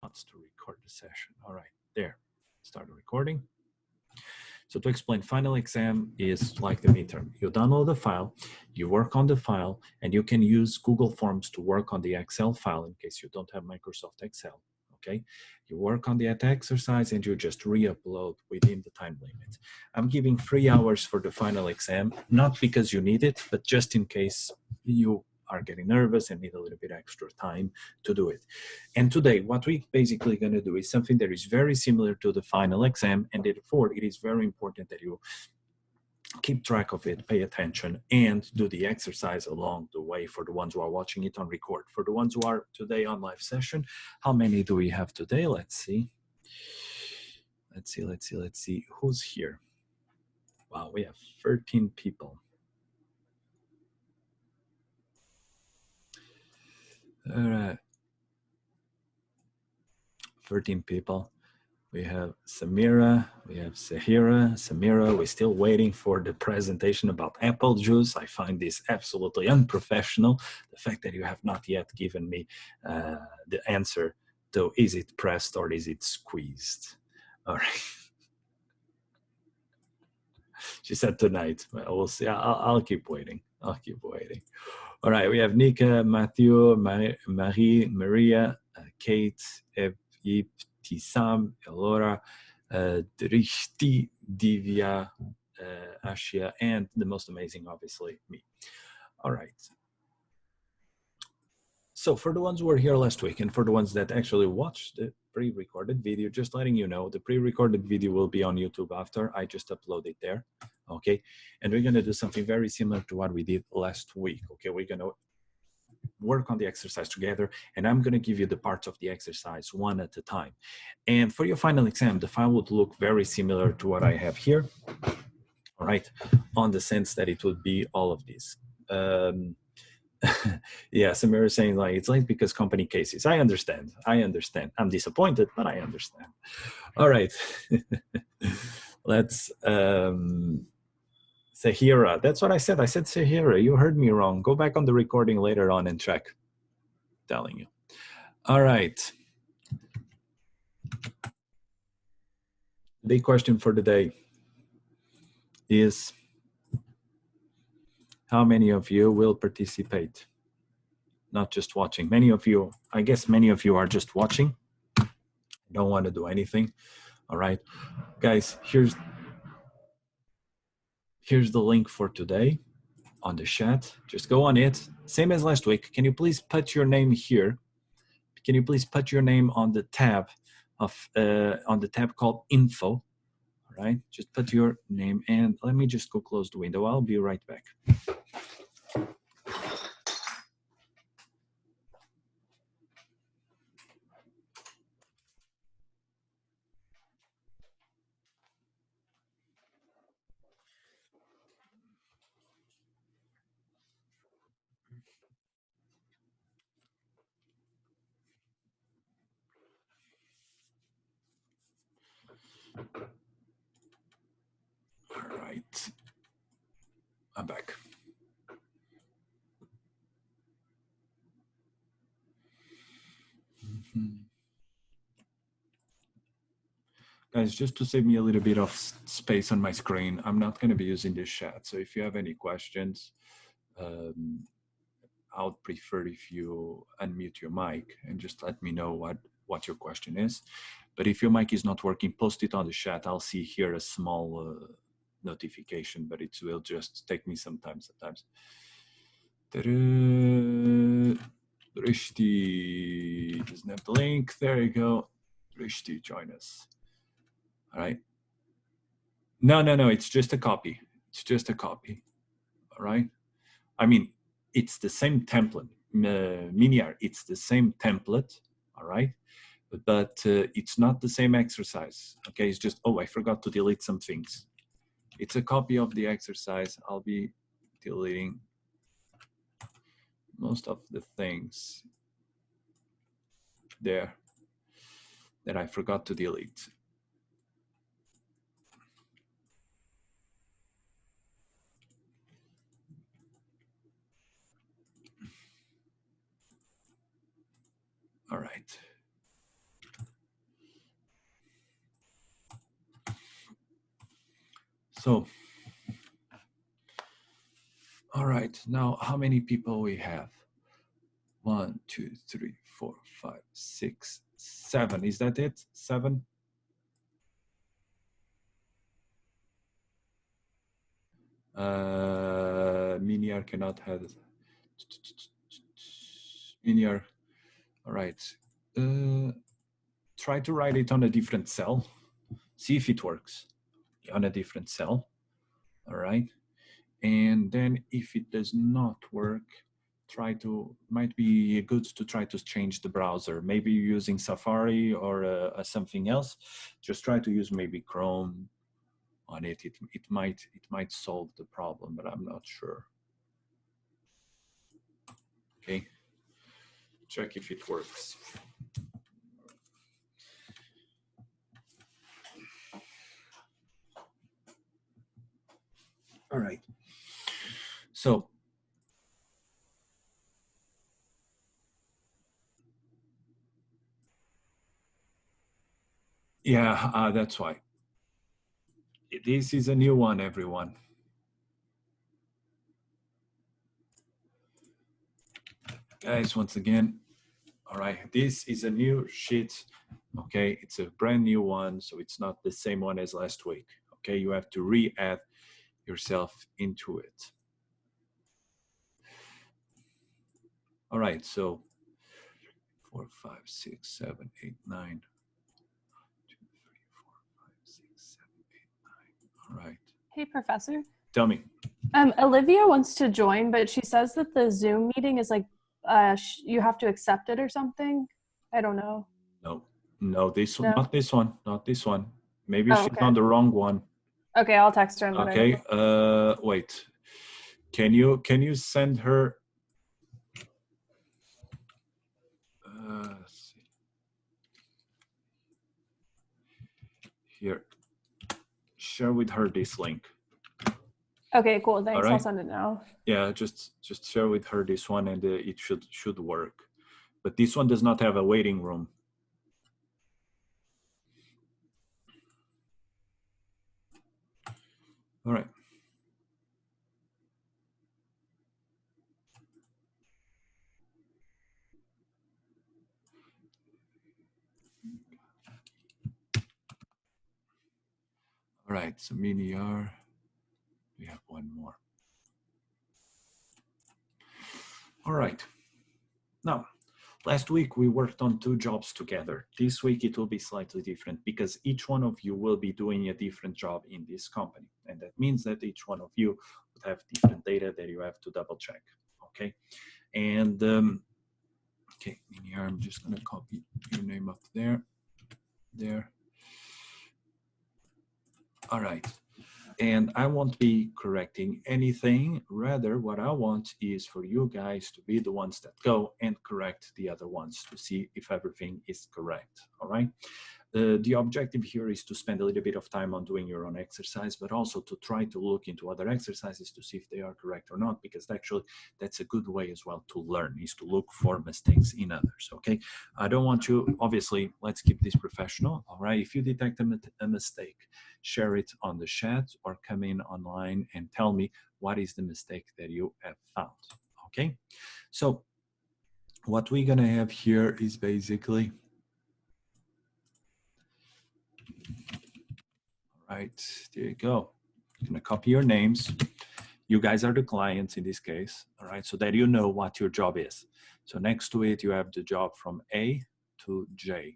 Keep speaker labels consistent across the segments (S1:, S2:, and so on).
S1: wants to record the session. All right, there, start recording. So to explain, final exam is like the midterm. You download the file, you work on the file, and you can use Google Forms to work on the Excel file in case you don't have Microsoft Excel, okay? You work on that exercise and you just re-upload within the time limit. I'm giving 3 hours for the final exam, not because you need it, but just in case you are getting nervous and need a little bit extra time to do it. And today, what we're basically going to do is something that is very similar to the final exam, and therefore it is very important that you keep track of it, pay attention, and do the exercise along the way for the ones who are watching it on record. For the ones who are today on live session, how many do we have today? Let's see. Let's see. Who's here? Wow, we have 13 people. All right. 13 people. We have Samira, we have Samira, we're still waiting for the presentation about apple juice. I find this absolutely unprofessional. The fact that you have not yet given me the answer to is it pressed or is it squeezed? All right. She said tonight. Well, we'll see. I'll keep waiting. I'll keep waiting. All right, we have Nika, Matthew, Marie, Maria, Kate, Tisam, Elora, Drishti, Divya, Ashia, and the most amazing, obviously, me. All right. So for the ones who were here last week and for the ones that actually watched the pre-recorded video, just letting you know, the pre-recorded video will be on YouTube after. I just upload it there, okay? And we're gonna do something very similar to what we did last week, okay? We're gonna work on the exercise together, and I'm gonna give you the parts of the exercise one at a time. And for your final exam, the file would look very similar to what I have here, all right? On the sense that it would be all of these. Yeah, Samir is saying like it's late because company cases. I understand. I'm disappointed, but I understand. All right. Let's Sahira. That's what I said. I said Sahira. You heard me wrong. Go back on the recording later on and check. I'm telling you. All right. The question for the day is how many of you will participate? Not just watching. Many of you, I guess many of you are just watching. Don't want to do anything. All right, guys, here's the link for today on the chat. Just go on it. Same as last week. Can you please put your name here? Can you please put your name on the tab called info? All right, just put your name, and let me just go close the window. I'll be right back. All right, I'm back. Guys, just to save me a little bit of space on my screen, I'm not going to be using this chat. So if you have any questions, I would prefer if you unmute your mic and just let me know what your question is. But if your mic is not working, post it on the chat. I'll see here a small notification, but it will just take me some time sometimes. Drishti doesn't have the link. There you go. Drishti, join us. All right. No, it's just a copy. It's just a copy. All right. I mean, it's the same template. Miniar, it's the same template. All right. But it's not the same exercise. Okay. It's just, oh, I forgot to delete some things. It's a copy of the exercise. I'll be deleting most of the things there that I forgot to delete. All right. So, all right, now how many people we have? 1, 2, 3, 4, 5, 6, 7. Is that it? 7? Miniar cannot have Miniar. All right. Try to write it on a different cell. See if it works on a different cell. All right. And then if it does not work, might be good to try to change the browser. Maybe using Safari or something else. Just try to use maybe Chrome on it. It might solve the problem, but I'm not sure. Okay. Check if it works. All right. So yeah, that's why. This is a new one, everyone. Guys, once again, all right, this is a new sheet, okay? It's a brand new one, so it's not the same one as last week, okay? You have to re-add yourself into it. All right, so 4, 5, 6, 7, 8, 9. 2, 3, 4, 5, 6, 7, 8, 9. All right.
S2: Hey, Professor.
S1: Tell me.
S2: Olivia wants to join, but she says that the Zoom meeting is like, you have to accept it or something. I don't know.
S1: No, this one,
S2: No?
S1: not this one. Maybe she's
S2: okay.
S1: on the wrong one.
S2: Okay, I'll text her and let her know.
S1: Okay, wait. Can you send her? Let's see. Here, share with her this link.
S2: Okay, cool. Thanks.
S1: Right.
S2: I'll send it now.
S1: Yeah, just share with her this one, and it should work. But this one does not have a waiting room. All right. All right, so Miniar, we have one more. All right. Now, last week we worked on 2 jobs together. This week it will be slightly different because each one of you will be doing a different job in this company. And that means that each one of you would have different data that you have to double check, okay? And, okay, Miniar, I'm just gonna copy your name up there. All right. And I won't be correcting anything. Rather, what I want is for you guys to be the ones that go and correct the other ones to see if everything is correct. All right. The objective here is to spend a little bit of time on doing your own exercise, but also to try to look into other exercises to see if they are correct or not, because actually that's a good way as well to learn, is to look for mistakes in others, okay? I don't want you, obviously, let's keep this professional, all right? If you detect a mistake, share it on the chat or come in online and tell me what is the mistake that you have found, okay? So what we're gonna have here is basically, right, there you go. I'm gonna copy your names. You guys are the clients in this case, all right, so that you know what your job is. So next to it, you have the job from A to J,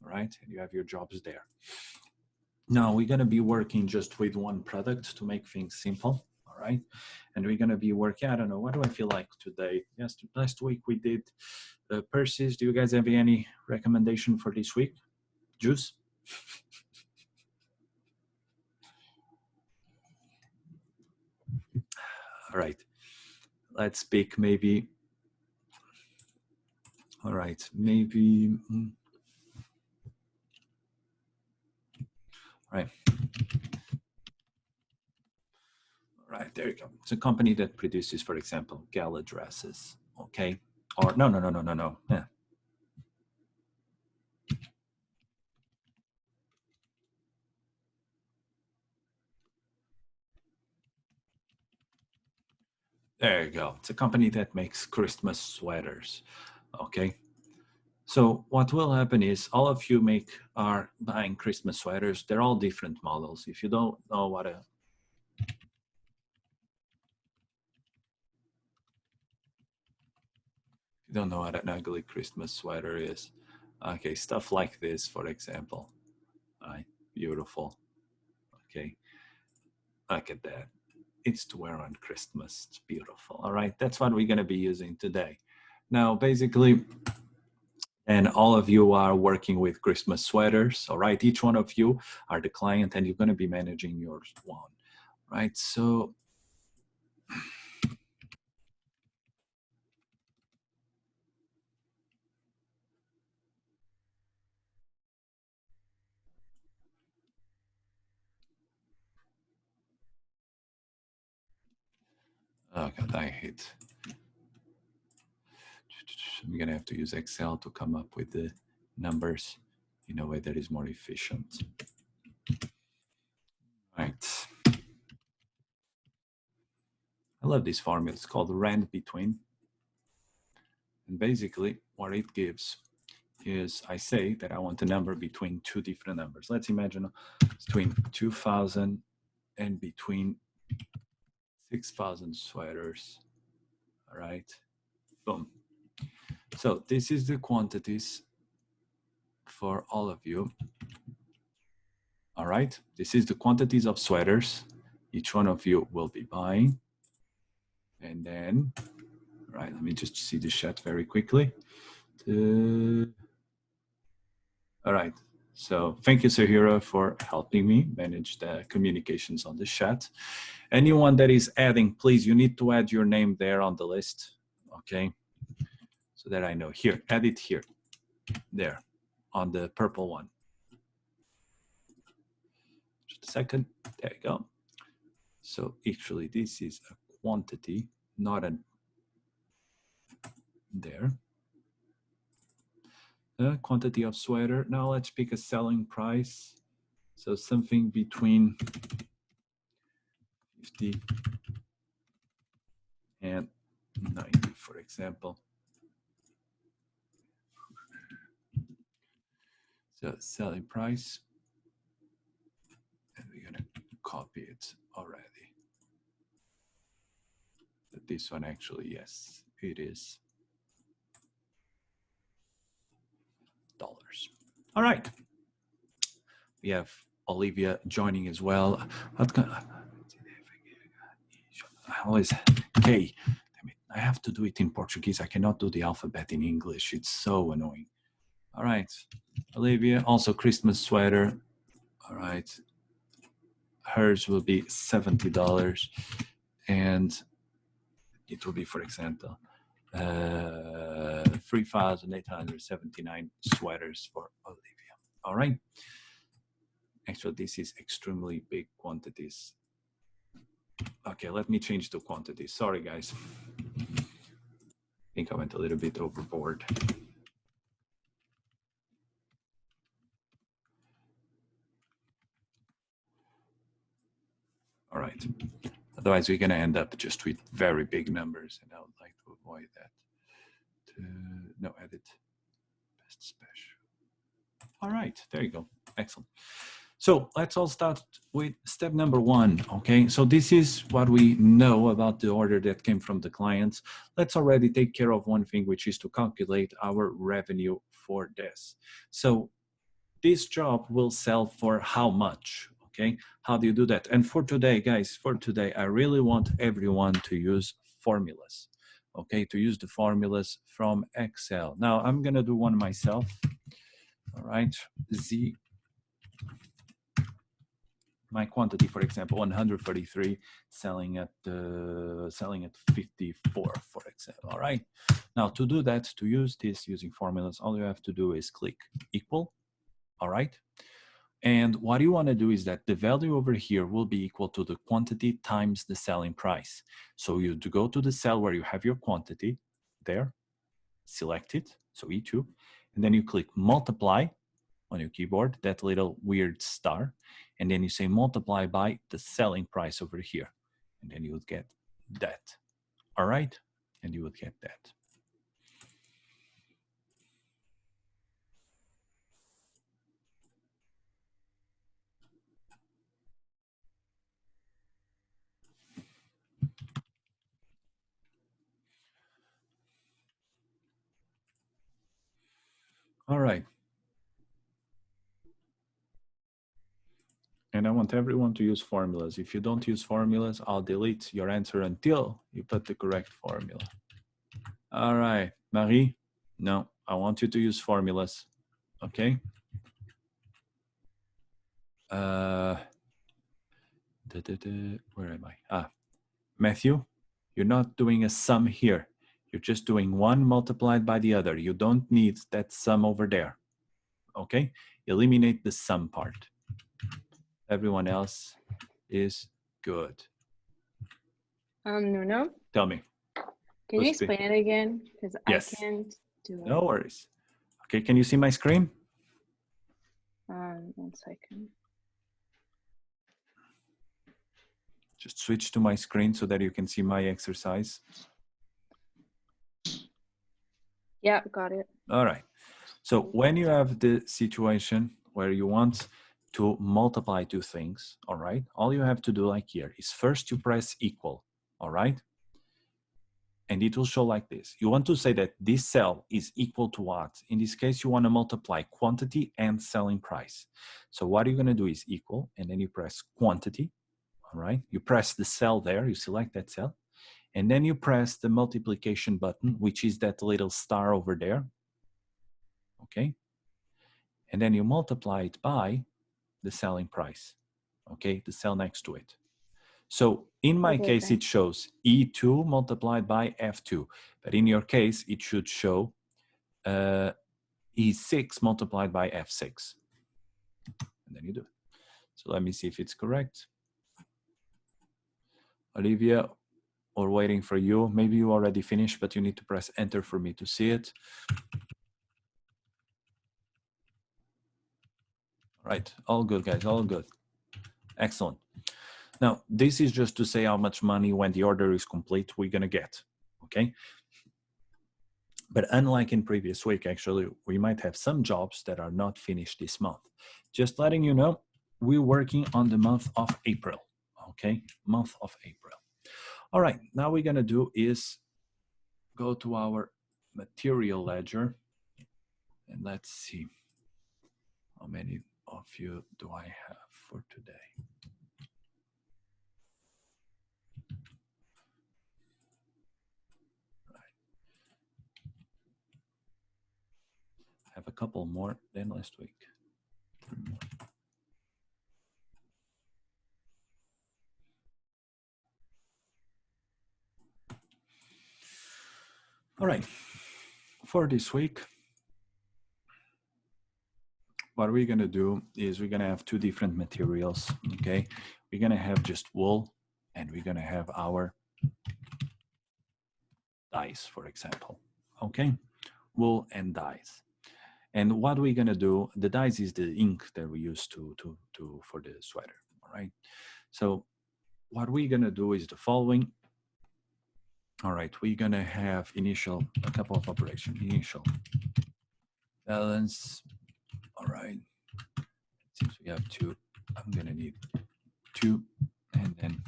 S1: all right, and you have your jobs there. Now we're gonna be working just with one product to make things simple, all right? And we're gonna be working, I don't know, what do I feel like today? Yes, last week we did purses. Do you guys have any recommendation for this week? Juice? All right, let's pick maybe, all right, maybe, all right. All right, there you go. It's a company that produces, for example, gala dresses, okay? Or no. Yeah. There you go. It's a company that makes Christmas sweaters. Okay. So what will happen is all of you are buying Christmas sweaters. They're all different models. If you don't know what an ugly Christmas sweater is, okay, stuff like this, for example. Right, beautiful. Okay, look at that. It's to wear on Christmas. It's beautiful. All right, that's what we're going to be using today. Now, basically, and all of you are working with Christmas sweaters. All right, each one of you are the client, and you're going to be managing yours one. Right, so oh God, I hate. I'm gonna have to use Excel to come up with the numbers in a way that is more efficient. Right. I love this formula. It's called rand between. And basically what it gives is I say that I want a number between two different numbers. Let's imagine between 2,000 and between 6,000 sweaters. All right, boom. So this is the quantities for all of you. All right, this is the quantities of sweaters each one of you will be buying. And then, all right, let me just see the chat very quickly. All right, so thank you, Sahira, for helping me manage the communications on the chat. Anyone that is adding, please, you need to add your name there on the list, okay? So that I know. Here, add it here, there, on the purple one. Just a second, there you go. So actually this is a quantity, not an, there. Quantity of sweater. Now let's pick a selling price. So something between 50 and 90, for example. So selling price, and we're gonna copy it already. But this one actually, yes, it is dollars. All right. We have Olivia joining as well. I always, K, damn it, I have to do it in Portuguese. I cannot do the alphabet in English. It's so annoying. All right, Olivia, also Christmas sweater. All right, hers will be $70, and it will be, for example, 3,879 sweaters for Olivia. All right. Actually, this is extremely big quantities. Okay, let me change the quantity. Sorry, guys. I think I went a little bit overboard. All right. Otherwise, we're going to end up just with very big numbers, and I would like to avoid that. No, edit. Best special. All right, there you go. Excellent. So let's all start with step number one, okay? So this is what we know about the order that came from the clients. Let's already take care of one thing, which is to calculate our revenue for this. So this job will sell for how much, okay? How do you do that? And for today, guys, for today, I really want everyone to use formulas, okay? To use the formulas from Excel. Now, I'm gonna do one myself, all right? My quantity, for example, 133, selling at 54, for example. All right. Now to do that, to use this using formulas, all you have to do is click equal. All right. And what you want to do is that the value over here will be equal to the quantity times the selling price. So you go to the cell where you have your quantity there, select it, so E2, and then you click multiply on your keyboard, that little weird star, and then you say multiply by the selling price over here, and then you would get that. All right, and you would get that. All right. And I want everyone to use formulas. If you don't use formulas, I'll delete your answer until you put the correct formula. All right, Marie, no, I want you to use formulas, okay? Where am I? Matthew, you're not doing a sum here. You're just doing one multiplied by the other. You don't need that sum over there, okay? Eliminate the sum part. Everyone else is good.
S3: Nuno,
S1: Tell me.
S3: can you explain it again? Because
S1: Yes.
S3: I can't do it.
S1: No worries. Okay, can you see my screen?
S3: 1 second.
S1: Just switch to my screen so that you can see my exercise.
S3: Yeah, got it.
S1: All right. So when you have the situation where you want to multiply two things, all right, all you have to do like here is first you press equal, all right? And it will show like this. You want to say that this cell is equal to what? In this case, you want to multiply quantity and selling price. So what you're going to do is equal, and then you press quantity, all right? You press the cell there, you select that cell, and then you press the multiplication button, which is that little star over there, okay? And then you multiply it by the selling price, okay? The cell next to it. So in my case, it shows E2 multiplied by F2, but in your case, it should show E6 multiplied by F6. And then you do it. So let me see if it's correct. Olivia, we're waiting for you. Maybe you already finished, but you need to press enter for me to see it. Right, all good, guys, all good. Excellent. Now, this is just to say how much money when the order is complete we're gonna get, okay? But unlike in previous week, actually, we might have some jobs that are not finished this month. Just letting you know, we're working on the month of April, okay? Month of April. All right, now we're gonna do is go to our material ledger and let's see how many of you do I have for today. I have a couple more than last week. 3 more. All right, for this week, what we're gonna do is we're gonna have two different materials, okay? We're gonna have just wool and we're gonna have our dyes, for example, okay? Wool and dyes. And what we're gonna do, the dyes is the ink that we use for the sweater, all right? So what we're gonna do is the following. All right, we're gonna have a couple of operations, initial balance. All right, since we have two, I'm gonna need two, and then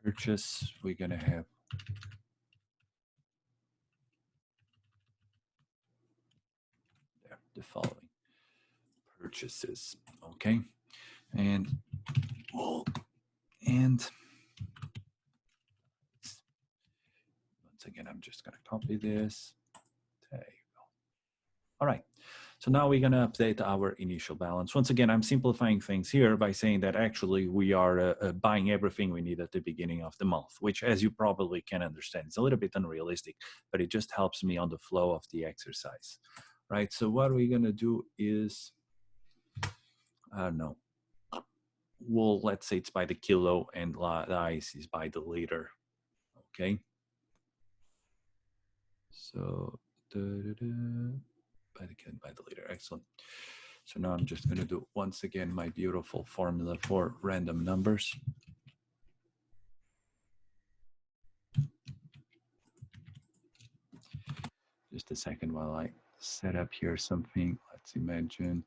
S1: purchase, we're gonna have there, the following purchases, okay? And wool, and once again, I'm just gonna copy this. There you go. All right, so now we're gonna update our initial balance. Once again, I'm simplifying things here by saying that actually we are buying everything we need at the beginning of the month, which as you probably can understand, it's a little bit unrealistic, but it just helps me on the flow of the exercise, right? So what we're gonna do is, I don't know, wool, let's say it's by the kilo and dyes is by the liter, okay? So, by the liter, excellent. So now I'm just gonna do, once again, my beautiful formula for random numbers. Just a second while I set up here something. Let's imagine.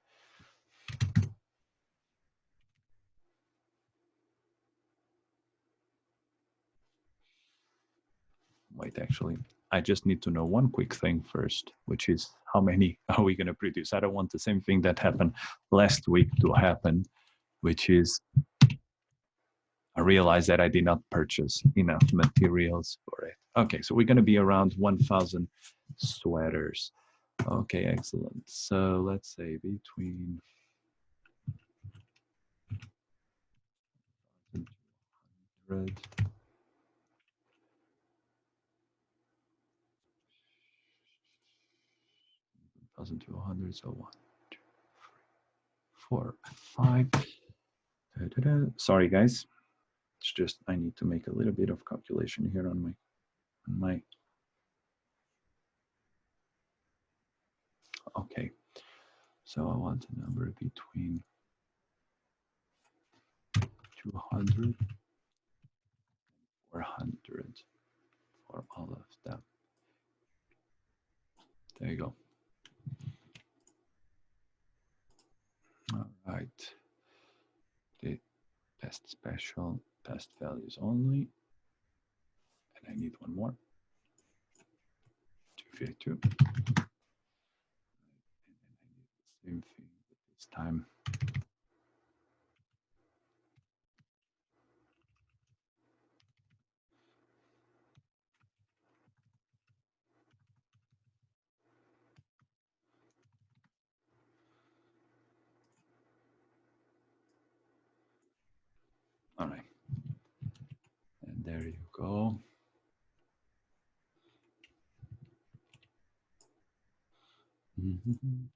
S1: Wait, actually, I just need to know one quick thing first, which is how many are we going to produce? I don't want the same thing that happened last week to happen, which is I realized that I did not purchase enough materials for it. Okay, so we're going to be around 1,000 sweaters. Okay, excellent. So let's say between 1,200, so 1, 2, 4, 5. Da-da-da. Sorry, guys. It's just I need to make a little bit of calculation here on my. Okay, so I want a number between 200, 400 for all of them. There you go. All right. The test special, test values only. And I need one more. 252. And I need the same thing this time. All right. And there you go. Mm-hmm.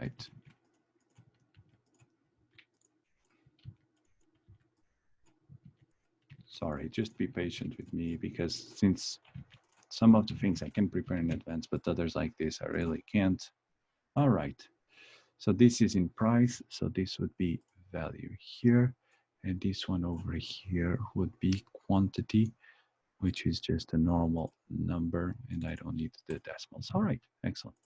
S1: Right. Sorry, just be patient with me because since some of the things I can prepare in advance, but others like this, I really can't. All right. So this is in price. So this would be value here. And this one over here would be quantity, which is just a normal number. And I don't need the decimals. All right, excellent.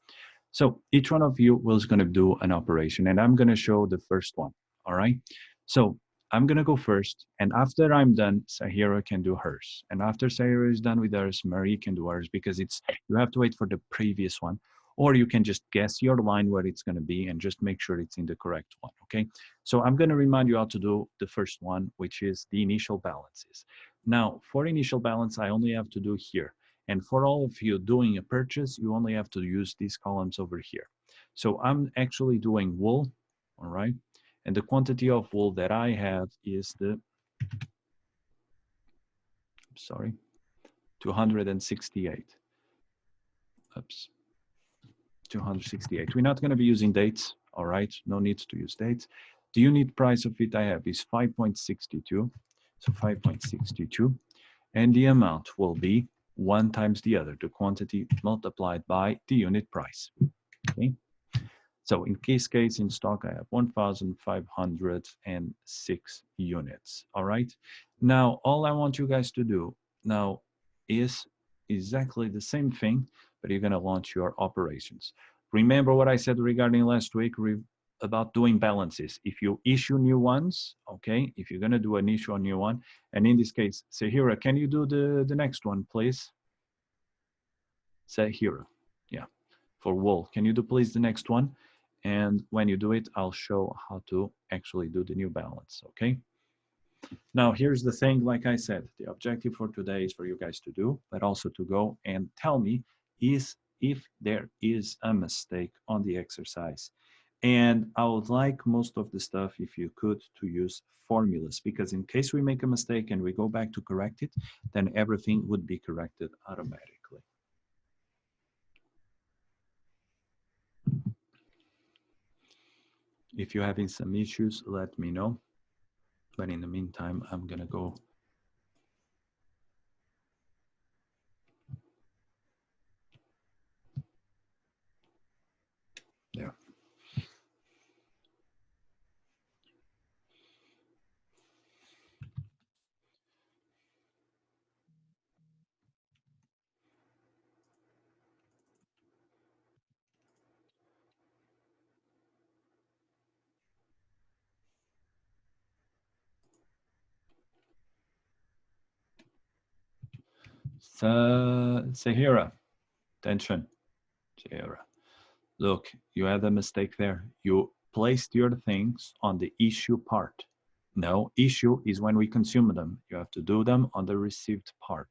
S1: So each one of you was going to do an operation and I'm going to show the first one. All right. So I'm going to go first. And after I'm done, Sahira can do hers. And after Sahira is done with hers, Marie can do hers because you have to wait for the previous one. Or you can just guess your line where it's going to be and just make sure it's in the correct one. Okay. So I'm going to remind you how to do the first one, which is the initial balances. Now, for initial balance, I only have to do here. And for all of you doing a purchase, you only have to use these columns over here. So I'm actually doing wool, all right? And the quantity of wool that I have is 268. Oops, 268. We're not gonna be using dates, all right? No need to use dates. The unit price of it I have is 5.62. So 5.62. And the amount will be 1 times the other, the quantity multiplied by the unit price. Okay. So in case in stock, I have 1,506 units. All right. Now, all I want you guys to do now is exactly the same thing, but you're going to launch your operations. Remember what I said regarding last week about doing balances. If you issue new ones, okay, if you're going to do an issue on new one, and in this case, Sahira, can you do the next one, please? Sahira, yeah, for wool. Can you do please the next one? And when you do it, I'll show how to actually do the new balance, okay? Now, here's the thing, like I said, the objective for today is for you guys to do, but also to go and tell me if there is a mistake on the exercise. And I would like most of the stuff, if you could, to use formulas, because in case we make a mistake and we go back to correct it, then everything would be corrected automatically. If you're having some issues, let me know. But in the meantime, I'm gonna go. There. Sahira, attention, Sahira. Look, you had a mistake there. You placed your things on the issue part. No, issue is when we consume them. You have to do them on the received part.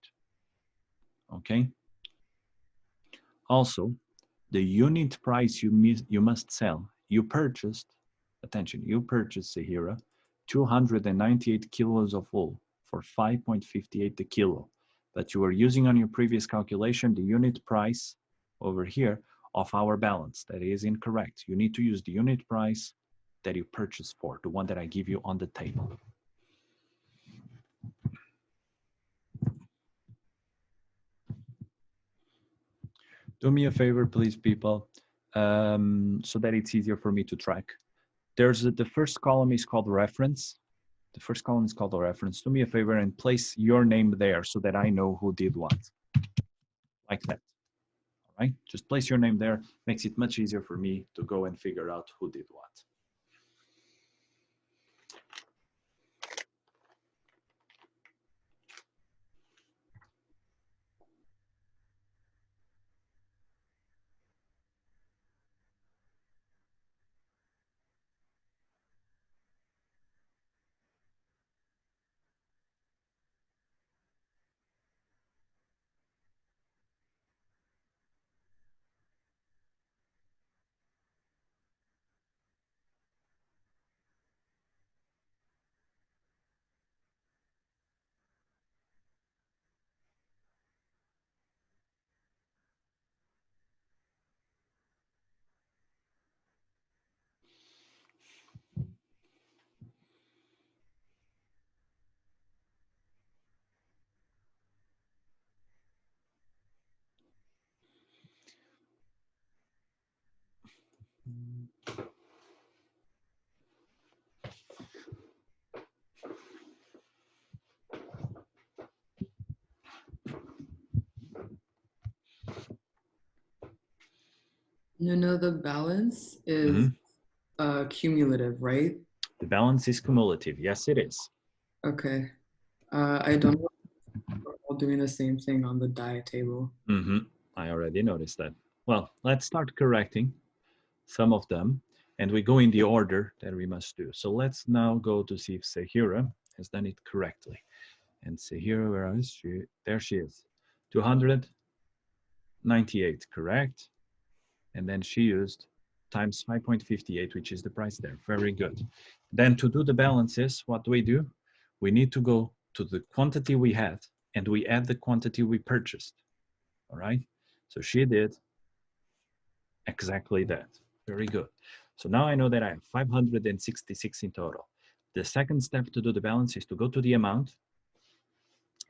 S1: Okay? Also, the unit price you must sell. You purchased, attention, you purchased, Sahira, 298 kilos of wool for 5.58 the kilo. But you were using on your previous calculation the unit price over here of our balance. That is incorrect. You need to use the unit price that you purchased for, the one that I give you on the table. Do me a favor, please, people, so that it's easier for me to track. There's the first column is called reference. The first column is called the reference. Do me a favor and place your name there so that I know who did what. Like that. All right? Just place your name there. Makes it much easier for me to go and figure out who did what.
S4: You know, the balance is cumulative, right?
S1: The balance is cumulative. Yes, it is.
S4: Okay. I don't know if we're all doing the same thing on the diet table.
S1: I already noticed that. Well, let's start correcting some of them, and we go in the order that we must do. So let's now go to see if Sahira has done it correctly. And Sahira, where is she? There she is. 298, correct? And then she used times 5.58, which is the price there. Very good. Then to do the balances, what do? We need to go to the quantity we had, and we add the quantity we purchased. All right? So she did exactly that. Very good. So now I know that I have 566 in total. The second step to do the balance is to go to the amount,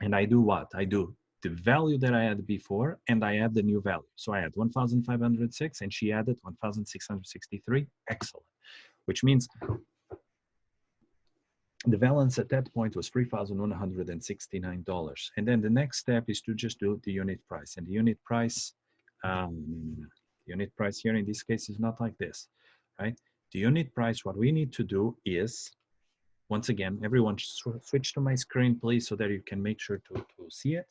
S1: and I do what? I do the value that I had before, and I add the new value. So I had 1,506, and she added 1,663. Excellent. Which means the balance at that point was $3,169. And then the next step is to just do the unit price. And the unit price, unit price here in this case is not like this, right? The unit price, what we need to do is, once again, everyone switch to my screen, please, so that you can make sure to see it.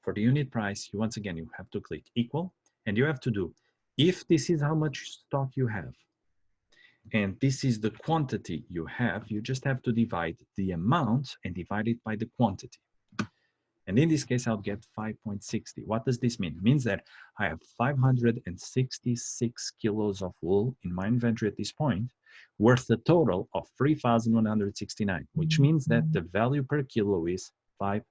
S1: For the unit price, once again, you have to click equal, and you have to do, if this is how much stock you have, and this is the quantity you have, you just have to divide the amount and divide it by the quantity. And in this case, I'll get 5.60. What does this mean? It means that I have 566 kilos of wool in my inventory at this point, worth a total of 3,169, which means that the value per kilo is $5.60.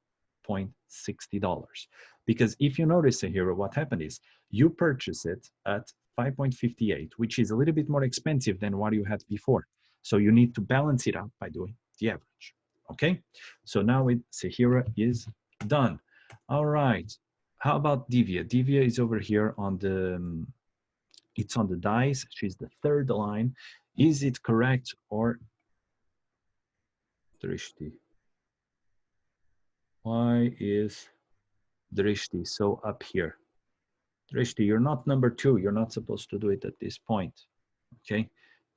S1: Because if you notice here, what happened is you purchase it at 5.58, which is a little bit more expensive than what you had before. So you need to balance it out by doing the average. Okay, so now Sahira is done. All right, how about Divya? Divya is over here on the, it's on the dice. She's the third line. Is it correct or Drishti? Why is Drishti so up here? Drishti, you're not number 2. You're not supposed to do it at this point. Okay,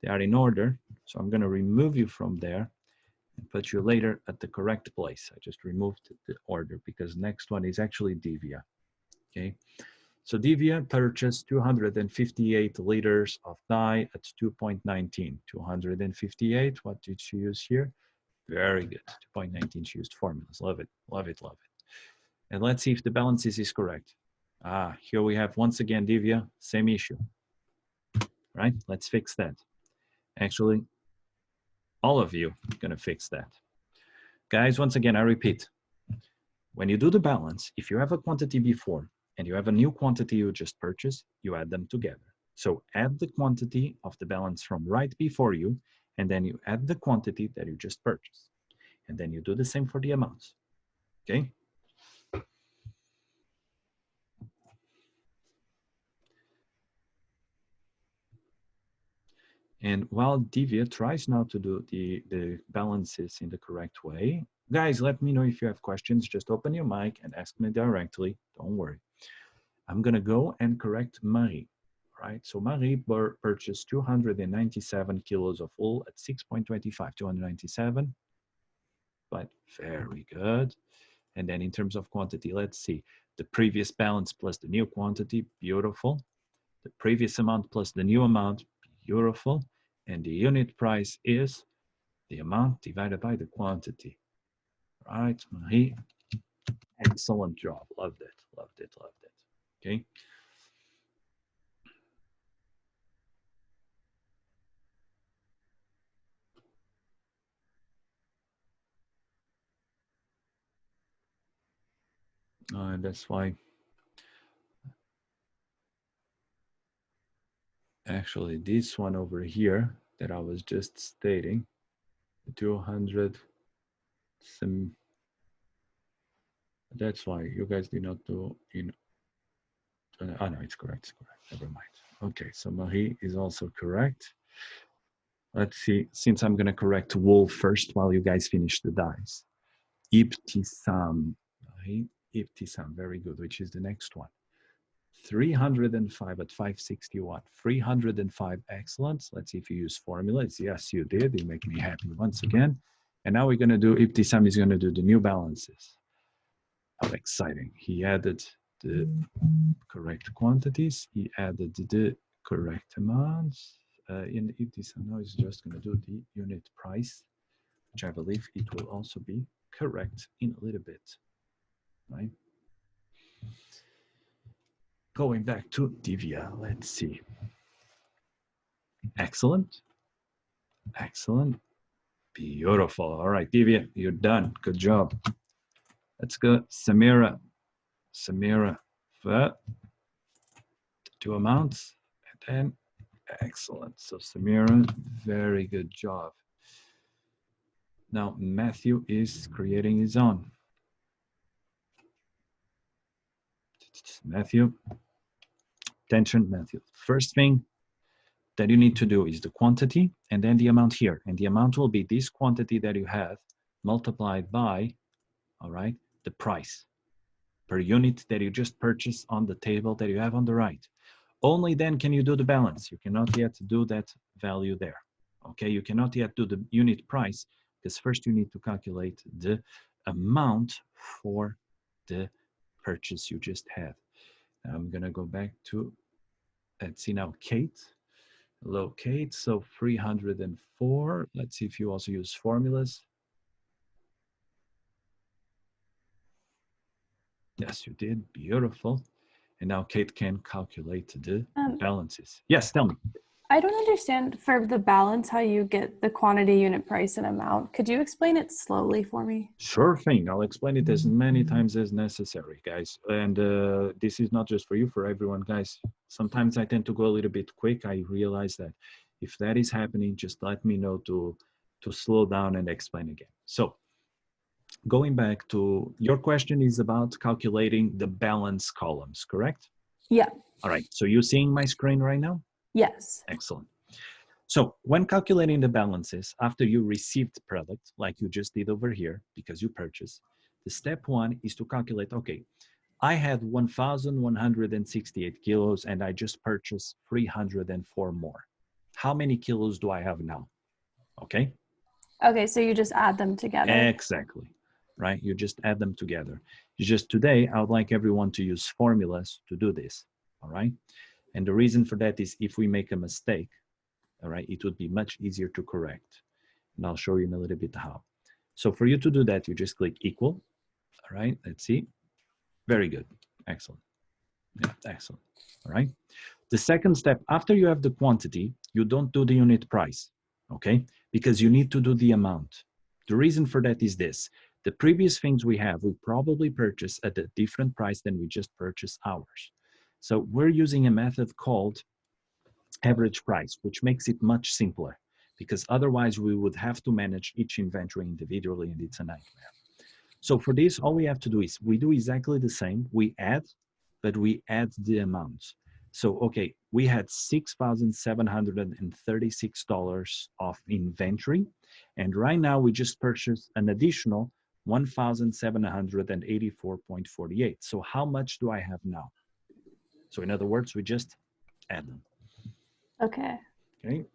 S1: they are in order. So I'm going to remove you from there and put you later at the correct place. I just removed the order because next one is actually Divya. Okay, so Divya purchased 258 liters of dye at 2.19. 258, what did she use here? Very good, 2.19, she used formulas. Love it, love it, love it. And let's see if the balances is correct. Here we have, once again, Divya, same issue, right? Let's fix that. Actually, all of you are gonna fix that. Guys, once again, I repeat, when you do the balance, if you have a quantity before and you have a new quantity you just purchased, you add them together. So add the quantity of the balance from right before you, and then you add the quantity that you just purchased. And then you do the same for the amounts, okay? And while Divya tries now to do the balances in the correct way, guys, let me know if you have questions. Just open your mic and ask me directly. Don't worry. I'm going to go and correct Marie, right? So Marie purchased 297 kilos of wool at 6.25, 297, but very good. And then in terms of quantity, let's see. The previous balance plus the new quantity, beautiful. The previous amount plus the new amount, beautiful. And the unit price is the amount divided by the quantity. Right, Marie? Excellent job. Loved it, loved it, loved it. Okay. That's why actually this one over here that I was just stating, 200 some, that's why you guys did not do in, oh no, it's correct, never mind. Okay, so Marie is also correct. Let's see, since I'm gonna correct wool first while you guys finish the dice. Ibtisam, Ibtisam, very good, which is the next one. 305 at 561, 305, excellent. Let's see if you use formulas. Yes, you did, you make me happy once again. And now we're gonna do, Ibtisam is gonna do the new balances. How exciting. He added the correct quantities, he added the correct amounts. In Ibtisam now is just gonna do the unit price, which I believe it will also be correct in a little bit, right? Going back to Divya, let's see. Excellent, excellent, beautiful. All right, Divya, you're done, good job. Let's go, Samira, for 2 amounts, and then excellent. So Samira, very good job. Now Matthew is creating his own. Matthew, attention, Matthew. First thing that you need to do is the quantity and then the amount here. And the amount will be this quantity that you have multiplied by, all right, the price per unit that you just purchased on the table that you have on the right. Only then can you do the balance. You cannot yet do that value there. Okay, you cannot yet do the unit price because first you need to calculate the amount for the purchase you just had. Now I'm gonna go back to, let's see now, Kate. Hello, Kate. So 304. Let's see if you also use formulas. Yes, you did. Beautiful. And now Kate can calculate the balances. Yes, tell me.
S2: I don't understand for the balance how you get the quantity, unit price, and amount. Could you explain it slowly for me?
S1: Sure thing. I'll explain it as many times as necessary, guys. And this is not just for you, for everyone, guys. Sometimes I tend to go a little bit quick. I realize that. If that is happening, just let me know to slow down and explain again. So going back to your question is about calculating the balance columns, correct?
S2: Yeah.
S1: All right. So you're seeing my screen right now?
S2: Yes.
S1: Excellent. So when calculating the balances after you received the product, like you just did over here, because you purchased, the step one is to calculate, okay, I had 1,168 kilos and I just purchased 304 more. How many kilos do I have now? Okay.
S2: Okay, so you just add them together.
S1: Exactly. Right. You just add them together. Just today, I would like everyone to use formulas to do this. All right. And the reason for that is if we make a mistake, all right, it would be much easier to correct. And I'll show you in a little bit how. So for you to do that, you just click equal. All right, let's see. Very good. Excellent. Yeah, excellent. All right. The second step, after you have the quantity, you don't do the unit price, okay? Because you need to do the amount. The reason for that is this. The previous things we have, we probably purchased at a different price than we just purchased ours. So we're using a method called average price, which makes it much simpler because otherwise we would have to manage each inventory individually and it's a nightmare. So for this, all we have to do is we do exactly the same. We add, but we add the amounts. So, okay, we had $6,736 of inventory. And right now we just purchased an additional 1,784.48. So how much do I have now? So in other words, we just add them.
S2: Okay.
S1: Okay.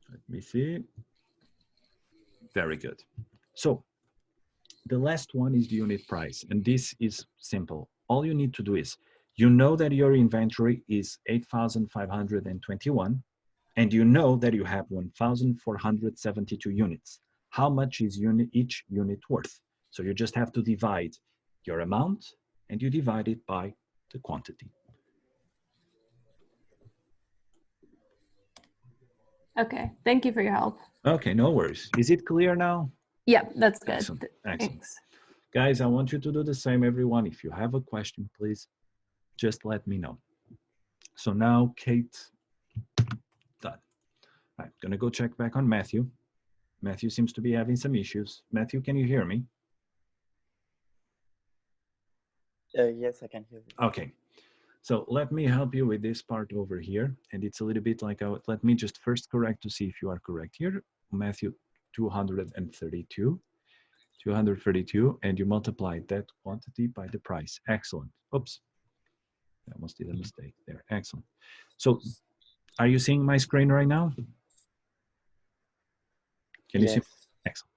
S1: Let me see. Very good. So the last one is the unit price. And this is simple. All you need to do is, you know that your inventory is 8,521, and you know that you have 1,472 units. How much is each unit worth? So you just have to divide your amount and you divide it by the quantity.
S2: Okay. Thank you for your help.
S1: Okay, no worries. Is it clear now?
S2: Yeah, that's good.
S1: Excellent. Excellent.
S2: Thanks.
S1: Guys, I want you to do the same, everyone. If you have a question, please just let me know. So now, Kate, done. I'm gonna go check back on Matthew. Matthew seems to be having some issues. Matthew, can you hear me?
S5: Yes, I can hear you.
S1: Okay. So let me help you with this part over here. And it's a little bit like, let me just first correct to see if you are correct here. Matthew, 232, and you multiply that quantity by the price. Excellent. Oops. I almost did a mistake there. Excellent. So are you seeing my screen right now? Can you see? Excellent.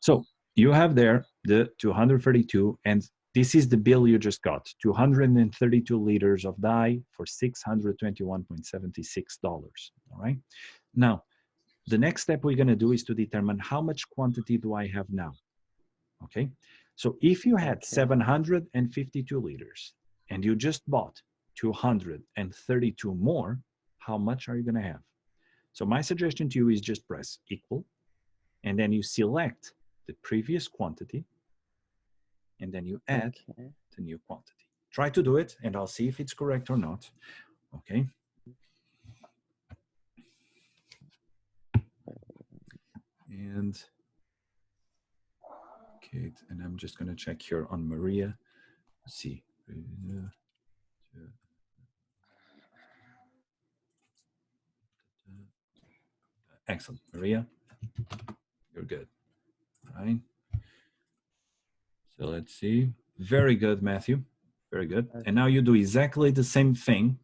S1: So you have there the 232, and this is the bill you just got, 232 liters of dye for $621.76, all right? Now, the next step we're gonna do is to determine how much quantity do I have now, okay? So if you had 752 liters and you just bought 232 more, how much are you gonna have? So my suggestion to you is just press equal, and then you select the previous quantity, and then you add the new quantity. Try to do it, and I'll see if it's correct or not, okay? And, okay, and I'm just gonna check here on Maria. Let's see. Excellent, Maria, you're good, all right? So let's see. Very good, Matthew. Very good. And now you do exactly the same thing,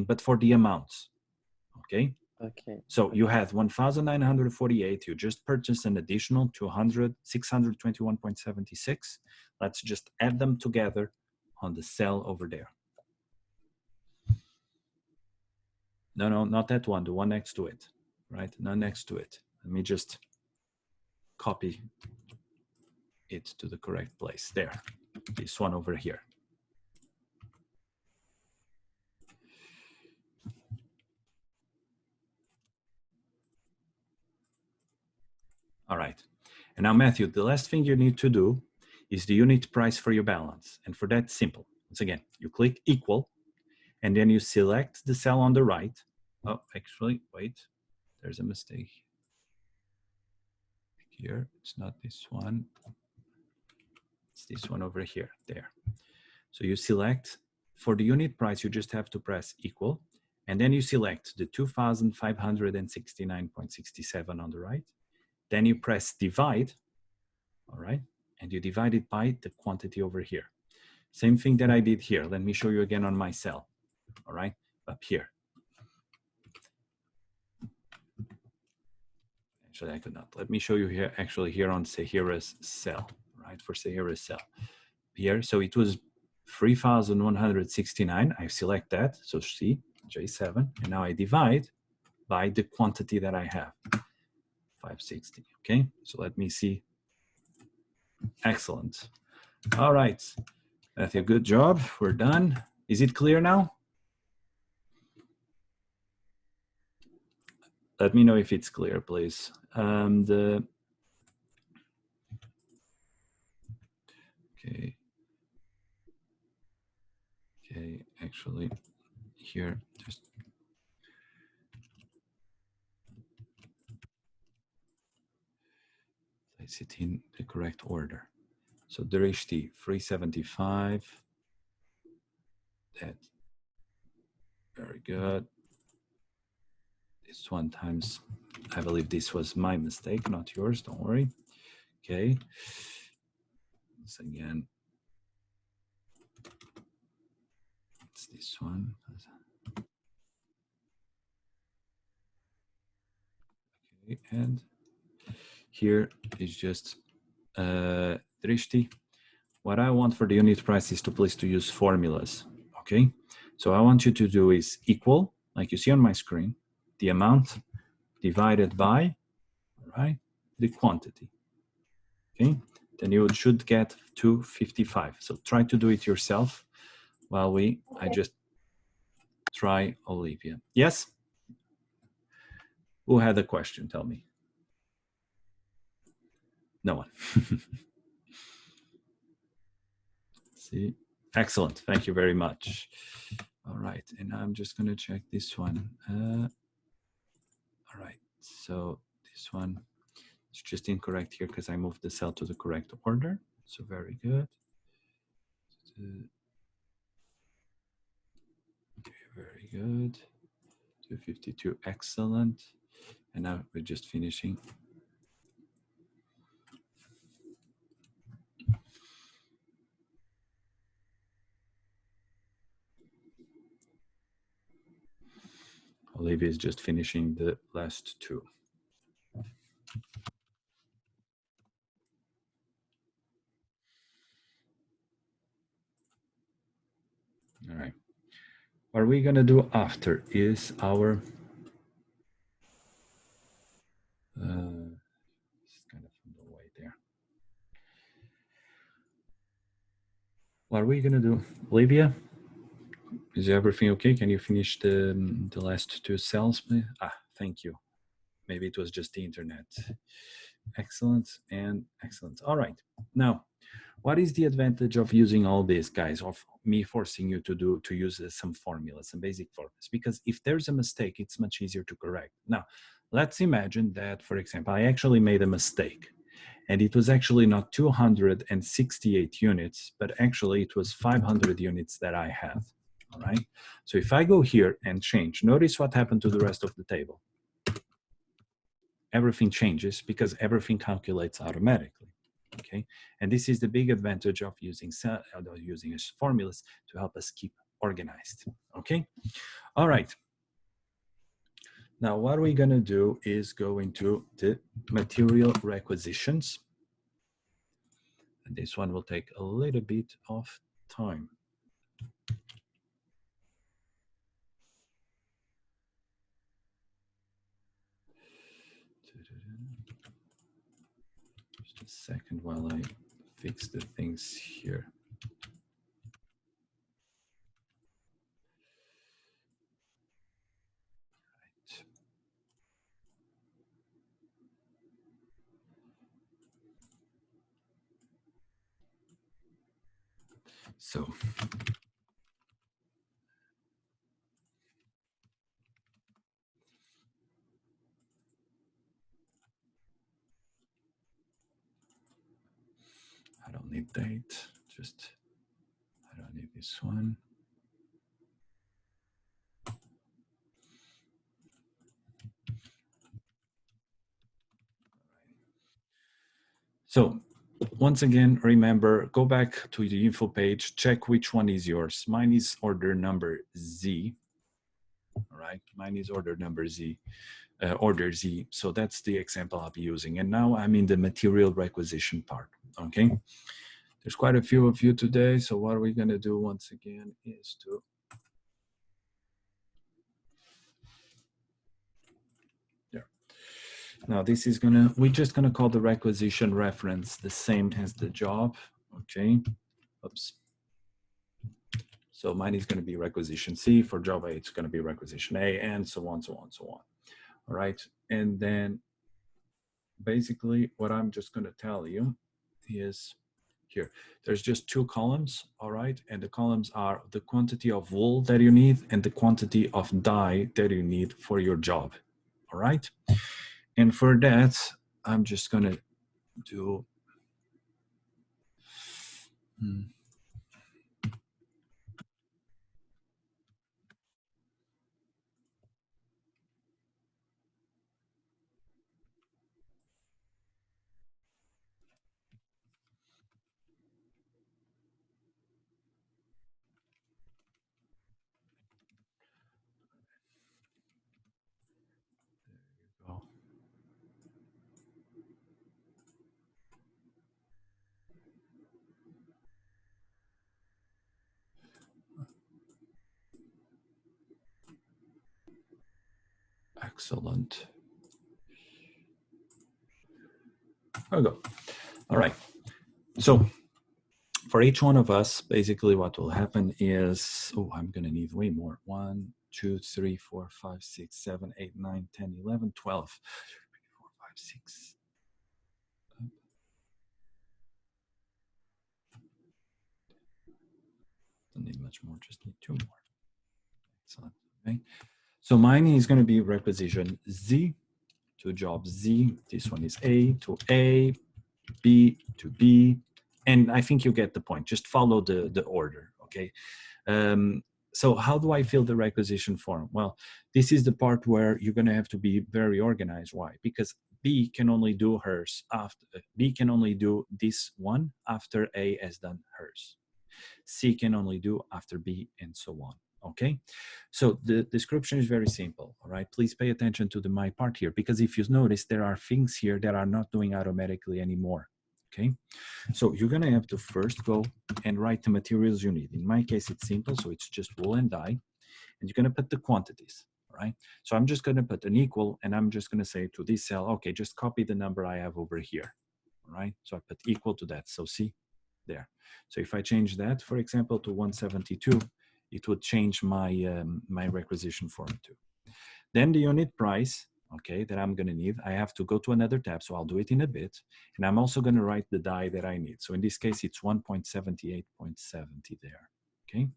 S1: but for the amounts. Okay?
S5: Okay.
S1: So you had 1,948. You just purchased an additional 621.76. Let's just add them together on the cell over there. No, not that one, the one next to it, right? Not next to it. Let me just copy it to the correct place. There, this one over here. All right. And now, Matthew, the last thing you need to do is the unit price for your balance. And for that, simple. Once again, you click equal, and then you select the cell on the right. Oh, actually, wait, there's a mistake here. It's not this one. It's this one over here, there. So you select, for the unit price, you just have to press equal, and then you select the 2,569.67 on the right. Then you press divide, all right? And you divide it by the quantity over here. Same thing that I did here. Let me show you again on my cell, all right? Up here. Actually, I could not. Let me show you here, actually here on Sahira's cell, right? For Sahira's cell. Here, so it was 3,169. I select that, so C, J7, and now I divide by the quantity that I have, 560, okay? So let me see. Excellent. All right, Matthew, good job. We're done. Is it clear now? Let me know if it's clear, please. Okay. Okay, actually, here, just place it in the correct order. So Drishti, 375. That, very good. This one times, I believe this was my mistake, not yours, don't worry. Okay. Once again, it's this one. Okay, and here is just Drishti. What I want for the unit price is to please to use formulas, okay? So I want you to do is equal, like you see on my screen, the amount divided by, all right, the quantity, okay? Then you should get 255. So try to do it yourself while I just try Olivia. Yes? Who had a question? Tell me. No one. See, excellent. Thank you very much. All right, and I'm just going to check this one. All right, so this one is just incorrect here because I moved the cell to the correct order. So very good. Okay, very good. 252, excellent. And now we're just finishing. Olivia is just finishing the last two. All right. What we're going to do after is our it's kind of on the way there. What are we going to do? Olivia, is everything okay? Can you finish the last two cells, please? Ah, thank you. Maybe it was just the internet. Excellent and excellent. All right. Now, what is the advantage of using all this, guys, of me forcing you to use some formulas, some basic formulas? Because if there's a mistake, it's much easier to correct. Now, let's imagine that, for example, I actually made a mistake. And it was actually not 268 units, but actually it was 500 units that I have, all right? So if I go here and change, notice what happened to the rest of the table. Everything changes because everything calculates automatically, okay? And this is the big advantage of using formulas to help us keep organized, okay? All right. Now, what we're gonna do is go into the material requisitions. And this one will take a little bit of time. Just a second while I fix the things here. Right. So I don't need date, just I don't need this one. So once again, remember, go back to the info page, check which one is yours. Mine is order number Z, all right? Mine is order number Z, order Z. So that's the example I'll be using. And now I'm in the material requisition part, okay? There's quite a few of you today. So what we're gonna do once again is to, there. Now this is gonna, we're just gonna call the requisition reference the same as the job, okay? Oops. So mine is gonna be requisition C, for Java it's gonna be requisition A, and so on, so on, so on. All right, and then basically what I'm just gonna tell you is here, there's just two columns, all right? And the columns are the quantity of wool that you need and the quantity of dye that you need for your job, all right? And for that, I'm just gonna do, oh, excellent. There we go. All right. So for each one of us, basically what will happen is, oh, I'm gonna need way more. 1, 2, 3, 4, 5, 6, 7, 8, 9, 10, 11, 12. 3, 4, 5, 6. Don't need much more, just need 2 more. Excellent. Okay. So mine is gonna be requisition Z to job Z. This one is A to A, B to B. And I think you get the point. Just follow the order, okay? So how do I fill the requisition form? Well, this is the part where you're gonna have to be very organized. Why? Because B can only do hers after, B can only do this one after A has done hers. C can only do after B, and so on, okay? So the description is very simple, all right? Please pay attention to my part here, because if you notice, there are things here that are not doing automatically anymore, okay? So you're gonna have to first go and write the materials you need. In my case, it's simple, so it's just wool and dye, and you're gonna put the quantities, all right? So I'm just gonna put an equal, and I'm just gonna say to this cell, okay, just copy the number I have over here, all right? So I put equal to that, so see, there. So if I change that, for example, to 172, it would change my, my requisition form too. Then the unit price, okay, that I'm gonna need, I have to go to another tab, so I'll do it in a bit. And I'm also gonna write the dye that I need. So in this case, it's 1.78.70 there, okay?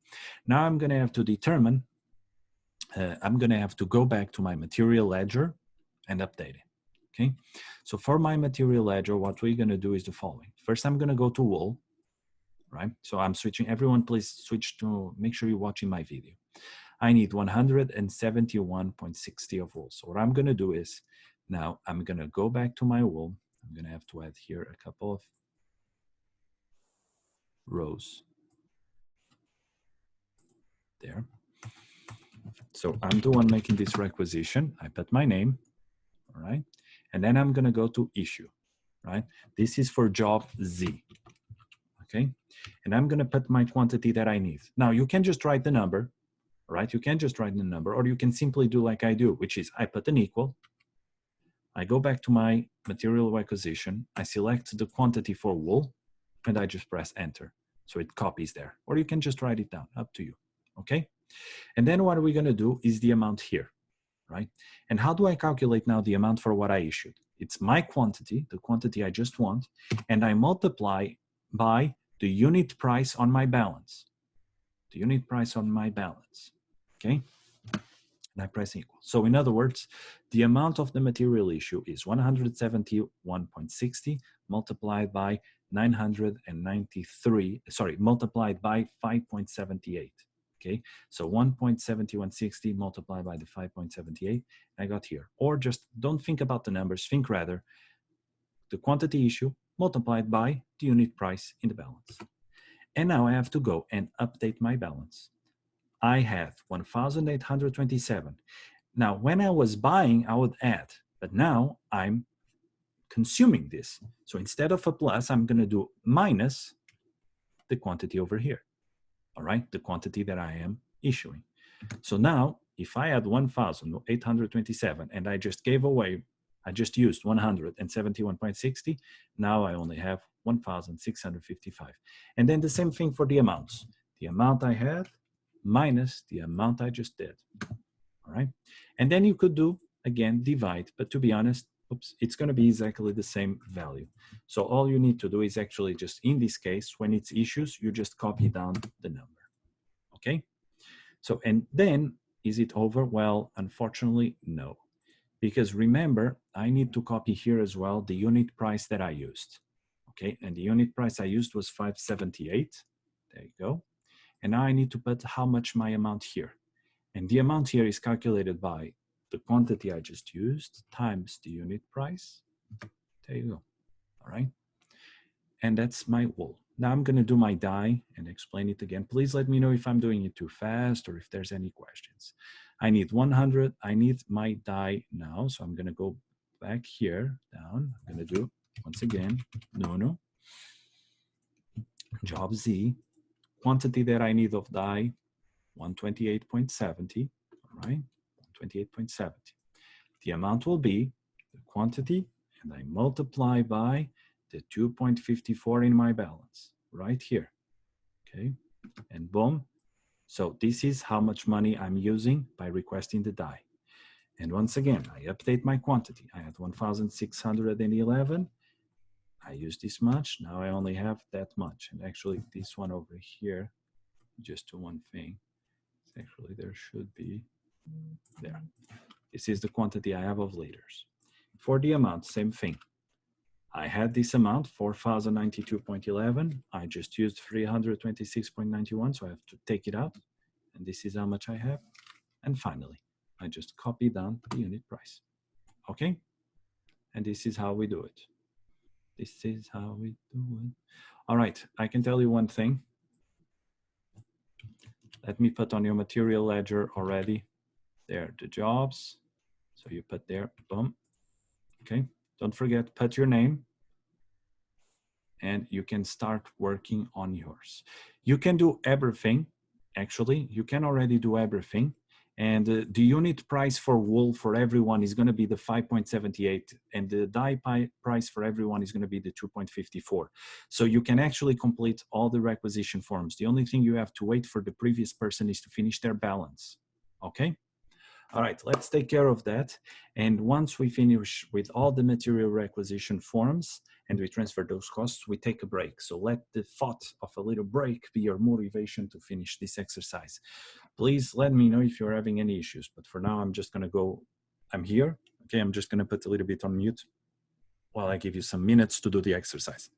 S1: Now I'm gonna have to determine, I'm gonna have to go back to my material ledger and update it, okay? So for my material ledger, what we're gonna do is the following. First, I'm gonna go to wool, right? So I'm switching, everyone please switch to, make sure you're watching my video. I need 171.60 of wool. So what I'm gonna do is, now I'm gonna go back to my wool. I'm gonna have to add here a couple of rows there. So I'm the one making this requisition. I put my name, all right? And then I'm gonna go to issue, right? This is for job Z, okay? And I'm gonna put my quantity that I need. Now you can just write the number, right? You can just write the number, or you can simply do like I do, which is I put an equal, I go back to my material requisition, I select the quantity for wool, and I just press enter. So it copies there, or you can just write it down, up to you, okay? And then what we're gonna do is the amount here, right? And how do I calculate now the amount for what I issued? It's my quantity, the quantity I just want, and I multiply by the unit price on my balance. The unit price on my balance, okay? And I press equal. So in other words, the amount of the material issue is 171.60 multiplied by 993, sorry, multiplied by 5.78, okay? So 1.7160 multiplied by the 5.78, I got here. Or just don't think about the numbers, think rather the quantity issue multiplied by the unit price in the balance. And now I have to go and update my balance. I have 1,827. Now, when I was buying, I would add, but now I'm consuming this. So instead of a plus, I'm going to do minus the quantity over here, all right? The quantity that I am issuing. So now, if I had 1,827 and I just gave away, I just used 171.60, now I only have 1,655. And then the same thing for the amounts. The amount I had minus the amount I just did, all right? And then you could do, again, divide, but to be honest, oops, it's gonna be exactly the same value. So all you need to do is actually just, in this case, when it's issues, you just copy down the number, okay? So, and then, is it over? Well, unfortunately, no. Because remember, I need to copy here as well the unit price that I used, okay? And the unit price I used was 578, there you go. And now I need to put how much my amount here. And the amount here is calculated by the quantity I just used times the unit price. There you go, all right? And that's my wool. Now I'm gonna do my die and explain it again. Please let me know if I'm doing it too fast or if there's any questions. I need 100, I need my die now. So I'm gonna go back here, down. I'm gonna do, once again, no, job Z, quantity that I need of die, 128.70, all right, 128.70. The amount will be the quantity, and I multiply by the 2.54 in my balance, right here, okay? And boom. So this is how much money I'm using by requesting the die. And once again, I update my quantity. I had 1,611. I used this much. Now I only have that much. And actually this one over here, just do one thing. Actually, there should be there. This is the quantity I have of liters. For the amount, same thing. I had this amount, 4,092.11. I just used 326.91, so I have to take it out. And this is how much I have. And finally, I just copy down the unit price. Okay? And this is how we do it. This is how we do it. All right, I can tell you one thing. Let me put on your material ledger already. There, the jobs. So you put there, boom. Okay, don't forget, put your name. And you can start working on yours. You can do everything. Actually, you can already do everything. And the unit price for wool for everyone is going to be the 5.78, and the dye price for everyone is going to be the 2.54. So you can actually complete all the requisition forms. The only thing you have to wait for the previous person is to finish their balance. Okay? All right, let's take care of that. And once we finish with all the material requisition forms and we transfer those costs, we take a break. So let the thought of a little break be your motivation to finish this exercise. Please let me know if you're having any issues, but for now, I'm just gonna go, I'm here. Okay, I'm just gonna put a little bit on mute while I give you some minutes to do the exercise.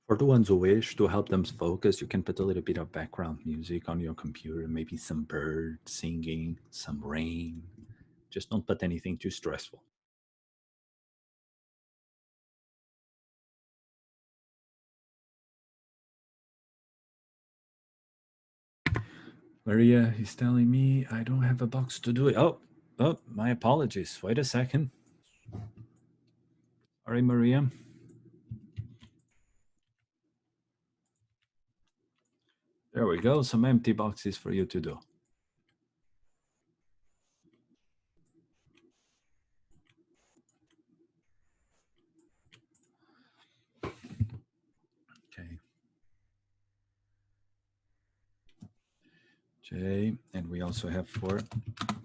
S1: For the ones who wish to help them focus, you can put a little bit of background music on your computer, maybe some birds singing, some rain. Just don't put anything too stressful. Maria is telling me I don't have a box to do it. Oh, my apologies. Wait a second. All right, Maria. There we go. Some empty boxes for you to do. Okay. J, and we also have for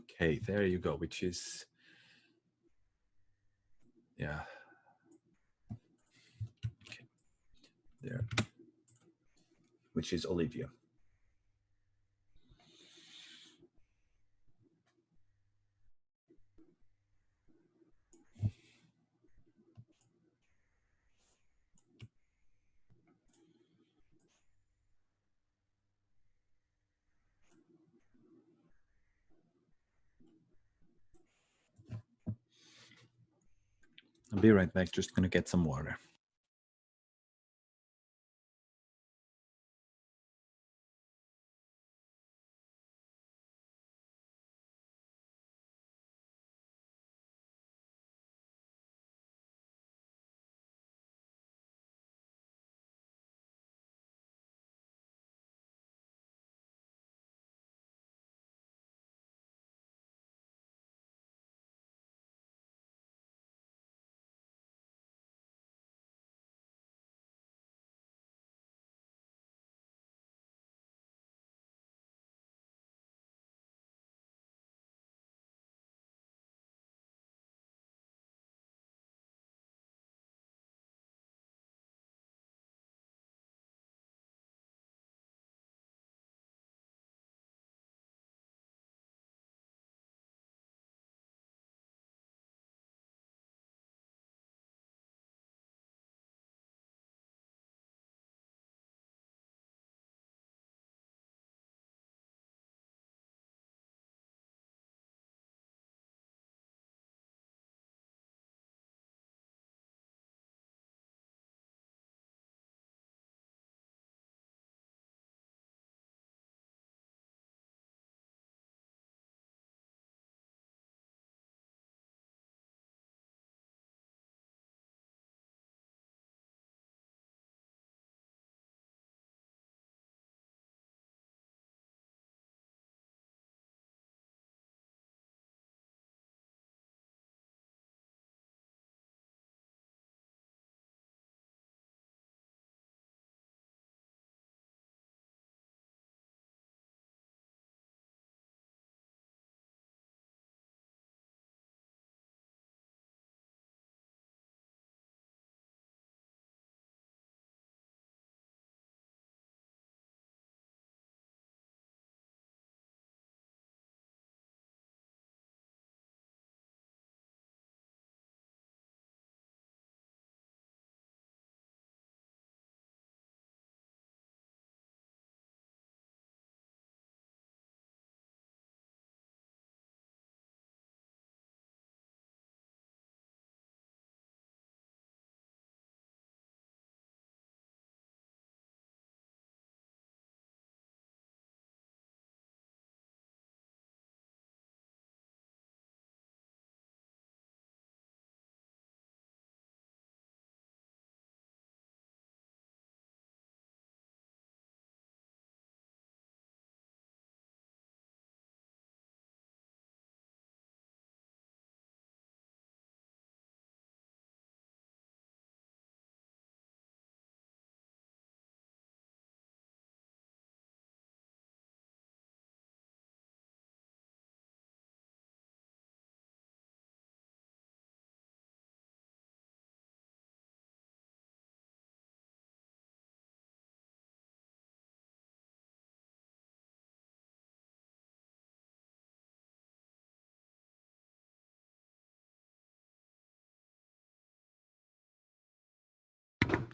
S1: K. There you go, which is, yeah. Okay. There, which is Olivia. I'll be right back, just gonna get some water.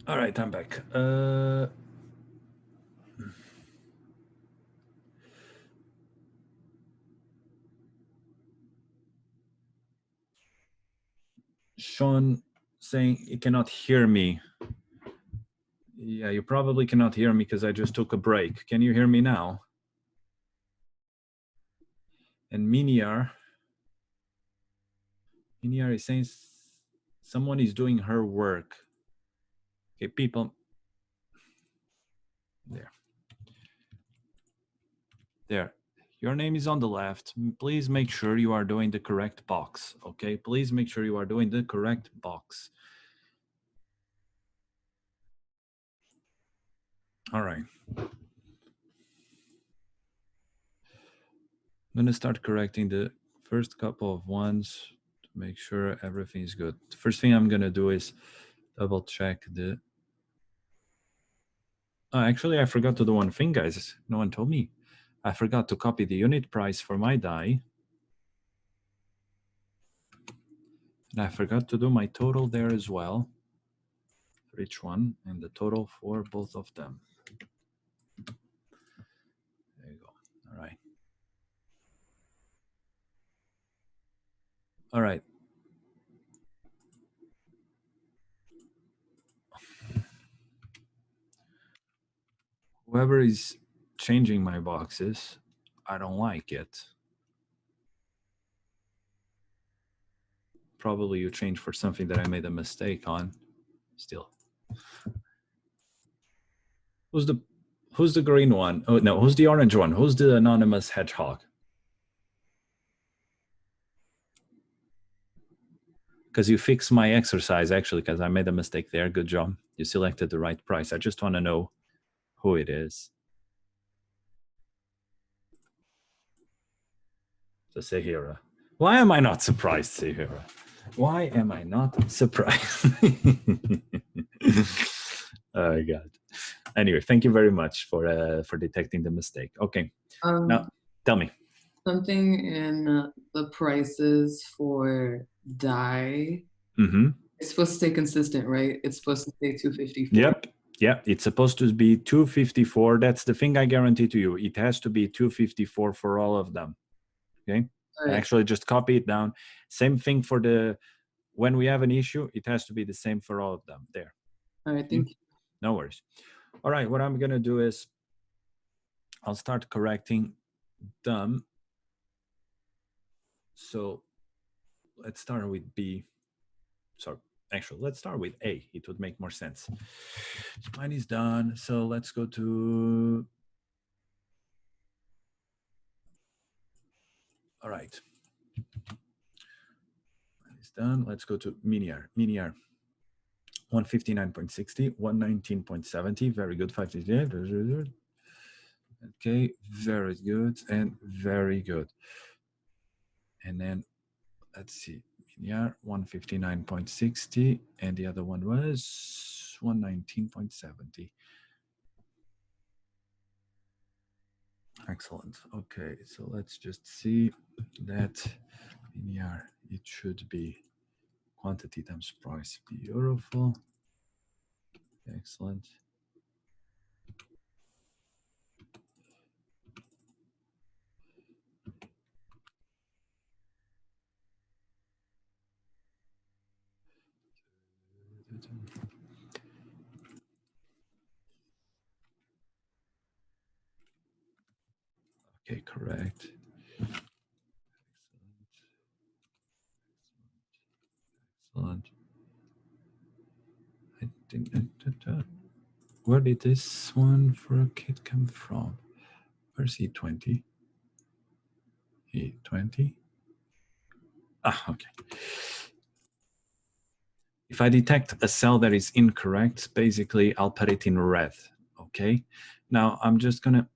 S1: All right, I'm back. Sean saying he cannot hear me. Yeah, you probably cannot hear me because I just took a break. Can you hear me now? And Miniar is saying someone is doing her work. Okay, people. There. There. Your name is on the left. Please make sure you are doing the correct box. Okay, please make sure you are doing the correct box. All right. I'm gonna start correcting the first couple of ones to make sure everything is good. The first thing I'm gonna do is double check the. Oh, actually, I forgot to do one thing, guys. No one told me. I forgot to copy the unit price for my die. And I forgot to do my total there as well for each one and the total for both of them. There you go. All right. All right. Whoever is changing my boxes, I don't like it. Probably you changed for something that I made a mistake on. Still. Who's the green one? Oh no, who's the orange one? Who's the anonymous hedgehog? Because you fixed my exercise actually, because I made a mistake there. Good job. You selected the right price. I just want to know who it is. So Sehira. Why am I not surprised, Sehira? Why am I not surprised? Oh God. Anyway, thank you very much for detecting the mistake. Okay. Now tell me.
S4: Something in the prices for dye.
S1: Mm-hmm.
S4: It's supposed to stay consistent, right? It's supposed to stay 254.
S1: Yep. Yeah, it's supposed to be 254. That's the thing I guarantee to you. It has to be 254 for all of them. Okay.
S4: Right.
S1: Actually, just copy it down. Same thing for when we have an issue, it has to be the same for all of them. There.
S4: All right, thank you.
S1: No worries. All right, what I'm going to do is I'll start correcting them. So let's start with B. Sorry, actually, let's start with A. It would make more sense. So mine is done. So let's go to. All right. Mine is done. Let's go to Miniar. Miniar. 159.60, 119.70. Very good. 558. Okay, very good and very good. And then let's see. Yeah, 159.60, and the other one was 119.70. Excellent. Okay, so let's just see that linear. It should be quantity times price. Beautiful. Excellent. Okay, correct. Excellent. I didn't. Where did this one for a kid come from? Where's E20? E20? Ah, okay. If I detect a cell that is incorrect, basically I'll put it in red, okay? Now I'm just gonna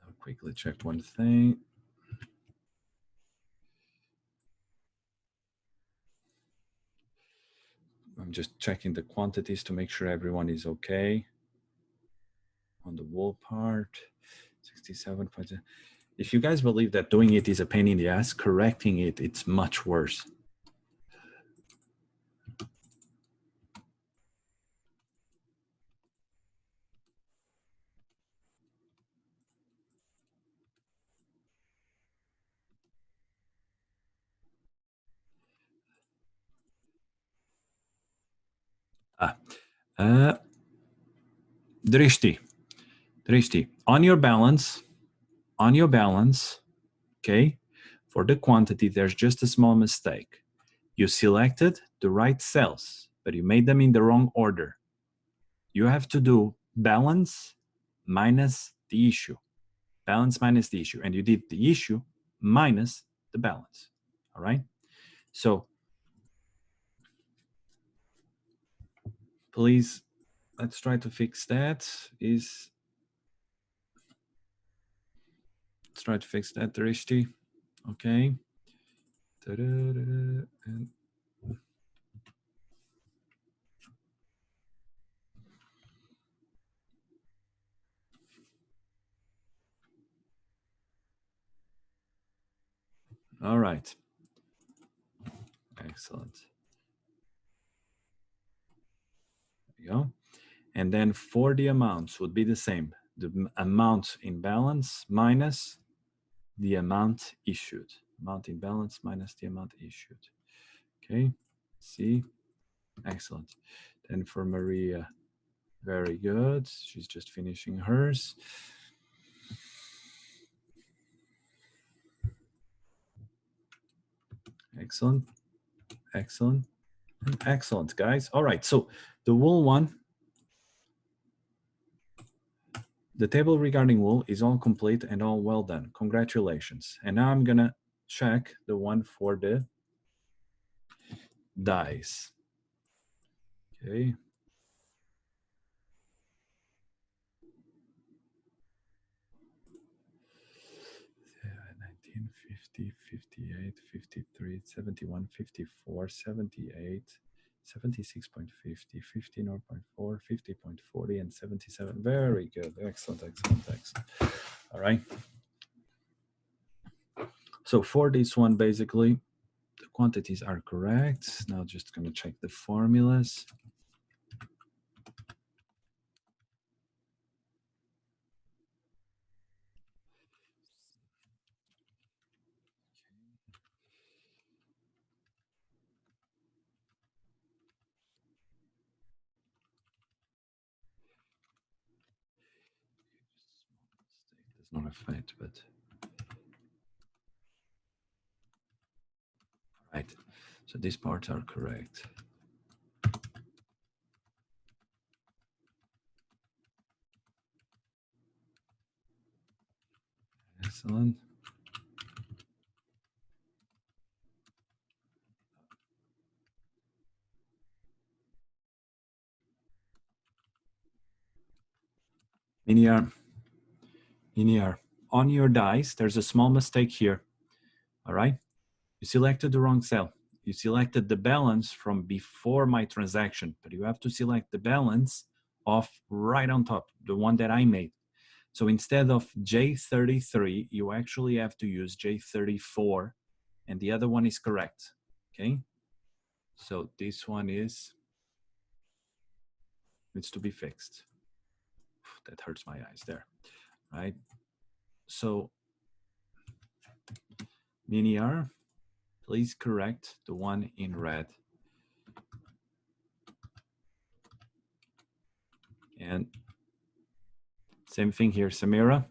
S1: I'll quickly check one thing. I'm just checking the quantities to make sure everyone is okay. On the wool part, 67. If you guys believe that doing it is a pain in the ass, correcting it, it's much worse. Drishti, on your balance, okay, for the quantity, there's just a small mistake. You selected the right cells. but you made them in the wrong order. You have to do balance minus the issue. Balance minus the issue. And you did the issue minus the balance. All right? So please, let's try to fix that. Let's try to fix that, Drishti. Okay. And all right. Excellent. There you go. And then for the amounts would be the same. The amount in balance minus the amount issued. Amount in balance minus the amount issued. Okay. See? Excellent. Then for Maria, very good. She's just finishing hers. Excellent. Excellent. Excellent, guys. All right. So the wool one, the table regarding wool is all complete and all well done. Congratulations. And now I'm going to check the one for the dyes. Okay. Yeah, 19, 50, 58, 53, 71, 54, 78, 76.50, 59.4, 50.40, and 77. Very good. Excellent, excellent, excellent. All right. So for this one, basically, the quantities are correct. Now just going to check the formulas. Does not affect, but right. So these parts are correct. Excellent. Linear. On your dice, there's a small mistake here. All right. You selected the wrong cell. You selected the balance from before my transaction, but you have to select the balance of right on top, the one that I made. So instead of J33, you actually have to use J34, and the other one is correct. Okay. So this one needs to be fixed. That hurts my eyes there, right? So Mini-R, please correct the one in red. And same thing here, Samira.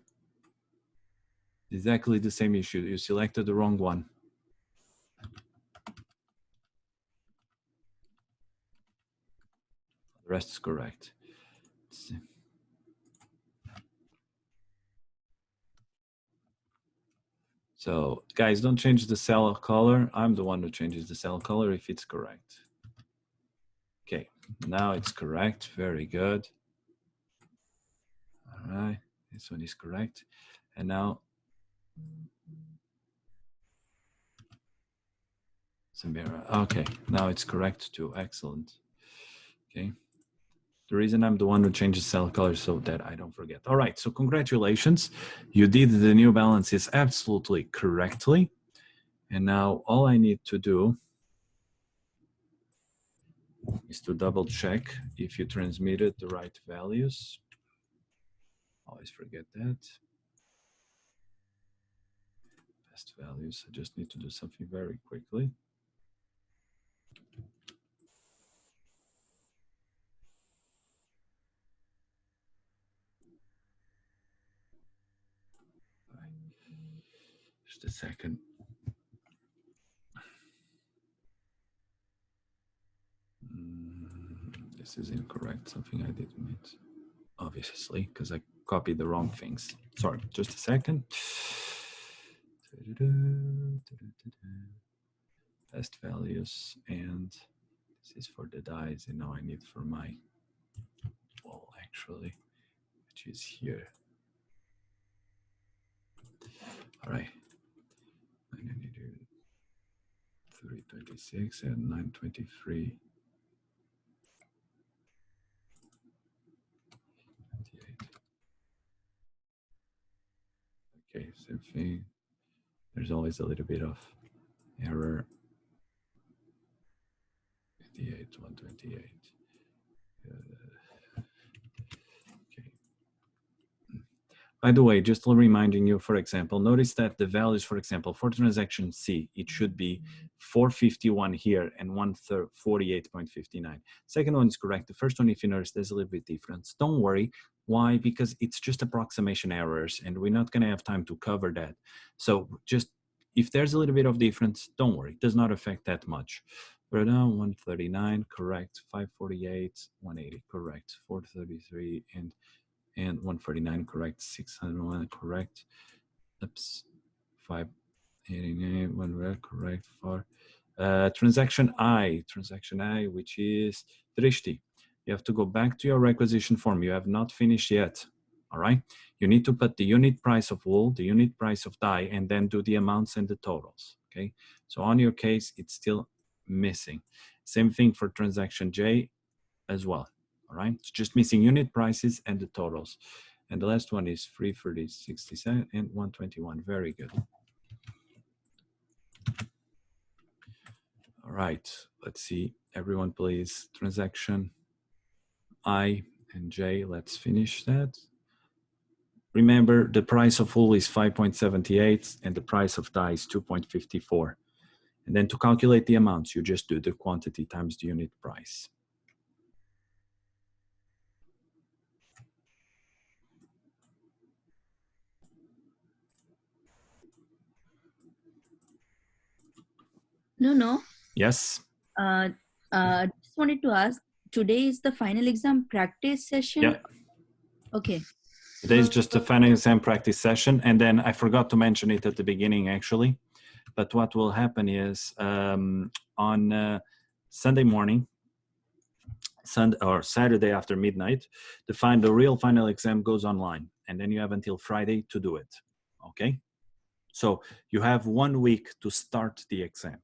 S1: Exactly the same issue. You selected the wrong one. The rest is correct. So guys, don't change the cell color. I'm the one who changes the cell color if it's correct. Okay, now it's correct. Very good. All right, this one is correct. And now Samira. Okay, now it's correct too. Excellent. Okay. The reason I'm the one who changes cell color so that I don't forget. All right, so congratulations. You did the new balances absolutely correctly. And now all I need to do is to double check if you transmitted the right values. Always forget that. Best values. I just need to do something very quickly. Just a second. This is incorrect. Something I did miss, obviously, because I copied the wrong things. Sorry, just a second. Best values, and this is for the dies, and now I need for my wall actually, which is here. All right. 326 and 923. 28. Okay, same thing. There's always a little bit of error. 58, 128. Okay. By the way, just reminding you, for example, notice that the values, for example, for transaction C, it should be 451 here and 148.59. Second one is correct. The first one, if you notice, there's a little bit difference. Don't worry. Why? Because it's just approximation errors and we're not going to have time to cover that. So just, if there's a little bit of difference, don't worry. It does not affect that much. Right now, 139, correct. 548, 180, correct. 433 and 149, correct. 601, correct. Oops. 589, 1 red, correct. For transaction I, which is Drishti. You have to go back to your requisition form. You have not finished yet. All right. You need to put the unit price of wool, the unit price of dye, and then do the amounts and the totals. Okay. So on your case, it's still missing. Same thing for transaction J as well. All right. It's just missing unit prices and the totals. And the last one is 330, 67 and 121. Very good. All right. Let's see. Everyone, please. Transaction I and J. Let's finish that. Remember, the price of wool is 5.78 and the price of dye is 2.54. And then to calculate the amounts, you just do the quantity times the unit price.
S6: No.
S1: Yes.
S6: Just wanted to ask, today is the final exam practice session?
S1: Yeah.
S6: Okay.
S1: Today is just a final exam practice session. And then I forgot to mention it at the beginning, actually. But what will happen is on Sunday morning, or Saturday after midnight, the real final exam goes online. And then you have until Friday to do it. Okay? So you have 1 week to start the exam.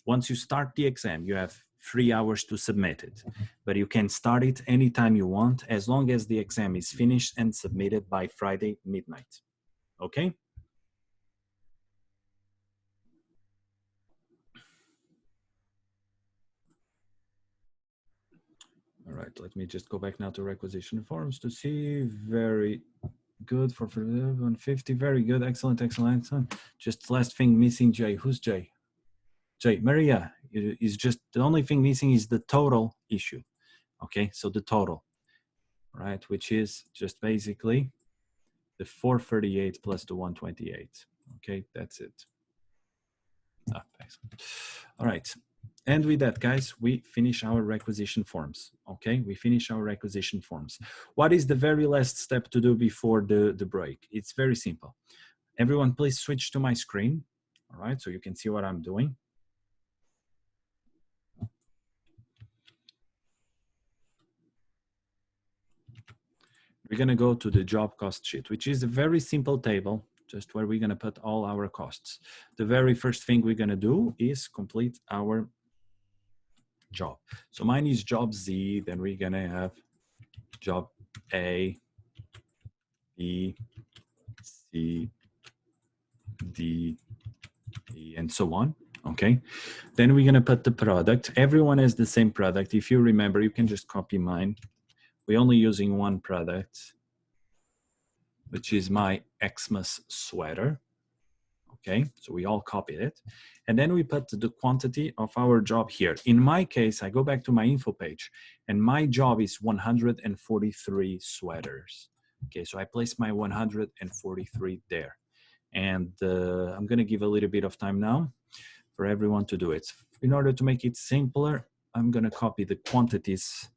S1: Once you start the exam, you have 3 hours to submit it, but you can start it anytime you want, as long as the exam is finished and submitted by Friday midnight. Okay? All right, let me just go back now to requisition forms to see. Very good for 150. Very good. Excellent, excellent, excellent. Just last thing missing, Jay. Who's Jay? Jay, Maria is just, the only thing missing is the total issue. Okay, so the total, right, which is just basically the 438 plus the 128. Okay, that's it. Ah, excellent. All right, and with that, guys, we finish our requisition forms. Okay, we finish our requisition forms. What is the very last step to do before the break? It's very simple. Everyone, please switch to my screen. All right, so you can see what I'm doing. We're going to go to the job cost sheet, which is a very simple table, just where we're going to put all our costs. The very first thing we're going to do is complete our job. So mine is job Z, then we're going to have job A, B, C, D, E, and so on. Okay. Then we're going to put the product. Everyone has the same product. If you remember, you can just copy mine. We're only using one product, which is my Xmas sweater. Okay, so we all copied it. And then we put the quantity of our job here. In my case, I go back to my info page and my job is 143 sweaters. Okay, so I place my 143 there. And I'm gonna give a little bit of time now for everyone to do it. In order to make it simpler, I'm gonna copy the quantities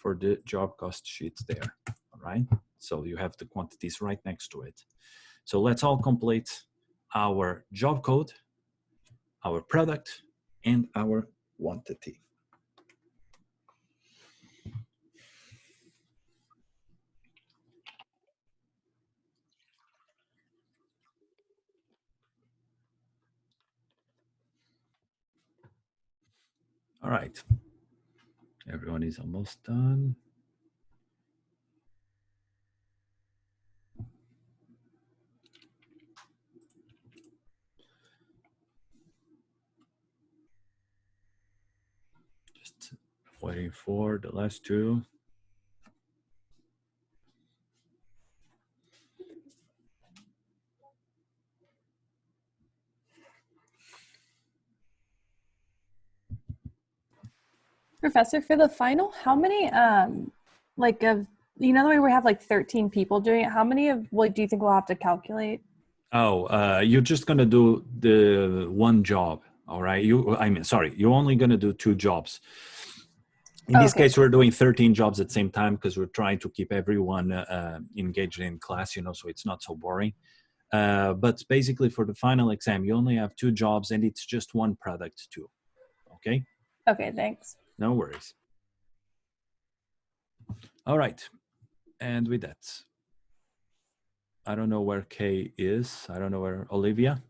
S1: for the job cost sheets there, all right? So you have the quantities right next to it. So let's all complete our job code, our product, and our quantity. All right, everyone is almost done. Just waiting for the last two.
S2: Professor, for the final, how many like of you know the way we have like 13 people doing it, how many of like do you think we'll have to calculate?
S1: Oh, you're just gonna do the one job, all right? You're only gonna do two jobs. In this case, we're doing 13 jobs at the same time because we're trying to keep everyone engaged in class, you know, so it's not so boring. But basically for the final exam, you only have two jobs and it's just one product too, okay?
S2: Okay, thanks.
S1: No worries. All right, and with that, I don't know where Kay is. I don't know where Olivia.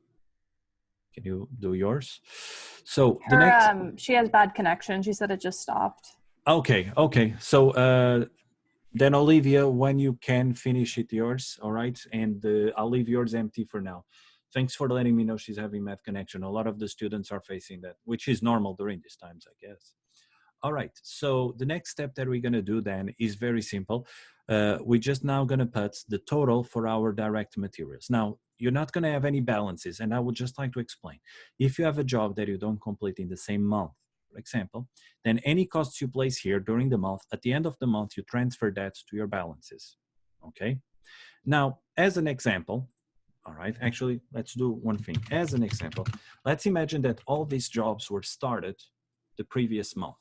S1: Can you do yours? So the next.
S2: She has bad connection. She said it just stopped.
S1: Okay. So then Olivia, when you can finish it, yours. All right, and I'll leave yours empty for now. Thanks for letting me know she's having bad connection. A lot of the students are facing that, which is normal during these times, I guess. All right, so the next step that we're gonna do then is very simple. We're just now gonna put the total for our direct materials. Now, you're not gonna have any balances, and I would just like to explain. If you have a job that you don't complete in the same month, for example, then any costs you place here during the month, at the end of the month, you transfer that to your balances, okay? Now, as an example, all right, actually, let's do one thing. As an example, let's imagine that all these jobs were started the previous month,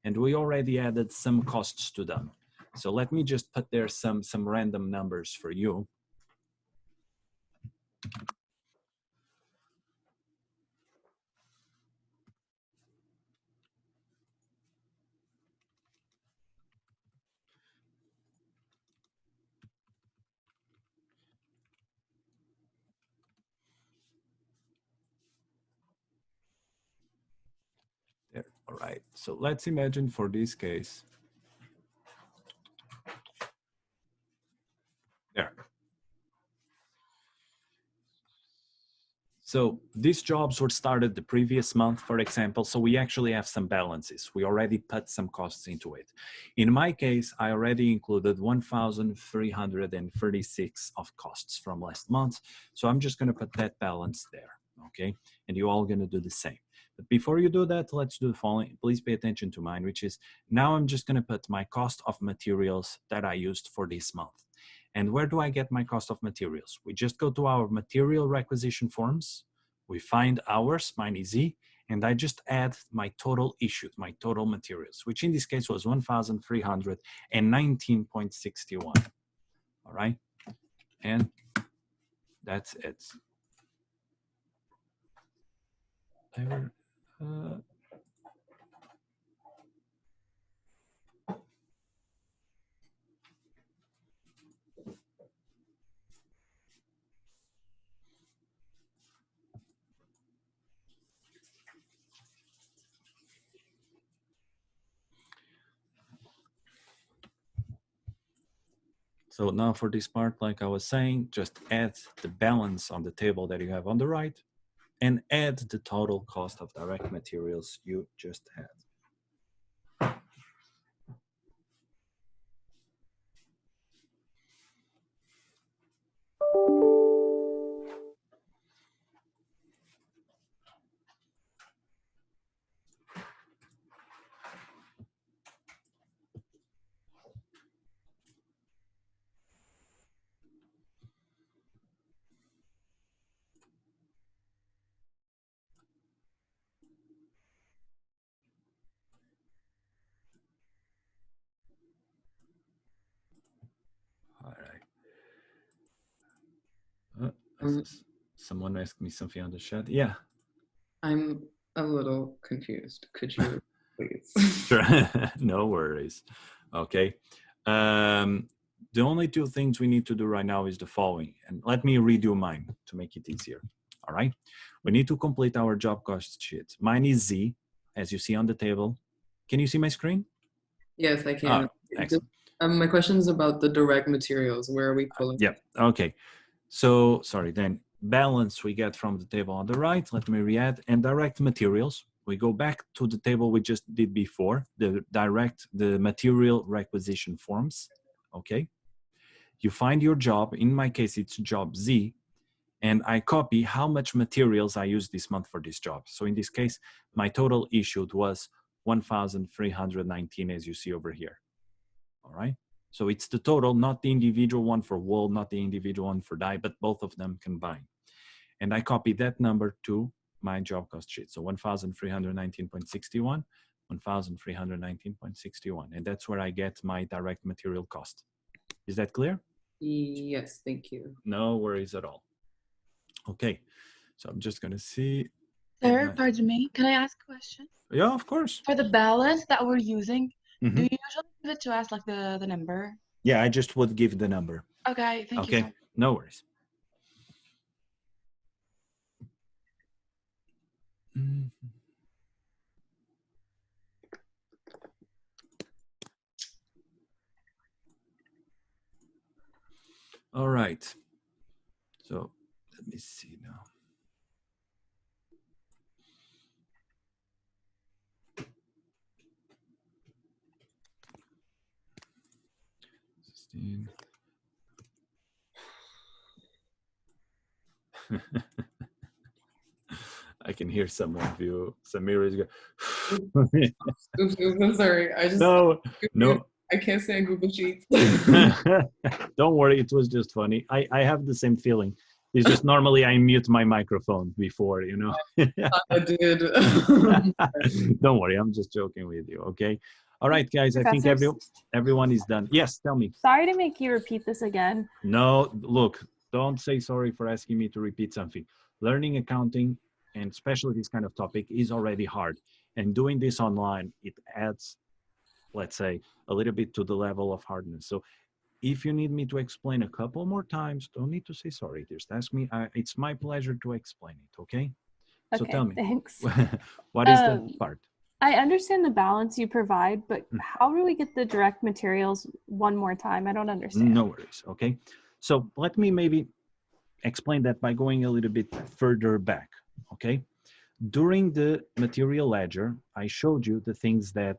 S1: and we already added some costs to them. So let me just put there some random numbers for you. There, all right, so let's imagine for this case, there. So these jobs were started the previous month, for example, so we actually have some balances. We already put some costs into it. In my case, I already included 1,336 of costs from last month. So I'm just gonna put that balance there, okay? And you're all gonna do the same. But before you do that, let's do the following. Please pay attention to mine, which is now I'm just gonna put my cost of materials that I used for this month. And where do I get my cost of materials? We just go to our material requisition forms, we find ours, mine is E, and I just add my total issued, my total materials, which in this case was 1,319.61, all right? And that's it. So now for this part, like I was saying, just add the balance on the table that you have on the right and add the total cost of direct materials you just had. Someone asked me something on the chat. Yeah.
S4: I'm a little confused. Could you please?
S1: Sure. No worries. Okay. The only two things we need to do right now is the following. And let me redo mine to make it easier. All right. We need to complete our job cost sheet. Mine is Z, as you see on the table. Can you see my screen?
S4: Yes, I can.
S1: Excellent.
S4: My question is about the direct materials. Where are we pulling?
S1: Yep. Okay. So, sorry, then balance we get from the table on the right. Let me re-add. And direct materials. We go back to the table we just did before, the material requisition forms. Okay. You find your job. In my case, it's job Z. And I copy how much materials I used this month for this job. So in this case, my total issued was 1,319, as you see over here. All right. So it's the total, not the individual one for wool, not the individual one for dye, but both of them combined. And I copy that number to my job cost sheet. So 1,319.61, 1,319.61. And that's where I get my direct material cost. Is that clear?
S4: Yes, thank you.
S1: No worries at all. Okay, so I'm just gonna see.
S7: Sir, pardon me, can I ask a question?
S1: Yeah, of course.
S7: For the balance that we're using,
S1: Mm-hmm.
S7: do you usually give it to us like the number?
S1: Yeah, I just would give the number.
S7: Okay, thank you.
S1: Okay, no worries. Mm-hmm. All right. So let me see now. I can hear some of you. Samira is going.
S4: Oops, I'm sorry. I just
S1: no.
S4: I can't say Google Sheets.
S1: Don't worry, it was just funny. I have the same feeling. It's just normally I mute my microphone before, you know.
S4: I did.
S1: Don't worry, I'm just joking with you. Okay. All right, guys. I think everyone is done. Yes, tell me.
S2: Sorry to make you repeat this again.
S1: No, look, don't say sorry for asking me to repeat something. Learning accounting, and especially this kind of topic, is already hard. And doing this online, it adds, let's say, a little bit to the level of hardness. So if you need me to explain a couple more times, don't need to say sorry. Just ask me. It's my pleasure to explain it, okay? So tell me,
S2: thanks.
S1: What is the part?
S2: I understand the balance you provide, but how do we get the direct materials one more time? I don't understand.
S1: No worries, okay? So let me maybe explain that by going a little bit further back, okay? During the material ledger, I showed you the things that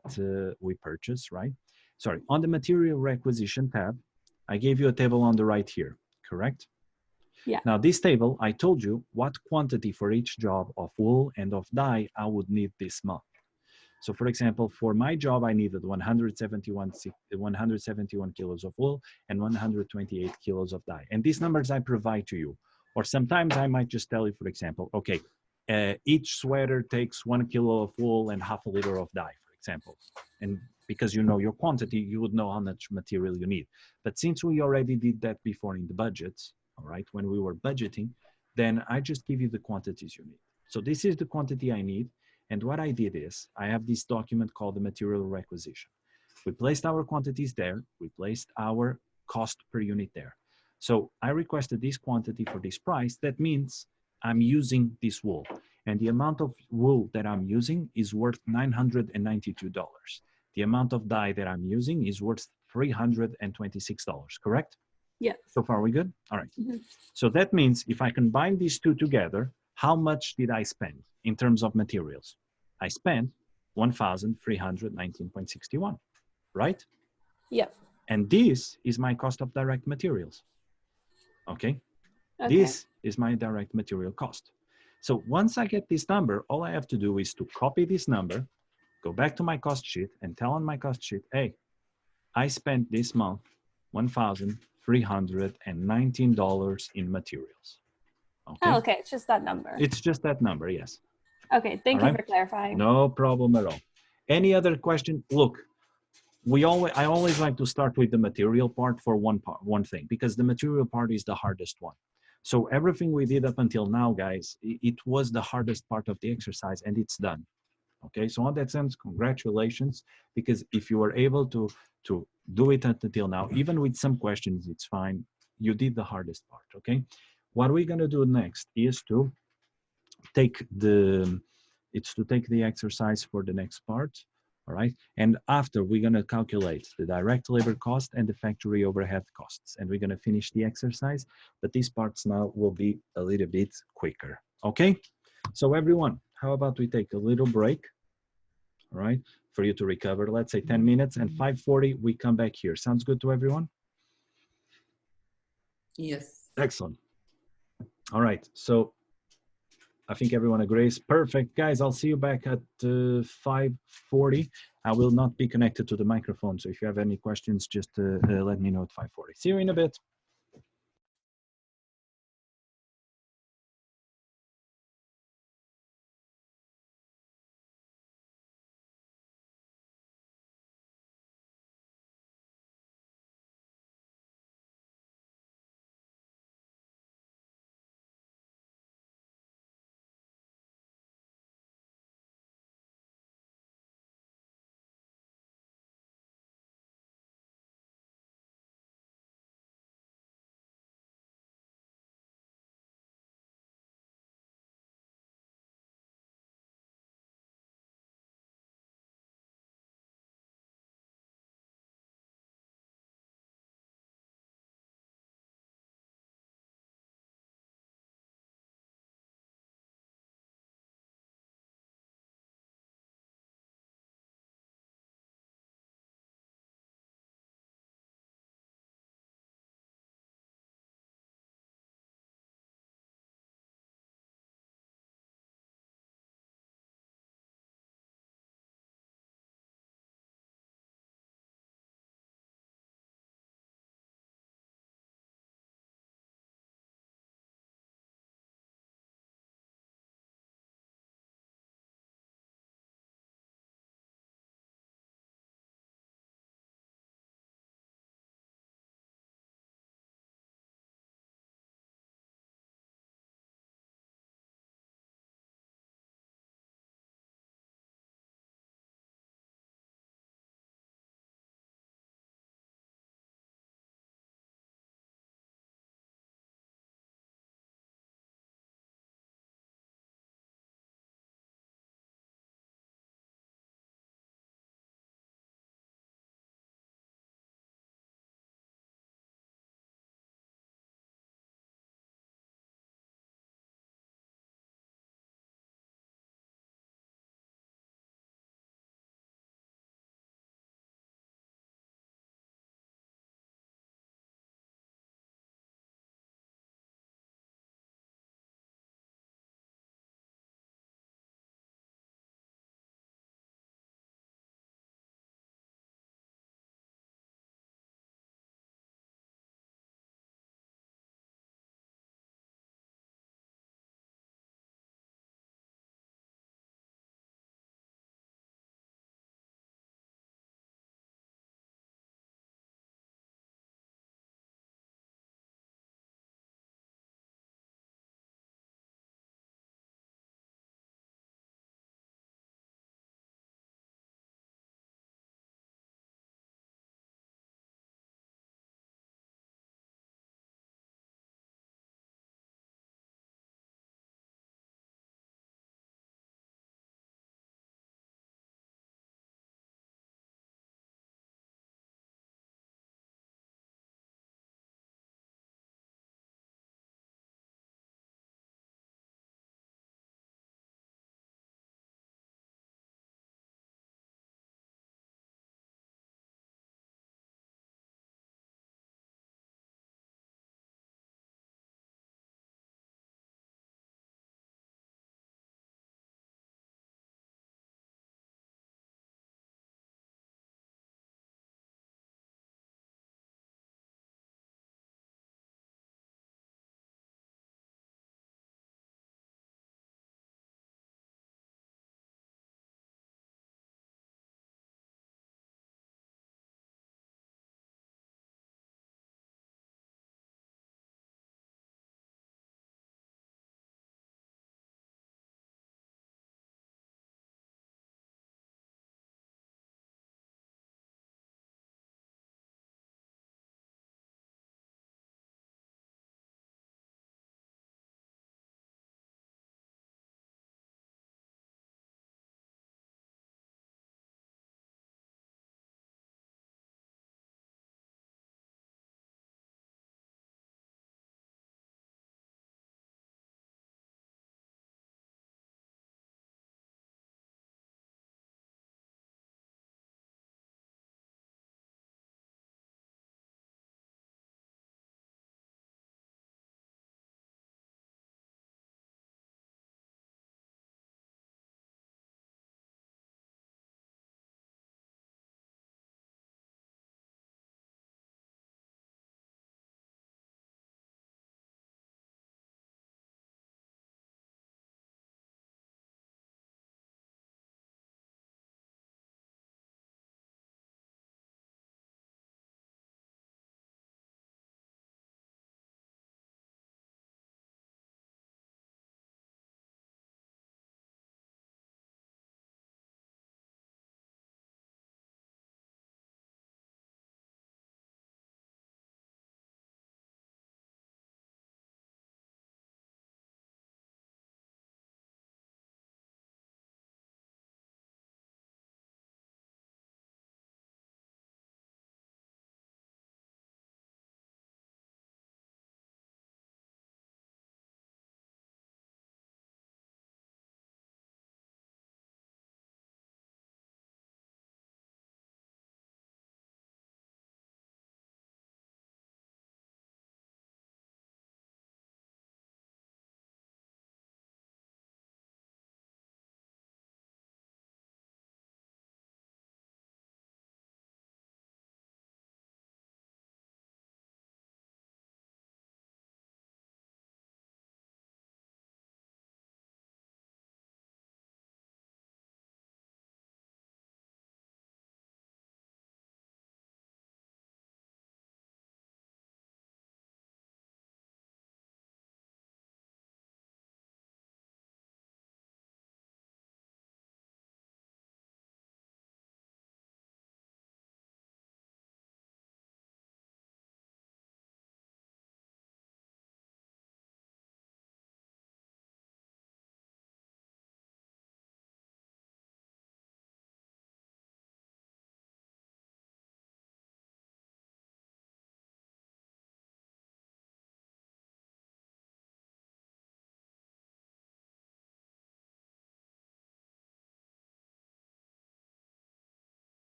S1: we purchased, right? Sorry, on the material requisition tab, I gave you a table on the right here, correct?
S2: Yeah.
S1: Now this table, I told you what quantity for each job of wool and of dye I would need this month. So for example, for my job, I needed 171 kilos of wool and 128 kilos of dye. And these numbers I provide to you. Or sometimes I might just tell you, for example, okay, each sweater takes 1 kilo of wool and half a liter of dye, for example. And because you know your quantity, you would know how much material you need. But since we already did that before in the budgets, all right, when we were budgeting, then I just give you the quantities you need. So this is the quantity I need. And what I did is I have this document called the material requisition. We placed our quantities there. We placed our cost per unit there. So I requested this quantity for this price. That means I'm using this wool. And the amount of wool that I'm using is worth $992. The amount of dye that I'm using is worth $326, correct?
S2: Yeah.
S1: So far, we good? All right. Mm-hmm. So that means if I combine these two together, how much did I spend in terms of materials? I spent 1,319.61, right?
S2: Yep.
S1: And this is my cost of direct materials. Okay? This is my direct material cost. So once I get this number, all I have to do is to copy this number, go back to my cost sheet and tell on my cost sheet, hey, I spent this month $1,319 in materials. Okay.
S2: Oh, okay. It's just that number.
S1: It's just that number, yes.
S2: Okay. Thank you for clarifying.
S1: No problem at all. Any other question? Look, I always like to start with the material part for one thing, because the material part is the hardest one. So everything we did up until now, guys, it was the hardest part of the exercise, and it's done. Okay, so on that sense, congratulations, because if you were able to do it until now, even with some questions, it's fine. You did the hardest part. Okay, what we're gonna do next is to take the exercise for the next part. All right, and after we're gonna calculate the direct labor cost and the factory overhead costs, and we're gonna finish the exercise. But these parts now will be a little bit quicker. Okay, so everyone, how about we take a little break? All right, for you to recover, let's say 10 minutes, and 5:40 we come back here. Sounds good to everyone?
S4: Yes.
S1: Excellent. All right, so I think everyone agrees. Perfect, guys. I'll see you back at 5:40. I will not be connected to the microphone, so if you have any questions, just let me know at 5:40. See you in a bit.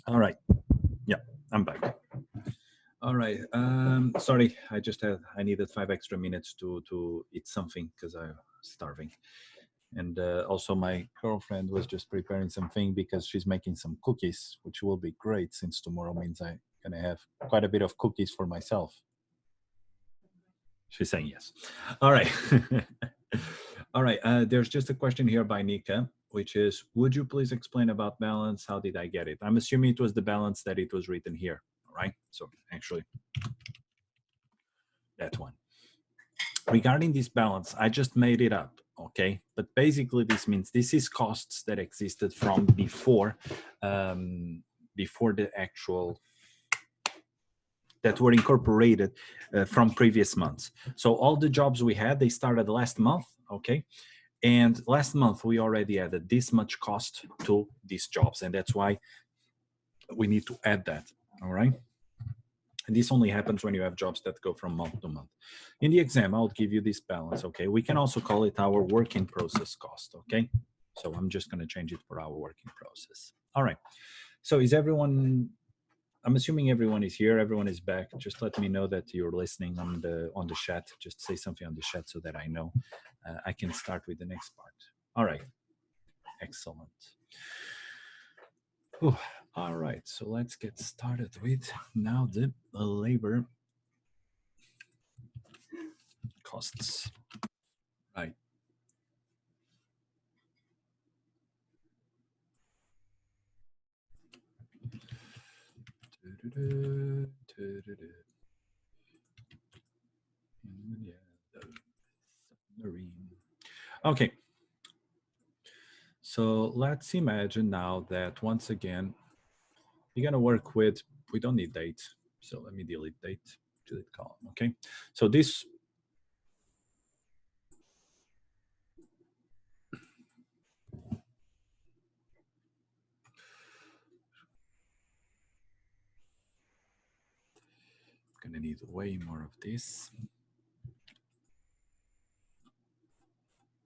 S1: All right. Yeah, I'm back. All right. Sorry, I needed 5 extra minutes to eat something because I'm starving. And also my girlfriend was just preparing something because she's making some cookies, which will be great since tomorrow means I'm gonna have quite a bit of cookies for myself. She's saying yes. All right. All right. There's just a question here by Nika, which is, would you please explain about balance? How did I get it? I'm assuming it was the balance that it was written here. All right. So actually, that one. Regarding this balance, I just made it up. Okay. But basically, this means this is costs that existed from before the actual that were incorporated from previous months. So all the jobs we had, they started last month, okay? And last month we already added this much cost to these jobs, and that's why we need to add that, all right? And this only happens when you have jobs that go from month to month. In the exam, I'll give you this balance, okay? We can also call it our work in process cost, okay? So I'm just gonna change it for our work in process. All right, so is everyone, I'm assuming everyone is here, everyone is back. Just let me know that you're listening on the chat. Just say something on the chat so that I know. I can start with the next part. All right, excellent. Ooh. All right, so let's get started with now the labor costs. Right. Okay. So let's imagine now that once again, you're gonna work with, we don't need date. So let me delete date, delete column, okay? So this, gonna need way more of this.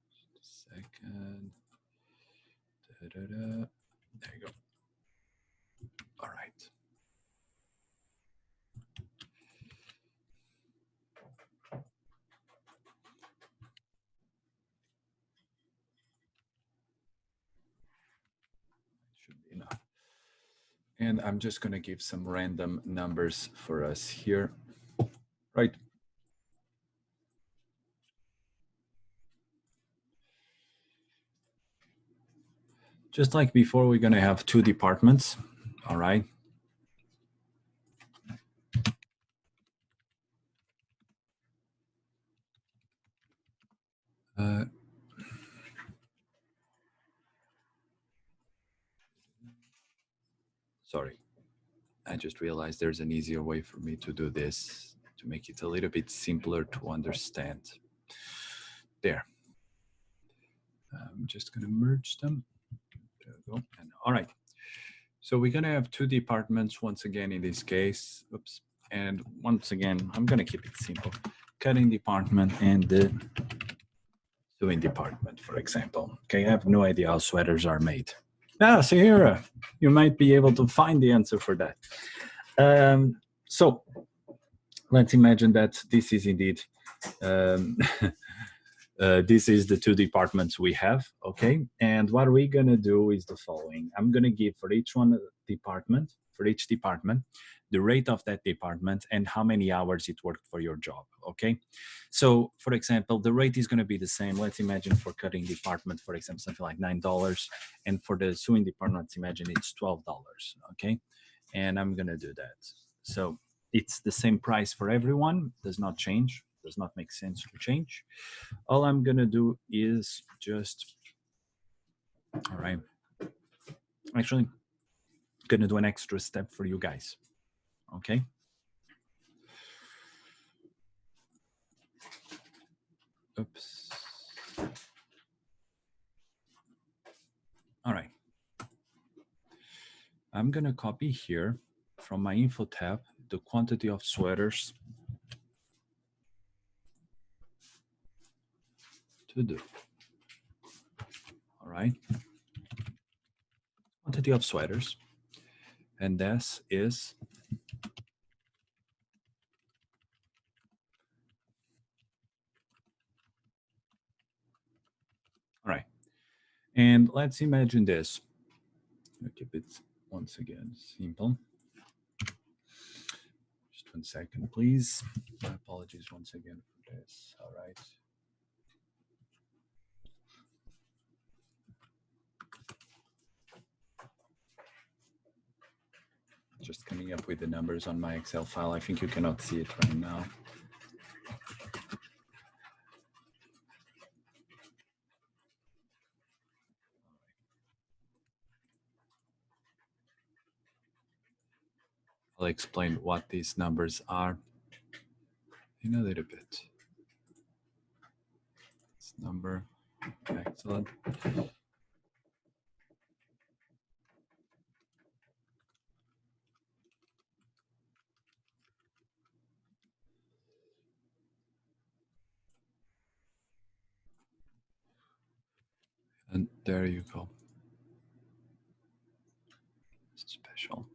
S1: Just a second. Da-da-da. There you go. All right. Should be enough. And I'm just gonna give some random numbers for us here. Right. Just like before, we're gonna have two departments. All right. Sorry, I just realized there's an easier way for me to do this to make it a little bit simpler to understand. There. I'm just gonna merge them. There we go. And, all right. So we're gonna have two departments once again in this case. Oops. And once again, I'm gonna keep it simple. Cutting department and the sewing department, for example. Okay, I have no idea how sweaters are made. Ah, so here, you might be able to find the answer for that. So let's imagine that this is indeed, this is the two departments we have, okay? And what we're gonna do is the following. I'm gonna give for each department, the rate of that department and how many hours it worked for your job, okay? So for example, the rate is gonna be the same. Let's imagine for cutting department, for example, something like $9. And for the sewing department, let's imagine it's $12, okay? And I'm gonna do that. So it's the same price for everyone, does not change, does not make sense to change. All I'm gonna do is just, all right, actually gonna do an extra step for you guys, okay? Oops. All right. I'm gonna copy here from my info tab the quantity of sweaters to do. All right. Quantity of sweaters. And this is all right. And let's imagine this. I'll keep it once again simple. Just 1 second, please. My apologies once again for this. All right. Just coming up with the numbers on my Excel file. I think you cannot see it right now. I'll explain what these numbers are in a little bit. This number, excellent. And there you go. Special.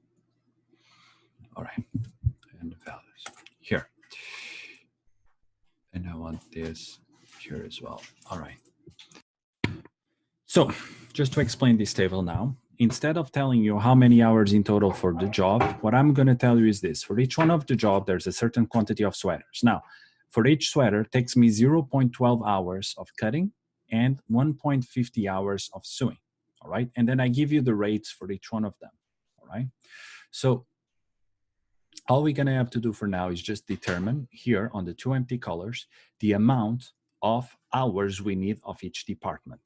S1: All right. And values here. And I want this here as well. All right. So just to explain this table now, instead of telling you how many hours in total for the job, what I'm going to tell you is this. For each one of the job, there's a certain quantity of sweaters. Now, for each sweater, it takes me 0.12 hours of cutting and 1.50 hours of sewing. All right. And then I give you the rates for each one of them. All right. So all we're going to have to do for now is just determine here on the two empty colors, the amount of hours we need of each department.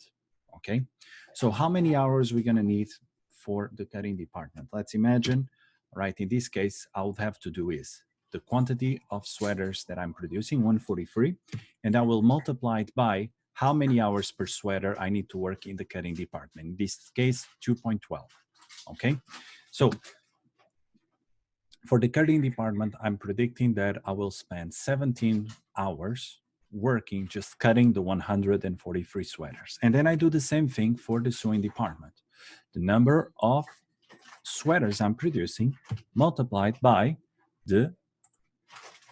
S1: Okay. So how many hours we're going to need for the cutting department? Let's imagine, right, in this case, I would have to do is the quantity of sweaters that I'm producing, 143, and I will multiply it by how many hours per sweater I need to work in the cutting department. In this case, 2.12. Okay. So for the cutting department, I'm predicting that I will spend 17 hours working just cutting the 143 sweaters. And then I do the same thing for the sewing department. The number of sweaters I'm producing multiplied by the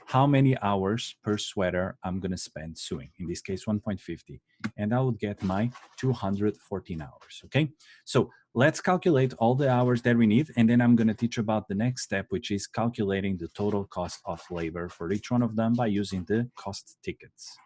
S1: how many hours per sweater I'm going to spend sewing, in this case 1.50, and I would get my 214 hours. Okay, so let's calculate all the hours that we need, and then I'm going to teach about the next step, which is calculating the total cost of labor for each one of them by using the cost tickets.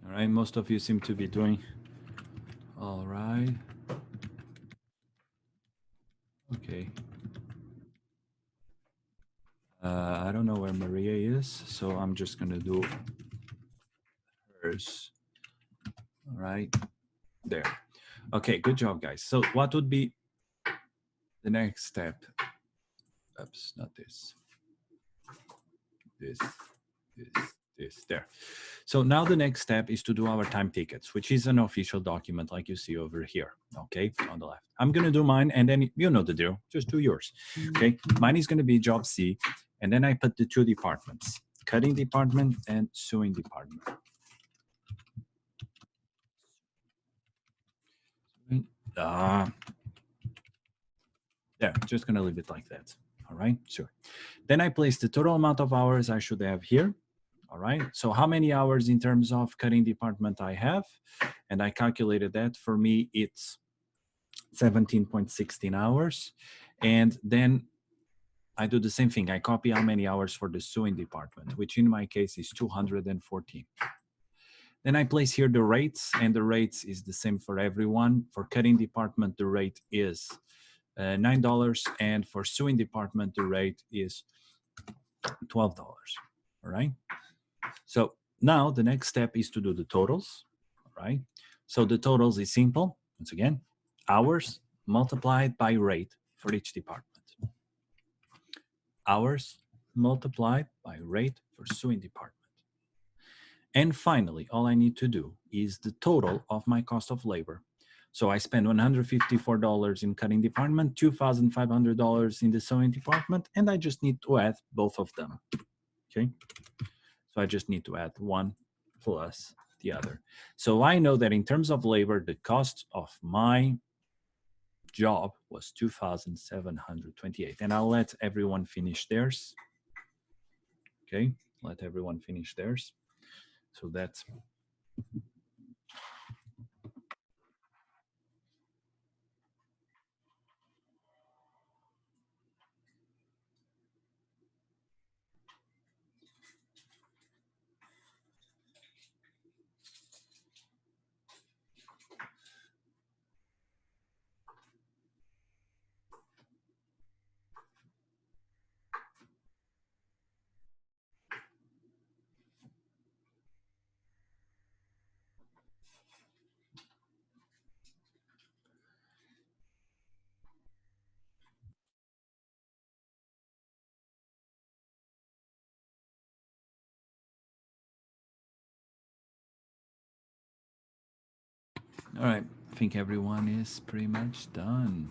S1: All right, most of you seem to be doing all right. Okay. I don't know where Maria is, so I'm just going to do hers. All right, there. Okay, good job, guys. So what would be the next step? Oops, not this. This, there. So now the next step is to do our time tickets, which is an official document like you see over here, okay, on the left. I'm going to do mine, and then you know the deal, just do yours, okay? Mine is going to be job C, and then I put the two departments, cutting department and sewing department. There, just going to leave it like that, all right? Sure. Then I place the total amount of hours I should have here. All right, so how many hours in terms of cutting department I have? And I calculated that. For me, it's 17.16 hours. And then I do the same thing. I copy how many hours for the sewing department, which in my case is 214. Then I place here the rates, and the rates is the same for everyone. For cutting department, the rate is $9, and for sewing department, the rate is $12, all right? So now the next step is to do the totals, all right? So the totals is simple. Once again, hours multiplied by rate for each department. Hours multiplied by rate for sewing department. And finally, all I need to do is the total of my cost of labor. So I spend $154 in cutting department, $2,500 in the sewing department, and I just need to add both of them, okay? So I just need to add one plus the other. So I know that in terms of labor, the cost of my job was 2,728, and I'll let everyone finish theirs, okay? Let everyone finish theirs. So that's all right. I think everyone is pretty much done.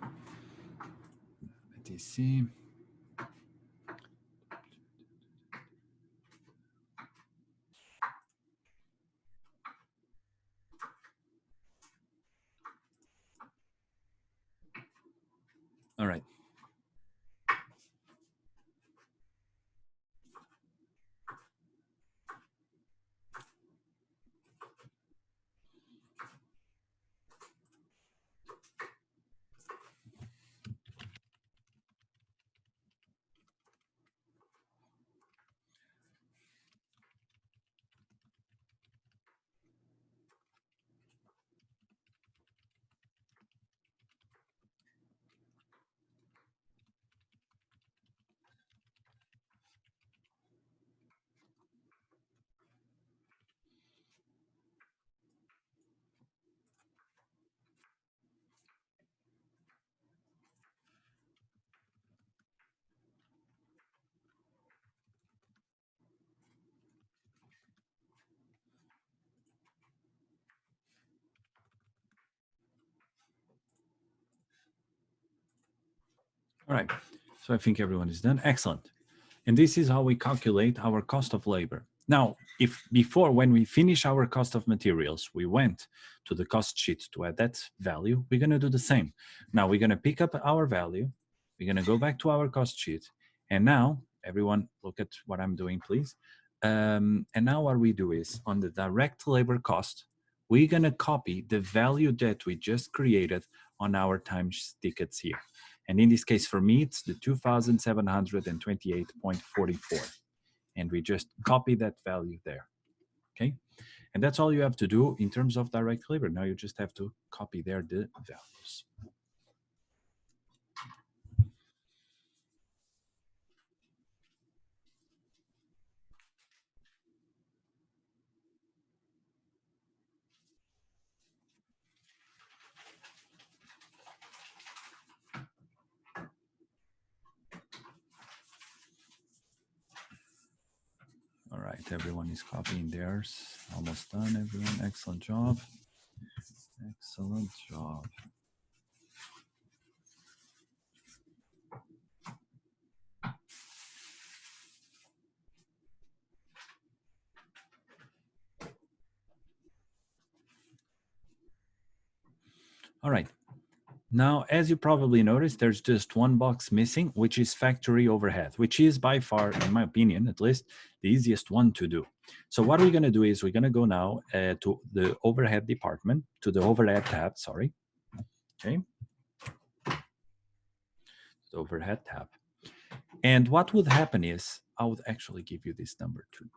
S1: Let me see. All right. All right. So I think everyone is done. Excellent. And this is how we calculate our cost of labor. Now, if before, when we finish our cost of materials, we went to the cost sheet to add that value, we're going to do the same. Now we're going to pick up our value. We're going to go back to our cost sheet. And now, everyone, look at what I'm doing, please. And now what we do is on the direct labor cost, we're going to copy the value that we just created on our time tickets here. And in this case, for me, it's the 2,728.44. And we just copy that value there, okay? And that's all you have to do in terms of direct labor. Now you just have to copy there the values. All right, everyone is copying theirs. Almost done, everyone. Excellent job. Excellent job. All right. Now, as you probably noticed, there's just one box missing, which is factory overhead, which is by far, in my opinion, at least, the easiest one to do. So what we're going to do is we're going to go now to the overhead department, to the overhead tab, sorry. Okay. The overhead tab. And what would happen is, I would actually give you this number too.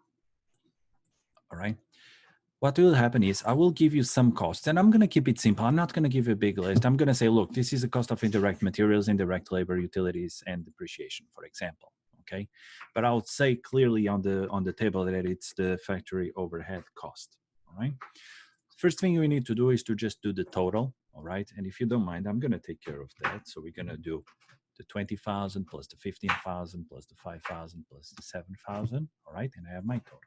S1: All right. What will happen is I will give you some costs, and I'm going to keep it simple. I'm not going to give you a big list. I'm going to say, look, this is the cost of indirect materials, indirect labor, utilities, and depreciation, for example. Okay. But I would say clearly on the table that it's the factory overhead cost. All right. First thing we need to do is to just do the total. All right. And if you don't mind, I'm going to take care of that. So we're going to do the 20,000 plus the 15,000 plus the 5,000 plus the 7,000. All right. And I have my total.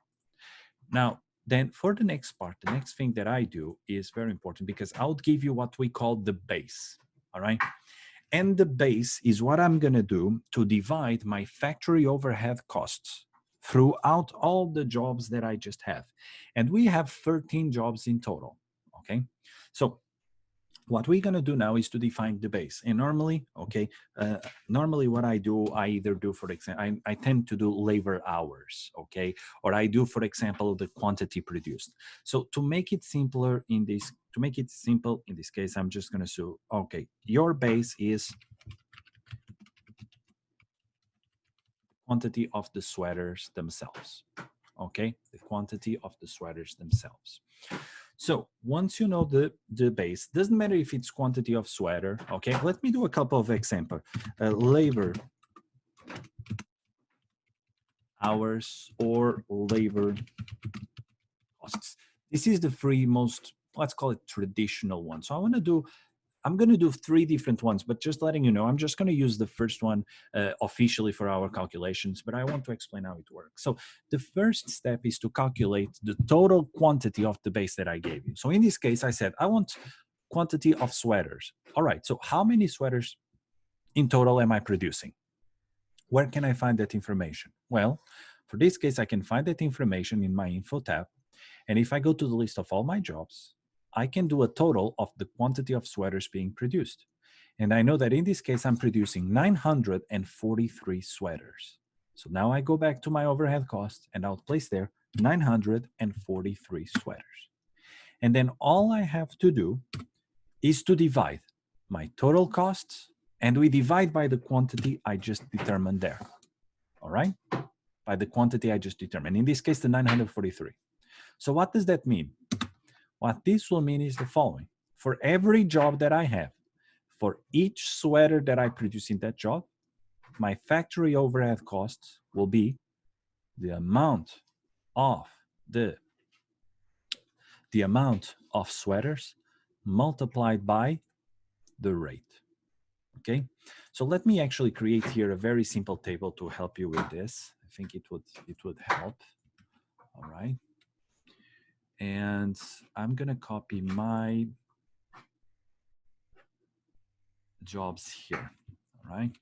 S1: Now, then for the next part, the next thing that I do is very important because I'll give you what we call the base. All right. And the base is what I'm going to do to divide my factory overhead costs throughout all the jobs that I just have. And we have 13 jobs in total. Okay. So what we're going to do now is to define the base. And normally, okay, normally what I do, I either do, for example, I tend to do labor hours, okay? Or I do, for example, the quantity produced. So to make it simpler in this, to make it simple in this case, I'm just going to say, okay, your base is quantity of the sweaters themselves, okay? The quantity of the sweaters themselves. So once you know the base, doesn't matter if it's quantity of sweater, okay? Let me do a couple of examples. Labor hours or labor costs. This is the three most, let's call it traditional ones. So I'm going to do three different ones, but just letting you know, I'm just going to use the first one officially for our calculations, but I want to explain how it works. So the first step is to calculate the total quantity of the base that I gave you. So in this case, I said, I want quantity of sweaters. All right, so how many sweaters in total am I producing? Where can I find that information? Well, for this case, I can find that information in my info tab. And if I go to the list of all my jobs, I can do a total of the quantity of sweaters being produced. And I know that in this case, I'm producing 943 sweaters. So now I go back to my overhead cost and I'll place there 943 sweaters. And then all I have to do is to divide my total costs, and we divide by the quantity I just determined there. All right? By the quantity I just determined. In this case, the 943. So what does that mean? What this will mean is the following. For every job that I have, for each sweater that I produce in that job, my factory overhead costs will be the amount of sweaters multiplied by the rate. Okay, so let me actually create here a very simple table to help you with this. I think it would help. All right, and I'm gonna copy my jobs here. All right,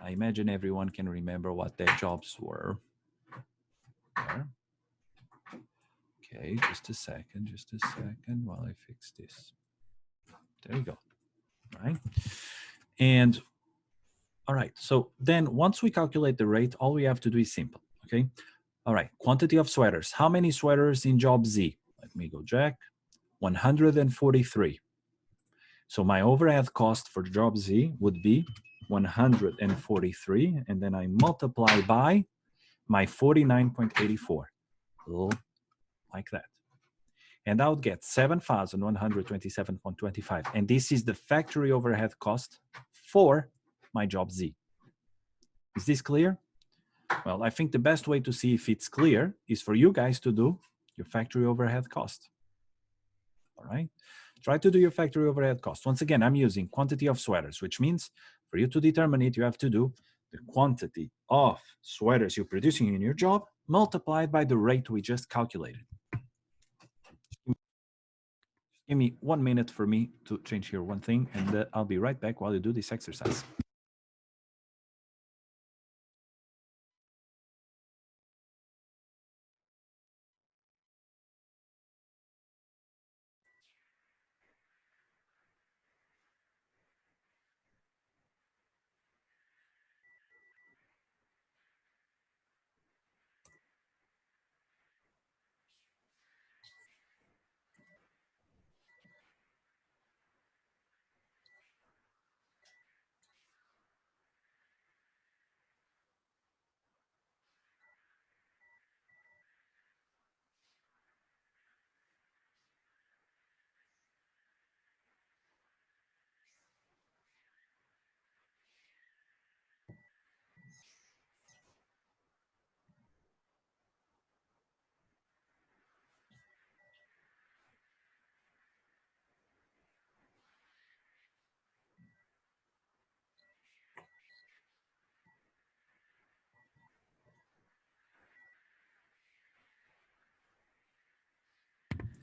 S1: I imagine everyone can remember what their jobs were. There. Okay, just a second while I fix this. There you go. All right, and all right, so then once we calculate the rate, all we have to do is simple, okay? All right, quantity of sweaters. How many sweaters in job Z? Let me go check. 143. So my overhead cost for job Z would be 143, and then I multiply by my 49.84, like that. And I would get 7,127.25. And this is the factory overhead cost for my job Z. Is this clear? Well, I think the best way to see if it's clear is for you guys to do your factory overhead cost. All right, try to do your factory overhead cost. Once again, I'm using quantity of sweaters, which means for you to determine it, you have to do the quantity of sweaters you're producing in your job multiplied by the rate we just calculated. Give me 1 minute for me to change here one thing, and I'll be right back while you do this exercise.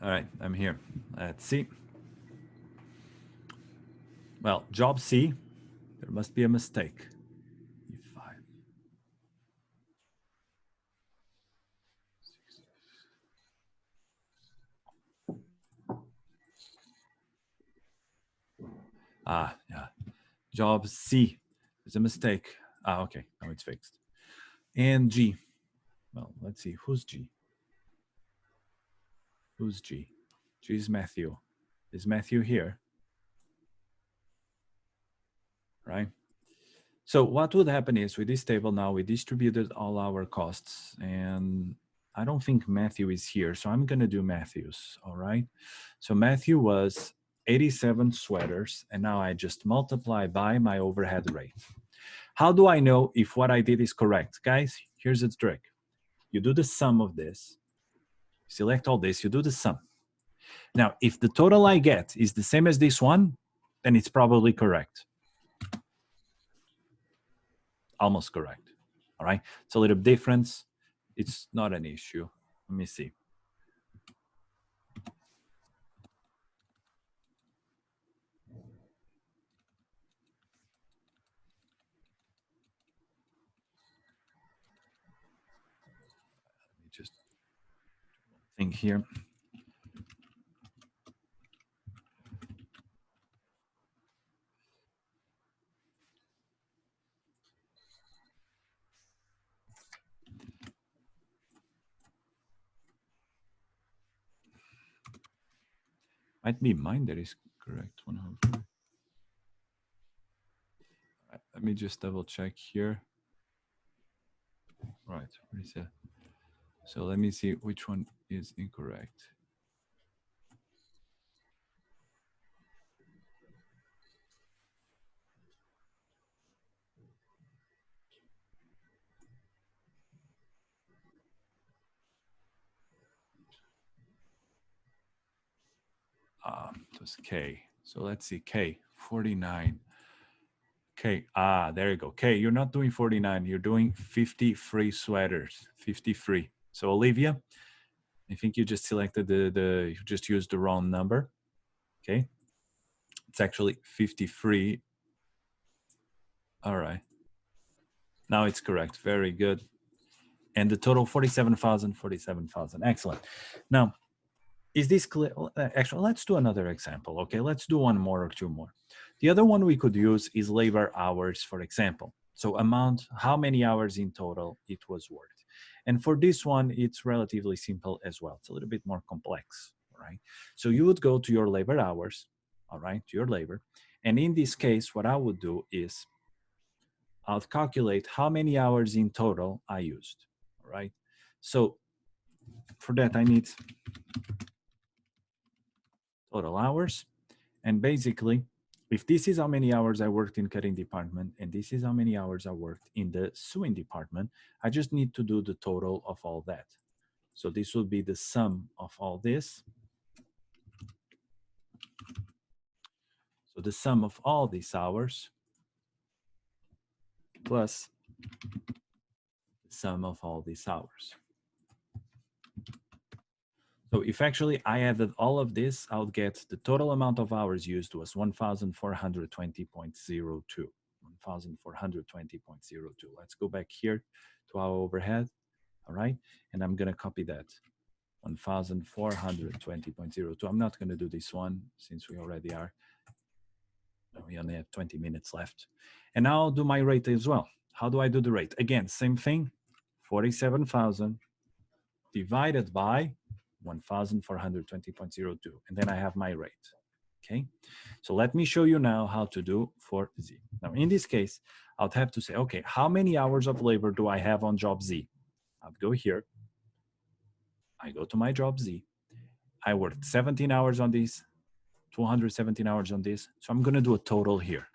S1: All right, I'm here. Let's see. Well, job C, there must be a mistake. E5. Ah, yeah. Job C, there's a mistake. Ah, okay, now it's fixed. And G, well, let's see, who's G? Who's G? G is Matthew. Is Matthew here? Right? So what would happen is with this table now, we distributed all our costs, and I don't think Matthew is here, so I'm gonna do Matthew's, all right? So Matthew was 87 sweaters, and now I just multiply by my overhead rate. How do I know if what I did is correct? Guys, here's the trick. You do the sum of this, select all this, you do the sum. Now, if the total I get is the same as this one, then it's probably correct. Almost correct. All right. It's a little difference. It's not an issue. Let me see. Let me just think here. Might be mine that is correct. 100. Right, let me just double check here. Right, where is it? So let me see which one is incorrect. It was K. So let's see, K, 49. K, there you go. K, you're not doing 49, you're doing 50 free sweaters, 50 free. So Olivia, I think you just selected you just used the wrong number. Okay. It's actually 50 free. All right. Now it's correct. Very good. And the total 47,000, 47,000. Excellent. Now, is this clear? Actually, let's do another example. Okay, let's do one more or two more. The other one we could use is labor hours, for example. So amount, how many hours in total it was worked. And for this one, it's relatively simple as well. It's a little bit more complex, right? So you would go to your labor hours, all right, to your labor. And in this case, what I would do is I'll calculate how many hours in total I used, all right? So for that, I need total hours. And basically, if this is how many hours I worked in cutting department, and this is how many hours I worked in the sewing department, I just need to do the total of all that. So this will be the sum of all this. So the sum of all these hours plus the sum of all these hours. So if actually I added all of this, I'll get the total amount of hours used was 1,420.02. 1,420.02. Let's go back here to our overhead, all right? And I'm gonna copy that, 1,420.02. I'm not gonna do this one since we already are. We only have 20 minutes left. And now I'll do my rate as well. How do I do the rate? Again, same thing, 47,000 divided by 1,420.02, and then I have my rate, okay? So let me show you now how to do for Z. Now in this case, I'll have to say, okay, how many hours of labor do I have on job Z? I'll go here, I go to my job Z, I worked 17 hours on this, 217 hours on this, so I'm gonna do a total here,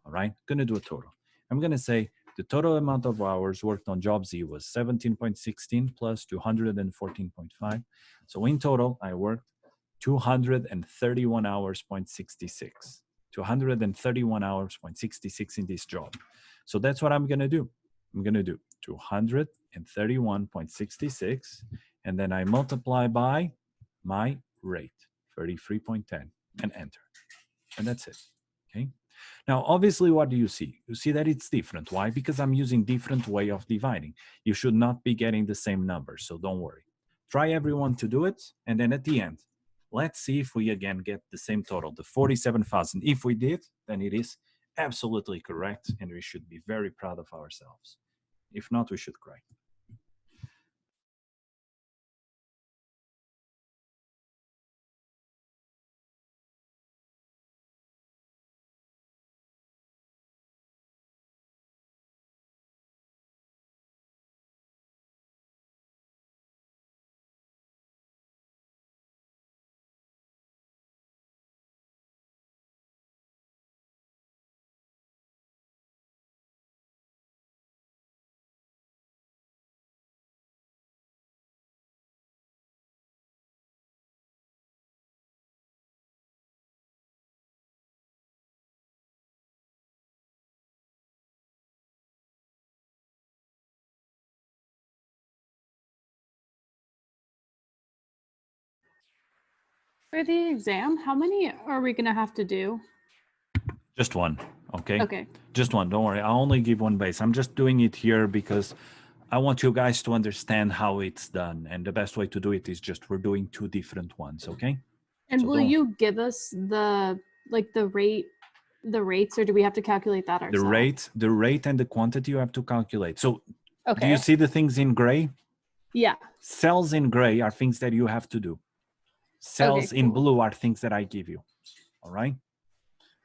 S1: all right? Gonna do a total. I'm gonna say the total amount of hours worked on job Z was 17.16 plus 214.5. So in total, I worked 231 hours, 0.66. 231 hours, 0.66 in this job. So that's what I'm gonna do. I'm gonna do 231.66, and then I multiply by my rate, 33.10, and enter. And that's it, okay? Now, obviously, what do you see? You see that it's different. Why? Because I'm using different way of dividing. You should not be getting the same number, so don't worry. Try everyone to do it, and then at the end, let's see if we again get the same total, the 47,000. If we did, then it is absolutely correct, and we should be very proud of ourselves. If not, we should cry.
S2: For the exam, how many are we going to have to do?
S1: Just one, okay?
S2: Okay.
S1: Just one, don't worry. I'll only give one base. I'm just doing it here because I want you guys to understand how it's done. And the best way to do it is just we're doing two different ones, okay?
S2: And
S1: So
S2: will
S1: don't-
S2: you give us the rates, or do we have to calculate that ourselves?
S1: The rate and the quantity you have to calculate. So do
S2: Okay.
S1: you see the things in gray?
S2: Yeah.
S1: Cells in gray are things that you have to do. Cells in
S2: cool.
S1: blue are things that I give you, all right?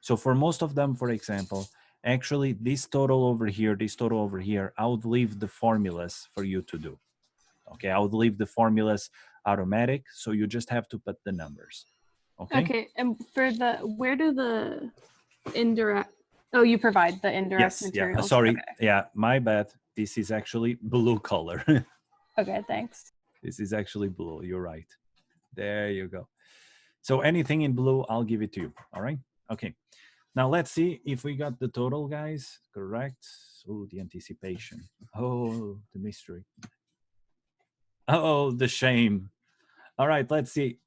S1: So for most of them, for example, actually this total over here, I would leave the formulas for you to do. Okay, I would leave the formulas automatic, so you just have to put the numbers. Okay?
S2: Okay. And for where do the indirect? Oh, you provide the indirect
S1: Yes,
S2: materials.
S1: yeah, sorry,
S2: Okay.
S1: yeah, my bad. This is actually blue color.
S2: Okay, thanks.
S1: This is actually blue, you're right. There you go. So anything in blue, I'll give it to you, all right? Okay, now let's see if we got the total, guys, correct? Oh, the anticipation. Oh, the mystery. Oh, the shame. All right, let's see.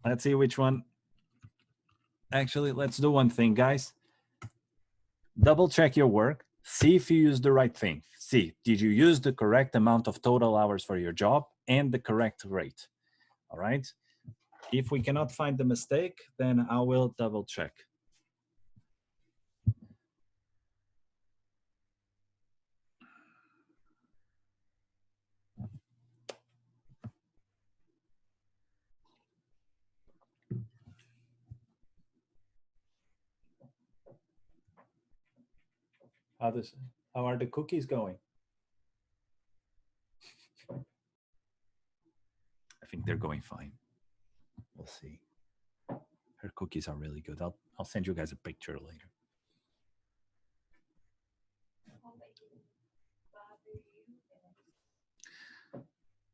S1: Let's see which one. Actually, let's do one thing, guys. Double check your work. See if you use the right thing. See, did you use the correct amount of total hours for your job and the correct rate? All right. If we cannot find the mistake, then I will double check. How are the cookies going? I think they're going fine. We'll see. Her cookies are really good. I'll send you guys a picture later.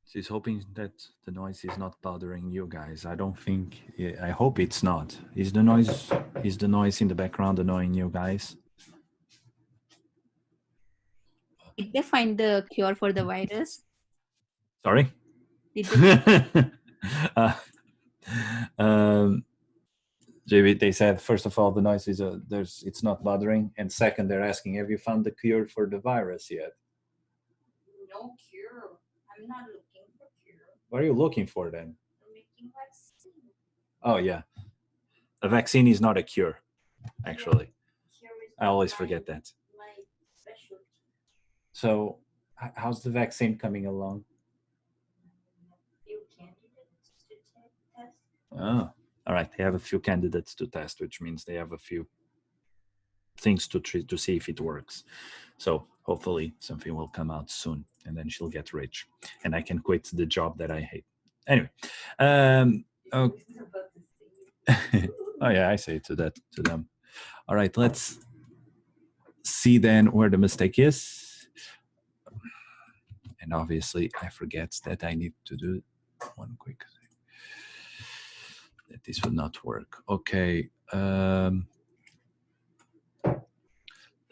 S1: She's hoping that the noise is not bothering you guys. I don't think. I hope it's not. Is the noise in the background annoying you guys?
S6: Did they find the cure for the virus?
S1: Sorry.
S6: Did they
S1: JB, they said first of all the noise is it's not bothering, and second they're asking, have you found the cure for the virus yet?
S6: No cure. I'm not looking for cure.
S1: What are you looking for then?
S6: I'm making vaccine.
S1: Oh yeah, a vaccine is not a cure, actually.
S6: Cure is
S1: I always
S6: my-
S1: forget that.
S6: My specialty.
S1: So how's the vaccine coming along?
S6: Few candidates to test.
S1: Oh, all right. They have a few candidates to test, which means they have a few things to treat to see if it works. So hopefully something will come out soon, and then she'll get rich, and I can quit the job that I hate. Anyway, oh, oh yeah, I say to them. All right, let's see then where the mistake is. And obviously, I forget that I need to do one quick thing. That this would not work. Okay.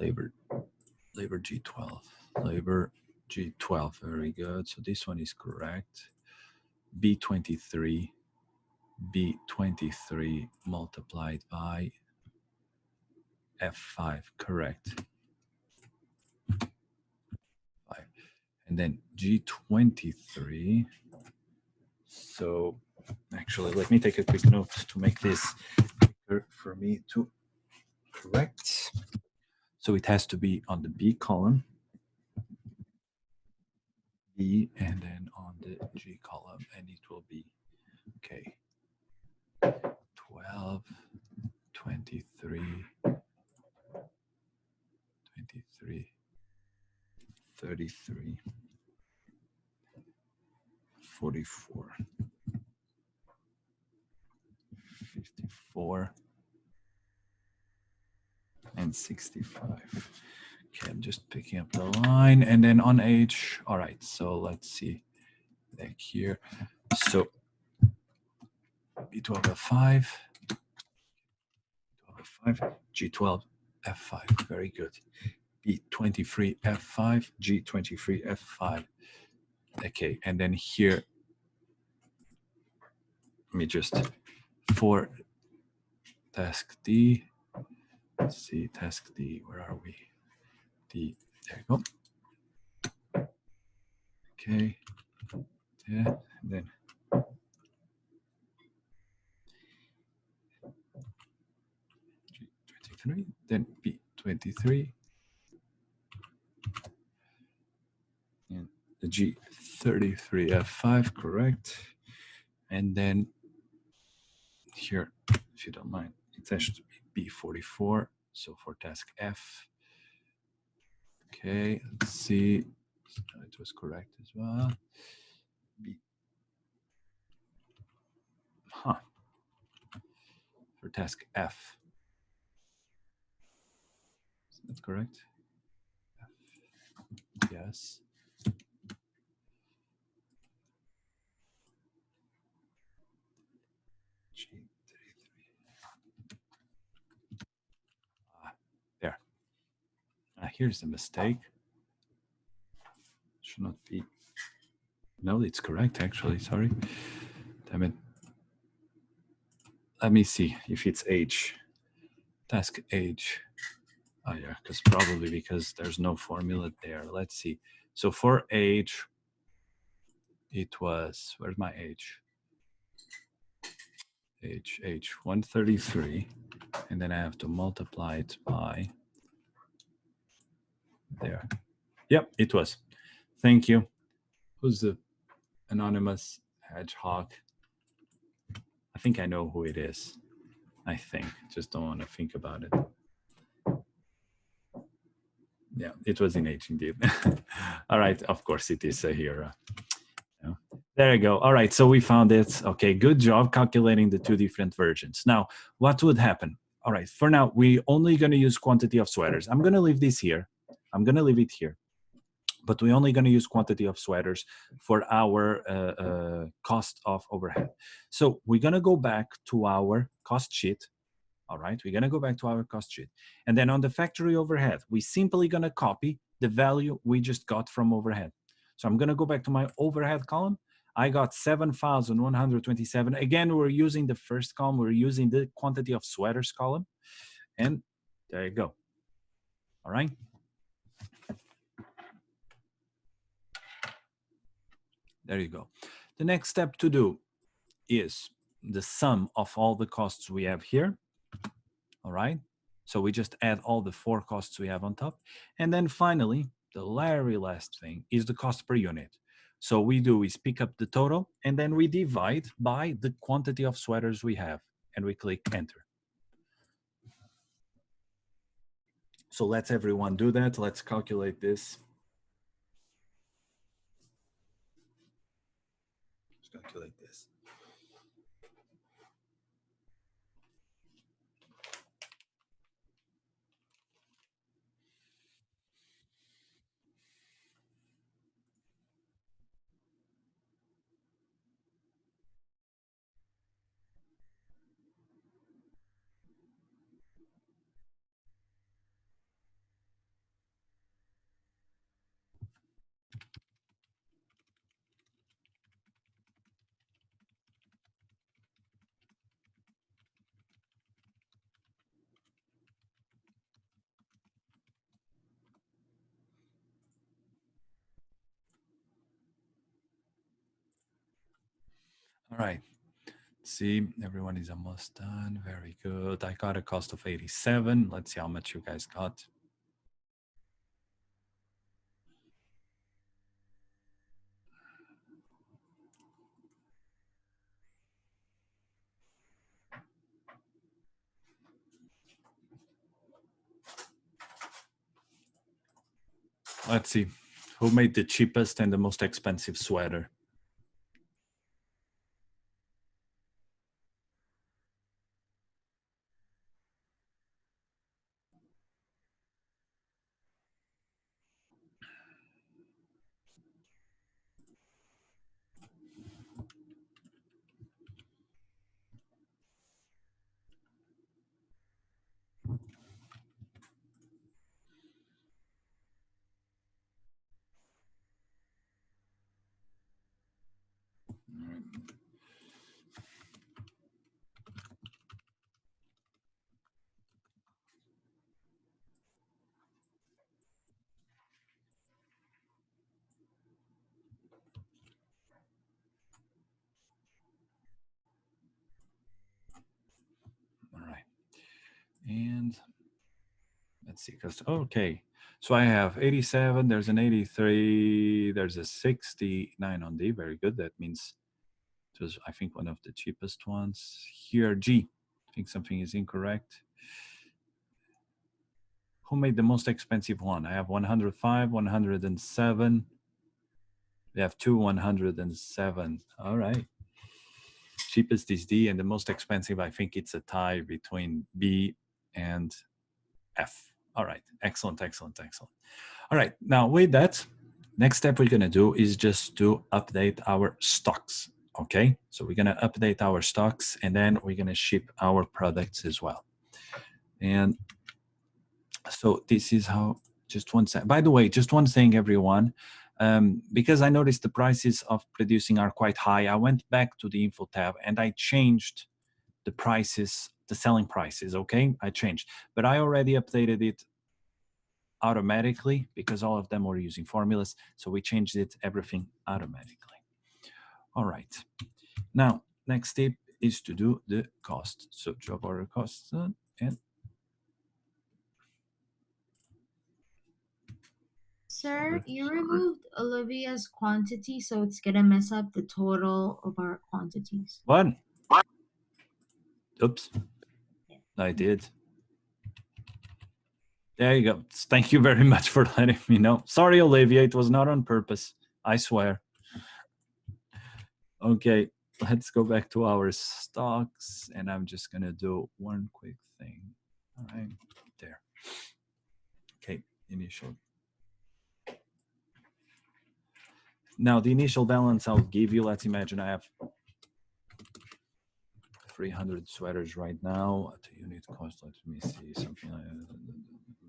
S1: Labor G12. Labor G12. Very good. So this one is correct. B23 multiplied by F5, correct. 5. And then G23. So actually, let me take a quick note to make this quicker for me to correct. So it has to be on the B column, B, and then on the G column, and it will be, okay, 12, 23, 23, 33, 44, 54, and 65. Okay, I'm just picking up the line, and then on H, all right, so let's see, back here. So B12 F5, G12 F5, very good. B23 F5, G23 F5. Okay, and then here, let me just, for task D, let's see, task D, where are we? D, there you go. Okay, yeah, and then G23, then B23, and the G33 F5, correct. And then here, if you don't mind, it has to be B44, so for task F. Okay, let's see, it was correct as well. B. Huh. For task F. Is that correct? F. Yes. G33. There. Here's the mistake. Should not be. No, it's correct, actually. Sorry. Damn it. Let me see if it's H. Task H. Oh, yeah, because there's no formula there. Let's see. So for H, it was, where's my H? H 133, and then I have to multiply it by there. Yep, it was. Thank you. Who's the anonymous hedgehog? I think I know who it is. I think, just don't want to think about it. Yeah, it was in H indeed. All right, of course it is here. There you go. All right, so we found it. Okay, good job calculating the two different versions. Now, what would happen? All right, for now, we're only going to use quantity of sweaters. I'm going to leave this here. I'm going to leave it here. But we're only going to use quantity of sweaters for our cost of overhead. So we're going to go back to our cost sheet. All right, we're going to go back to our cost sheet. And then on the factory overhead, we're simply going to copy the value we just got from overhead. So I'm going to go back to my overhead column. I got 7,127. Again, we're using the first column. We're using the quantity of sweaters column. And there you go. All right. There you go. The next step to do is the sum of all the costs we have here. All right. So we just add all the four costs we have on top. And then finally, the very last thing is the cost per unit. So we do is pick up the total and then we divide by the quantity of sweaters we have and we click enter. So let's everyone do that. Let's calculate this. Let's calculate this. All right. See, everyone is almost done. Very good. I got a cost of 87. Let's see how much you guys got. Let's see. Who made the cheapest and the most expensive sweater? All right. And let's see, because, okay. So I have 87, there's an 83, there's a 69 on D. Very good. That means it was, I think, one of the cheapest ones. Here, G. I think something is incorrect. Who made the most expensive one? I have 105, 107. We have two 107. All right. Cheapest is D, and the most expensive, I think it's a tie between B and F. All right. Excellent, excellent, excellent. All right. Now, with that, next step we're going to do is just to update our stocks. Okay. So we're going to update our stocks, and then we're going to ship our products as well. And so this is how, just one second. By the way, just one thing, everyone. Because I noticed the prices of producing are quite high, I went back to the info tab and I changed the prices, the selling prices, okay? I changed, but I already updated it automatically because all of them were using formulas. So we changed it, everything automatically. All right. Now, next step is to do the cost. So job order costs and
S8: Sir, you removed Olivia's quantity, so it's gonna mess up the total of our quantities.
S1: what? Oops, I did. There you go. Thank you very much for letting me know. Sorry, Olivia, it was not on purpose. I swear. Okay, let's go back to our stocks, and I'm just gonna do one quick thing. All right, there. Okay, initial. Now, the initial balance I'll give you, let's imagine I have 300 sweaters right now at the unit cost. Let me see, something like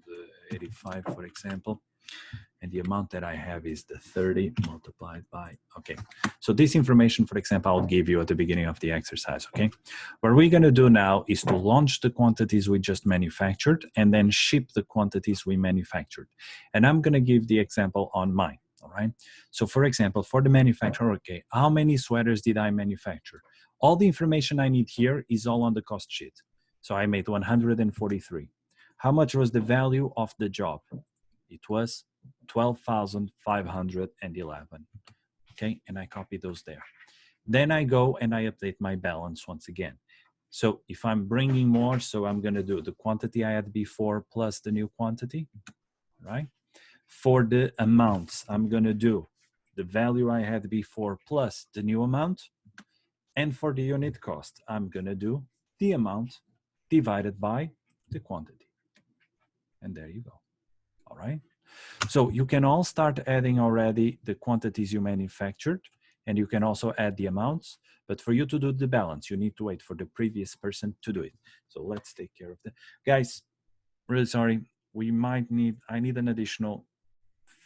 S1: the 85, for example. And the amount that I have is the 30 multiplied by, okay. So this information, for example, I'll give you at the beginning of the exercise, okay? What we're gonna do now is to launch the quantities we just manufactured and then ship the quantities we manufactured. And I'm gonna give the example on mine, all right? So for example, for the manufacturer, okay, how many sweaters did I manufacture? All the information I need here is all on the cost sheet. So I made 143. How much was the value of the job? It was 12,511. Okay, and I copy those there. Then I go and I update my balance once again. So if I'm bringing more, so I'm going to do the quantity I had before plus the new quantity, right? For the amounts, I'm going to do the value I had before plus the new amount. And for the unit cost, I'm going to do the amount divided by the quantity. And there you go. All right. So you can all start adding already the quantities you manufactured, and you can also add the amounts. But for you to do the balance, you need to wait for the previous person to do it. So let's take care of that. Guys, really sorry. I need an additional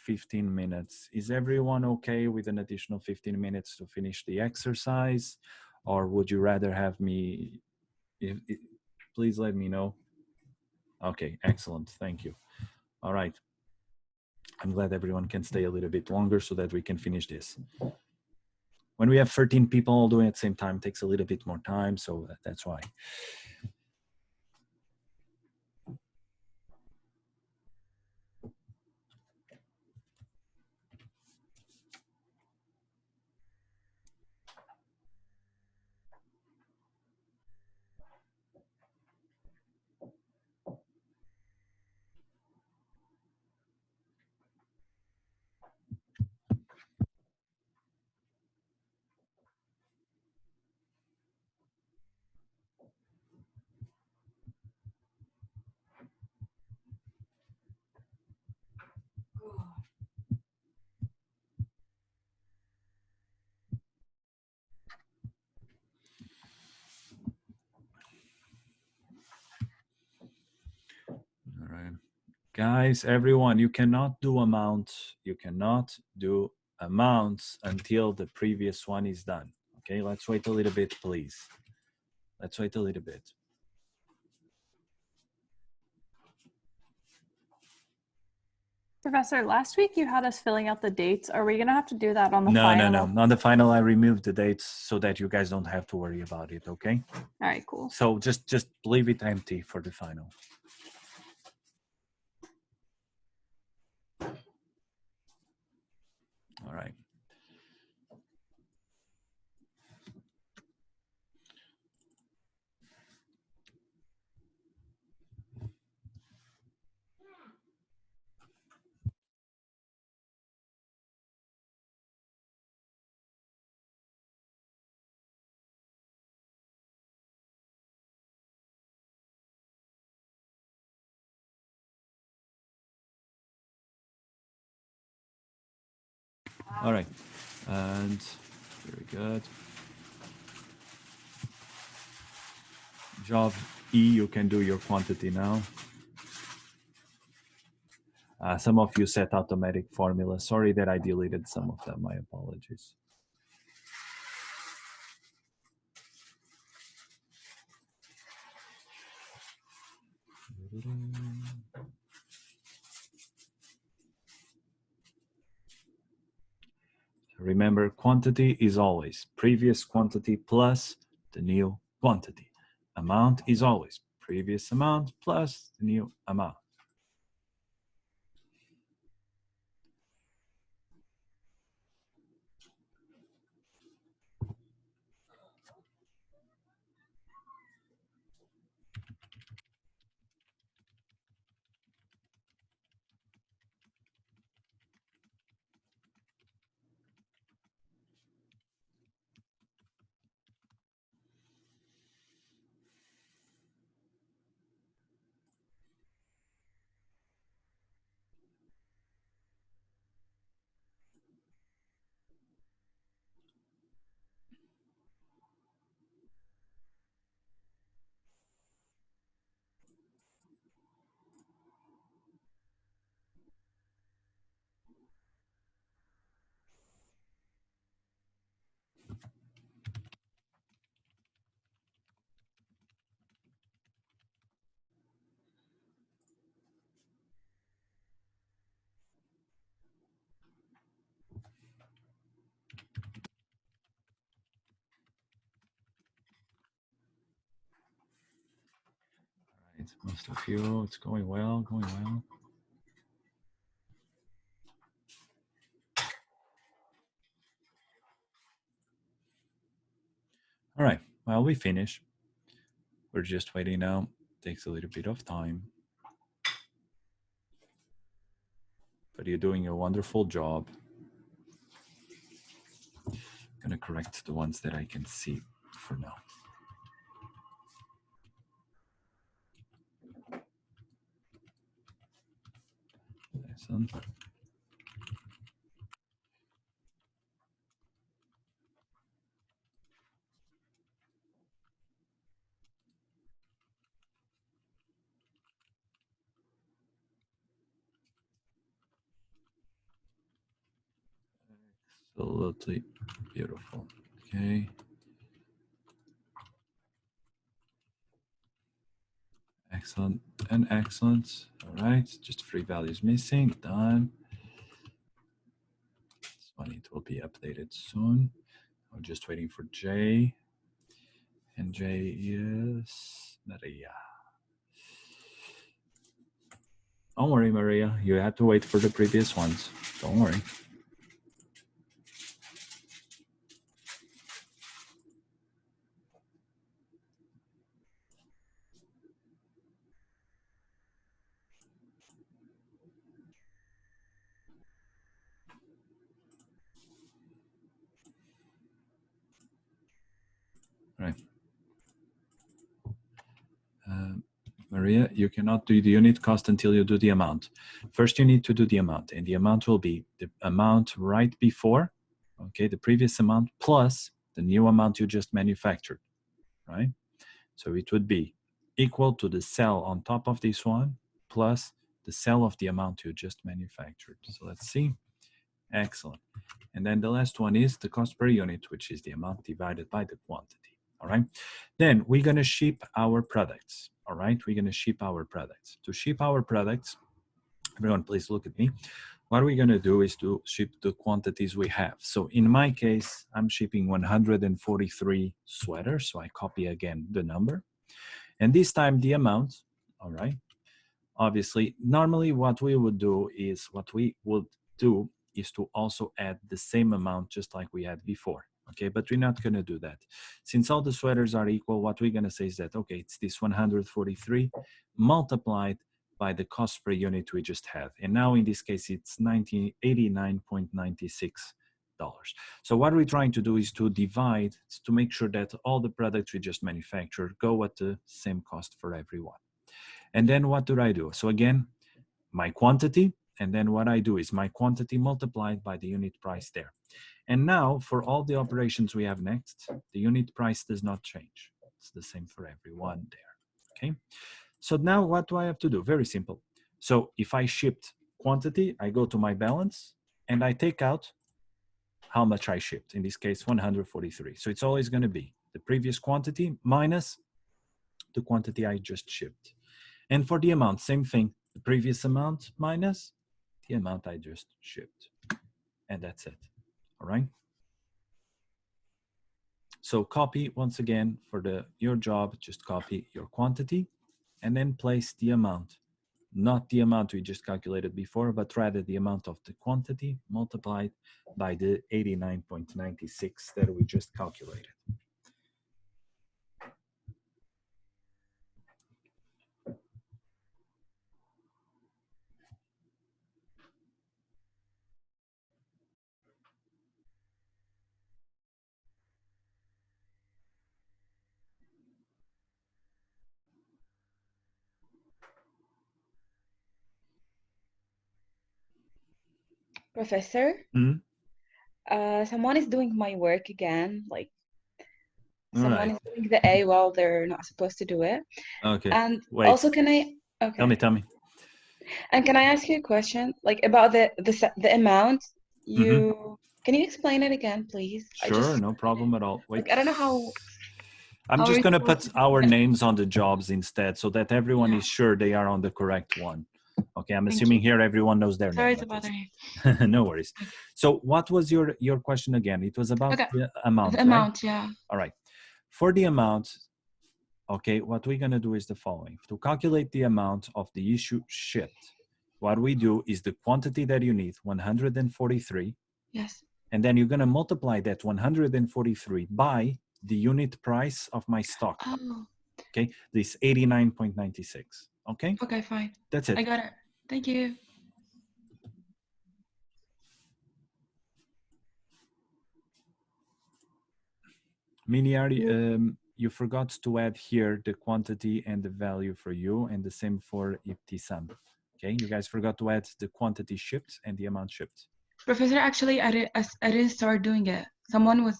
S1: 15 minutes. Is everyone okay with an additional 15 minutes to finish the exercise? Or would you rather have me, please let me know. Okay, excellent, thank you. All right. I'm glad everyone can stay a little bit longer so that we can finish this. when we have 13 people all doing it at the same time, it takes a little bit more time, so that's why. All right. Guys, everyone, you cannot do amounts. You cannot do amounts until the previous one is done. Okay, let's wait a little bit, please. Let's wait a little bit.
S2: Professor, last week you had us filling out the dates. Are we going to have to do that on the
S1: No,
S2: final?
S1: no. On the final, I removed the dates so that you guys don't have to worry about it, okay?
S2: All right, cool.
S1: So just leave it empty for the final. All right. All right, and very good. Job E, you can do your quantity now. Some of you set automatic formula. Sorry that I deleted some of them. My apologies. Remember, quantity is always previous quantity plus the new quantity. Amount is always previous amount plus the new amount. Right, most of you, it's going well, going well. All right, well, we finished. We're just waiting now. Takes a little bit of time. But you're doing a wonderful job. I'm gonna correct the ones that I can see for now. Excellent. Absolutely beautiful. Okay. Excellent and excellent. All right, just 3 values missing. Done. This one, it will be updated soon. I'm just waiting for Jay. And Jay is Maria. Don't worry, Maria. You had to wait for the previous ones. Don't worry. Right. Maria, you cannot do the unit cost until you do the amount. First, you need to do the amount, and the amount will be the amount right before, okay, the previous amount plus the new amount you just manufactured, right? So it would be equal to the cell on top of this one plus the cell of the amount you just manufactured. So let's see. Excellent. And then the last one is the cost per unit, which is the amount divided by the quantity. All right. Then we're going to ship our products. All right. We're going to ship our products. To ship our products, everyone, please look at me. What we're going to do is to ship the quantities we have. So in my case, I'm shipping 143 sweaters. So I copy again the number. And this time the amount, all right. Obviously, normally what we would do is to also add the same amount just like we had before. Okay, but we're not going to do that. Since all the sweaters are equal, what we're going to say is that, okay, it's this 143 multiplied by the cost per unit we just had. And now in this case, it's $89.96. So what we're trying to do is to divide, to make sure that all the products we just manufactured go at the same cost for everyone. And then what do I do? So again, my quantity, and then what I do is my quantity multiplied by the unit price there. And now for all the operations we have next, the unit price does not change. It's the same for everyone there, okay? So now what do I have to do? Very simple. So if I shipped quantity, I go to my balance and I take out how much I shipped, in this case, 143. So it's always gonna be the previous quantity minus the quantity I just shipped. And for the amount, same thing, the previous amount minus the amount I just shipped. And that's it, all right? So copy, once again, for your job, just copy your quantity and then place the amount, not the amount we just calculated before, but rather the amount of the quantity multiplied by the 89.96 that we just calculated.
S3: Professor,
S1: Mm-hmm.
S3: someone is doing my work again. Like
S1: All
S3: someone
S1: right.
S3: is doing the A while they're not supposed to do it.
S1: Okay.
S3: And
S1: Wait.
S3: also, can I? Okay.
S1: Tell me.
S3: And can I ask you a question, like about the amount? Can you explain it again, please?
S1: Sure, no problem at all. Wait.
S3: Like, I don't know how.
S1: I'm
S3: how
S1: just
S3: we're
S1: going to
S3: supposed
S1: put
S3: to do
S1: our
S3: it.
S1: names on the jobs instead so that everyone
S3: Yeah.
S1: is sure they are on the correct one. Okay, I'm
S3: Thank
S1: assuming
S3: you.
S1: here everyone knows their
S7: Sorry
S1: name.
S7: to bother you.
S1: No worries. So what was your question again? It was about
S7: Okay.
S1: the amount,
S7: The amount, yeah.
S1: All right. For the amount, okay, what we're going to do is the following. To calculate the amount of the issue shipped, what we do is the quantity that you need, 143.
S7: Yes.
S1: And then you're going to multiply that 143 by the unit price of my stock.
S7: Oh.
S1: Okay, this 89.96. Okay.
S7: Okay, fine.
S1: That's it.
S7: I got it. Thank you.
S1: Miniari, you forgot to add here the quantity and the value for you, and the same for Ibtisam. Okay, you guys forgot to add the quantity shipped and the amount shipped.
S7: Professor, actually, I didn't start doing it. Someone was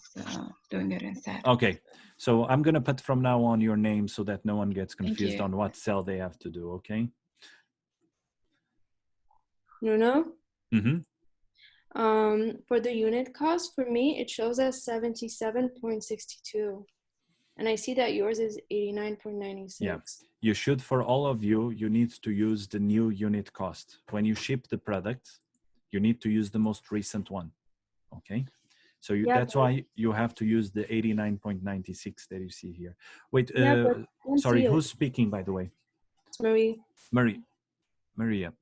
S7: doing it instead.
S1: Okay, so I'm gonna put from now on your name so that no one gets
S7: Thank
S1: confused
S7: you.
S1: on what cell they have to do. Okay.
S9: Nuno?
S1: Mm-hmm.
S9: For the unit cost, for me, it shows as 77.62. And I see that yours is 89.96.
S1: Yeah, you should, for all of you, you need to use the new unit cost. When you ship the product, you need to use the most recent one, okay? So
S9: Yeah,
S1: that's why you have to use the 89.96 that you see here. Wait,
S9: Yeah, but I don't
S1: sorry,
S9: see it.
S1: who's speaking, by the way?
S9: It's Marie.
S1: Maria.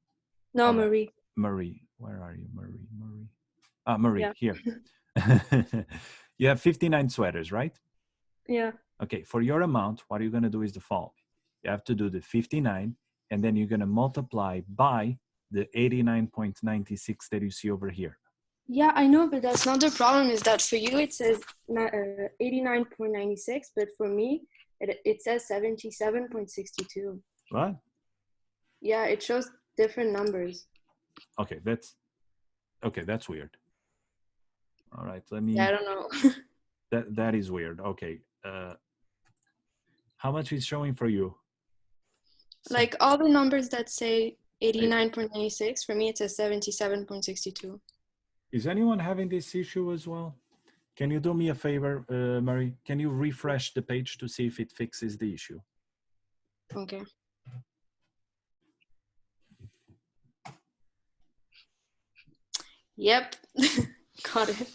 S9: No,
S1: All right.
S9: Marie.
S1: Marie, where are you, Marie? Ah, Marie,
S9: Yeah.
S1: here. You have 59 sweaters, right?
S9: Yeah.
S1: Okay, for your amount, what you're gonna do is the following. You have to do the 59, and then you're gonna multiply by the 89.96 that you see over here.
S9: Yeah, I know, but that's not the problem. Is that for you it says 89.96, but for me it says 77.62.
S1: What?
S9: Yeah, it shows different numbers.
S1: Okay, that's weird. All right, let me.
S9: Yeah, I don't know.
S1: That is weird. Okay, how much is showing for you?
S9: Like all the numbers that say 89.96, for me it says 77.62.
S1: Is anyone having this issue as well? Can you do me a favor, Marie? Can you refresh the page to see if it fixes the issue?
S9: Okay. Yep. Got it.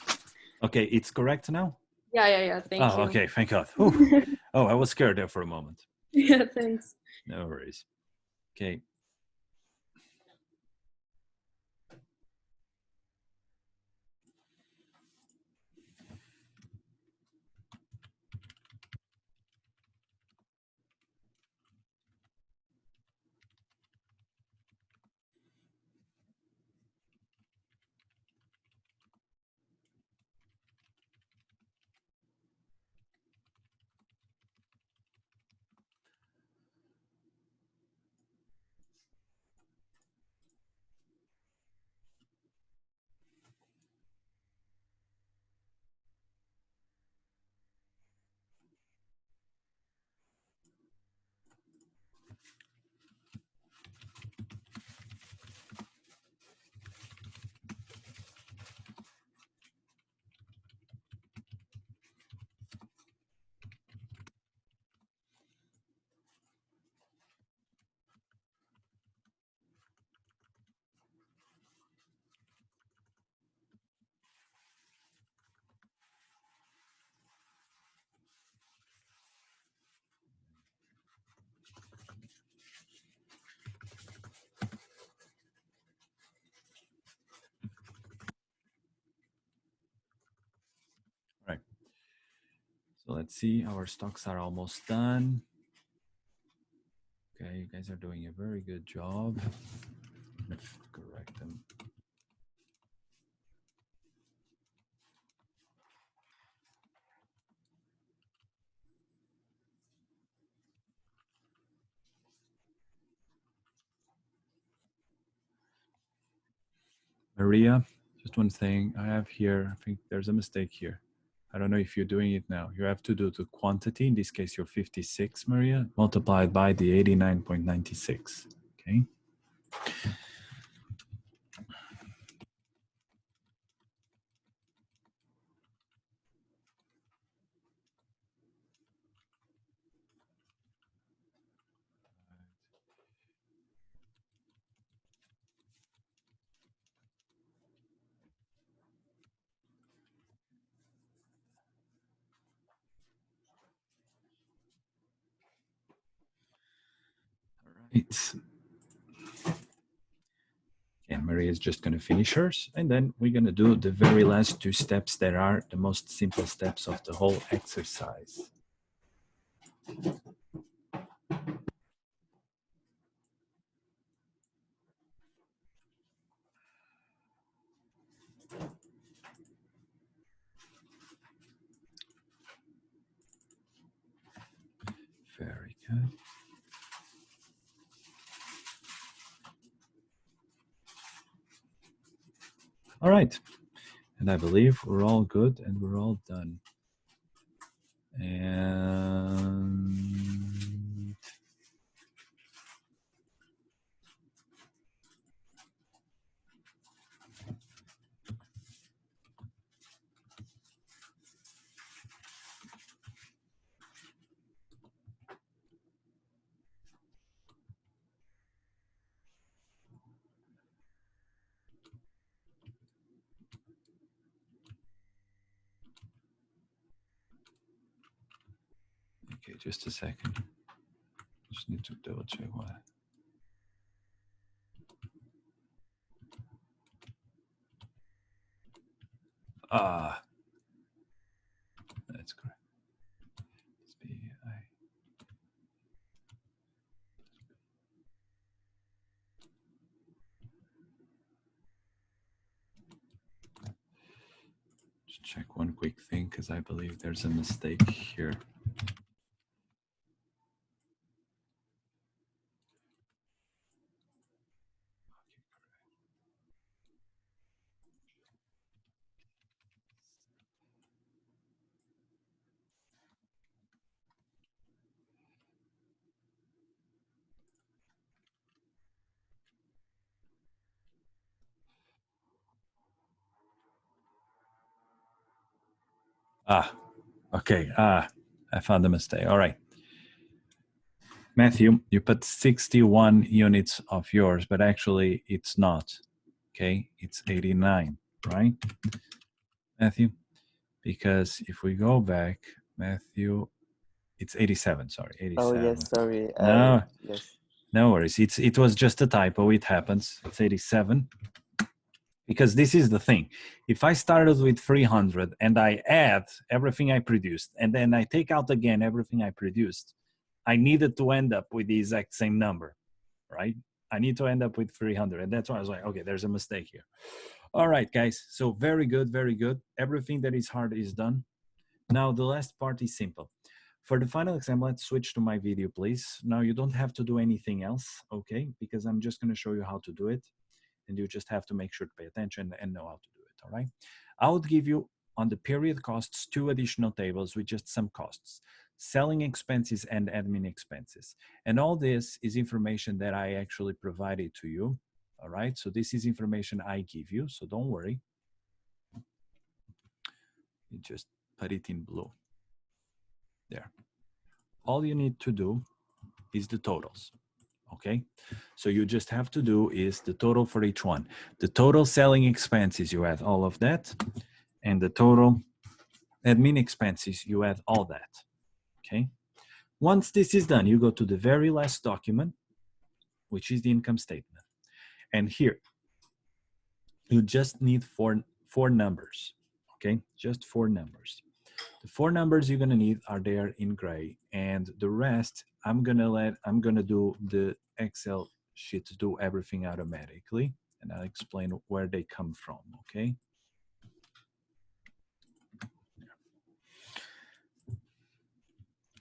S1: Okay, it's correct now?
S9: Yeah. Thank you.
S1: Okay, thank God. Whew. Oh, I was scared there for a moment.
S9: Yeah, thanks.
S1: No worries. Okay. Right. So let's see, our stocks are almost done. Okay, you guys are doing a very good job. Let's correct them. Maria, just one thing I have here. I think there's a mistake here. I don't know if you're doing it now. You have to do the quantity. In this case, you're 56, Maria, multiplied by the 89.96. Okay. Right. And Maria is just going to finish hers, and then we're going to do the very last two steps that are the most simple steps of the whole exercise. Very good. All right. And I believe we're all good and we're all done. And Okay, just a second. Just need to double check what. Ah, that's correct. Just check one quick thing because I believe there's a mistake here. Ah, okay. Ah, I found the mistake. All right. Matthew, you put 61 units of yours, but actually it's not. Okay, it's 89, right? Matthew, because if we go back, Matthew, it's 87, sorry, 87.
S5: Oh yes, sorry.
S1: No,
S5: Yes.
S1: no worries. It was just a typo. It happens. It's 87. Because this is the thing. If I started with 300 and I add everything I produced, and then I take out again everything I produced, I needed to end up with the exact same number, right? I need to end up with 300. And that's why I was like, okay, there's a mistake here. All right, guys. So very good, very good. Everything that is hard is done. Now the last part is simple. For the final exam, let's switch to my video, please. Now you don't have to do anything else, okay? Because I'm just gonna show you how to do it. And you just have to make sure to pay attention and know how to do it, all right? I would give you on the period costs 2 additional tables with just some costs, selling expenses and admin expenses. And all this is information that I actually provided to you, all right? So this is information I give you, so don't worry. You just put it in blue. There. All you need to do is the totals. Okay, so you just have to do is the total for each one. The total selling expenses, you add all of that, and the total admin expenses, you add all that. Okay, once this is done, you go to the very last document, which is the income statement. And here, you just need four numbers. Okay, just 4 numbers. The 4 numbers you're gonna need are there in gray, and the rest I'm gonna do the Excel sheet to do everything automatically, and I'll explain where they come from. Okay.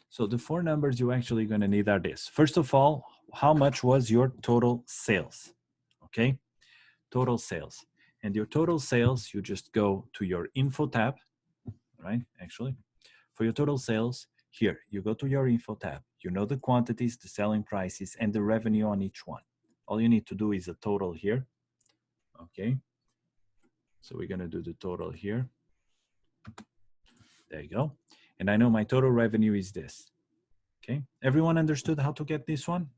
S1: So the 4 numbers you're actually gonna need are this. First of all, how much was your total sales? Okay, total sales, and your total sales, you just go to your info tab, right? Actually. For your total sales, here, you go to your info tab. You know the quantities, the selling prices, and the revenue on each one. All you need to do is a total here. Okay. So we're going to do the total here. There you go. And I know my total revenue is this. Okay. Everyone understood how to get this one?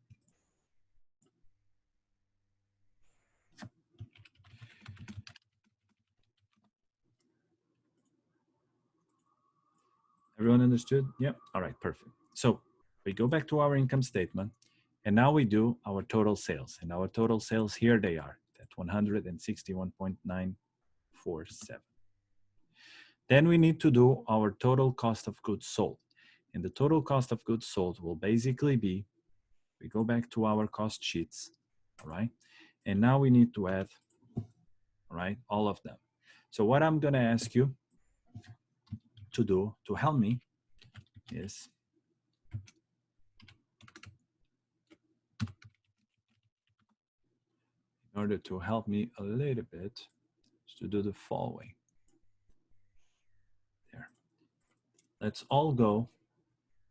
S1: Everyone understood? Yep. All right, perfect. So we go back to our income statement, and now we do our total sales. And our total sales, here they are at 161.947. Then we need to do our total cost of goods sold. And the total cost of goods sold will basically be, we go back to our cost sheets, all right? And now we need to add, all right, all of them. So what I'm gonna ask you to do to help me is in order to help me a little bit, is to do the following. There. Let's all go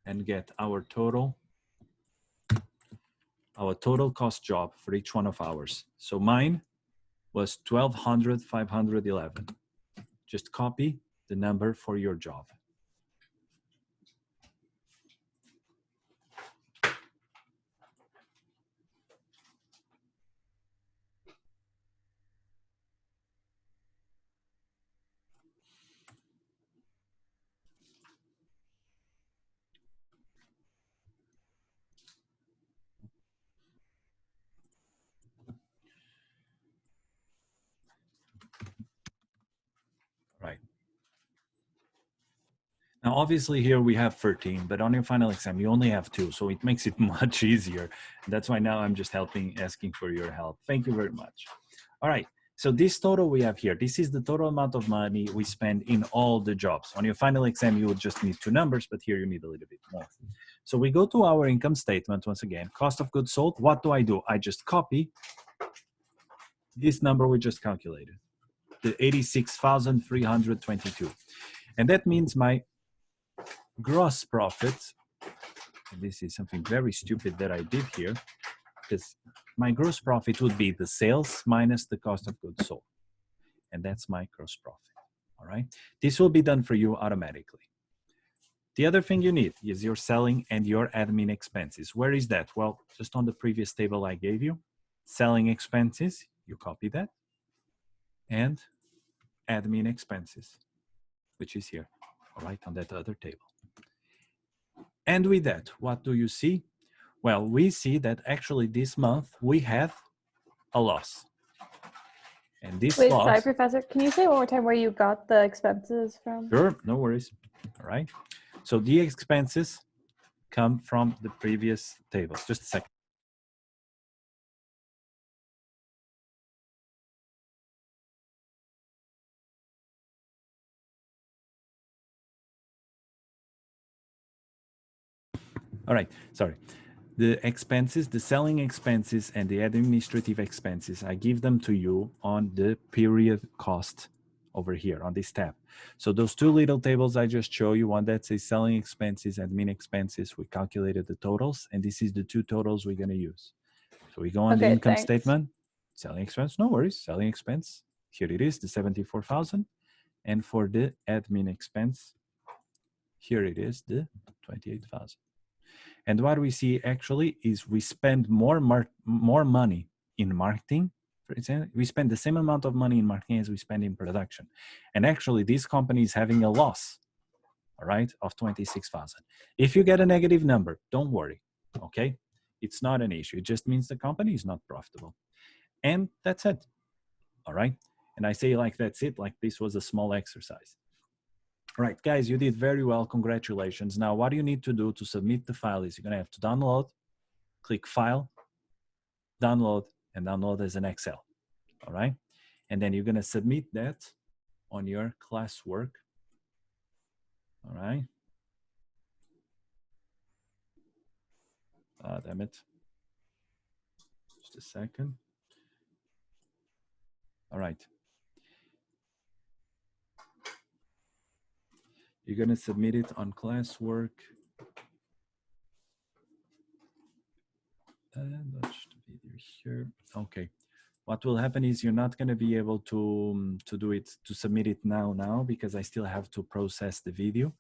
S1: and get our total cost job for each one of ours. So mine was 1200,511. Just copy the number for your job. Now, obviously here we have 13, but on your final exam, you only have 2. So it makes it much easier. That's why now I'm just asking for your help. Thank you very much. All right. So this total we have here, this is the total amount of money we spend in all the jobs. On your final exam, you will just need 2 numbers, but here you need a little bit more. So we go to our income statement once again, cost of goods sold. What do? I just copy this number we just calculated, the 86,322. And that means my gross profit, and this is something very stupid that I did here, because my gross profit would be the sales minus the cost of goods sold. And that's my gross profit, all right? This will be done for you automatically. The other thing you need is your selling and your admin expenses. Where is that? Well, just on the previous table I gave you, selling expenses, you copy that, and admin expenses, which is here, all right, on that other table. And with that, what do you see? Well, we see that actually this month we have a loss. And this
S2: Wait,
S1: loss...
S2: sorry, Professor. Can you say one more time where you got the expenses from?
S1: Sure, no worries. All right. So the expenses come from the previous tables. Just a second. All right, sorry. The expenses, the selling expenses and the administrative expenses, I give them to you on the period cost over here on this tab. So those 2 little tables I just show you, one that says selling expenses, admin expenses, we calculated the totals, and this is the 2 totals we're gonna use. So we go on the income statement, selling expense, no worries, selling expense. Here it is, the 74,000. And for the admin expense, here it is, the 28,000. And what we see actually is we spend more money in marketing. For example, we spend the same amount of money in marketing as we spend in production. And actually this company is having a loss, all right, of 26,000. If you get a negative number, don't worry, okay? It's not an issue. It just means the company is not profitable. And that's it, all right? And I say like that's it, like this was a small exercise. All right, guys, you did very well. Congratulations. Now, what you need to do to submit the file is you're going to have to download, click File, download, and download as an Excel. All right. And then you're going to submit that on your classwork. All right. Damn it. Just a second. All right. You're going to submit it on classwork. And watch the video here. Okay. What will happen is you're not going to be able to do it, to submit it now because I still have to process the video.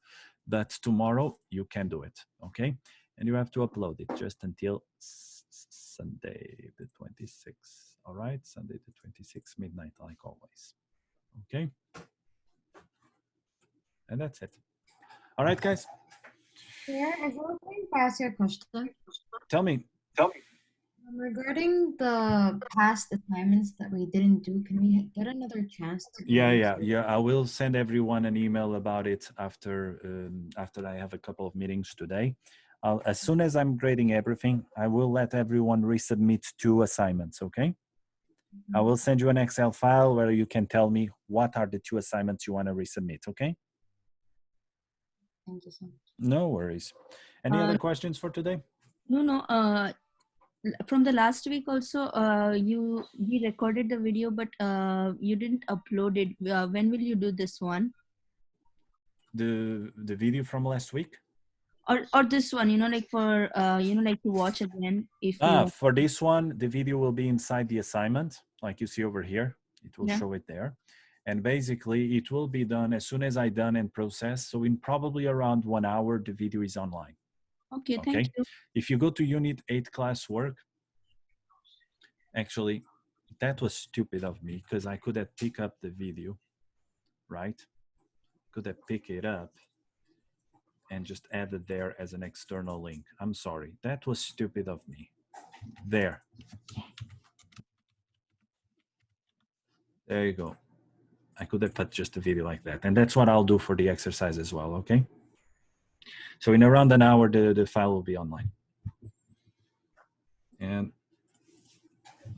S1: But tomorrow you can do it. Okay. And you have to upload it just until Sunday the 26th. All right. Sunday the 26th, midnight, like always. Okay. And that's it. All right, guys.
S8: Yeah, is it okay if I ask you a question?
S1: Tell me.
S8: Regarding the past assignments that we didn't do, can we get another chance to do
S1: Yeah. I will send everyone an email about it after I have a couple of meetings today. As soon as I'm grading everything, I will let everyone resubmit 2 assignments, okay? I will send you an Excel file where you can tell me what are the 2 assignments you want to resubmit, okay?
S8: Thank you so much.
S1: No worries. Any other questions for today?
S6: No. From the last week also, we recorded the video, but you didn't upload it. When will you do this one?
S1: The video from last week?
S6: Or this one, like for like to watch again if you...
S1: For this one, the video will be inside the assignment, like you see over here. It will show it there. And basically, it will be done as soon as I done and process. So in probably around 1 hour, the video is online.
S6: Okay, thank you.
S1: If you go to Unit 8 classwork, actually, that was stupid of me because I could have picked up the video, right? Could have picked it up and just added there as an external link. I'm sorry. That was stupid of me. There you go. I could have put just a video like that. And that's what I'll do for the exercise as well, okay? So in around an hour, the file will be online. And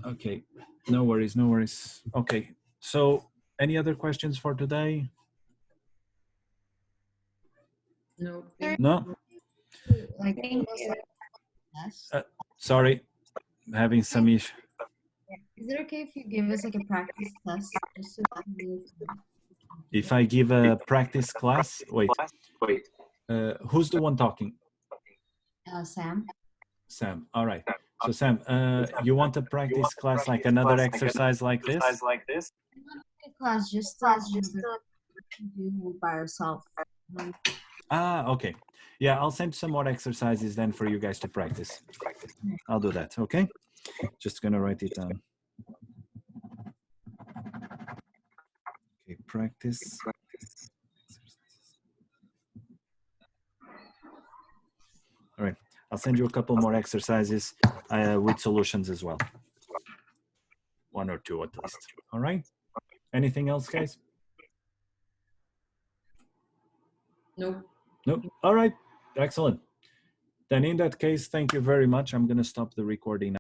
S1: okay, no worries, no worries. Okay, so any other questions for today?
S4: No.
S1: No?
S8: Like,
S3: Thank you.
S8: yes.
S1: Sorry, having some issue.
S8: Is it okay if you give us like a practice test just so that we
S1: If I give a practice class, wait, who's the one talking?
S8: Sam?
S1: Sam, all right. So Sam, you want a practice class like another exercise like this?
S8: Not a class, just do by yourself.
S1: Okay. Yeah, I'll send some more exercises then for you guys to practice. I'll do that, okay? Just gonna write it down. Okay, practice. All right, I'll send you a couple more exercises with solutions as well. 1 or 2 at least, all right? Anything else, guys?
S4: Nope.
S1: Nope, all right, excellent. Then in that case, thank you very much. I'm gonna stop the recording now.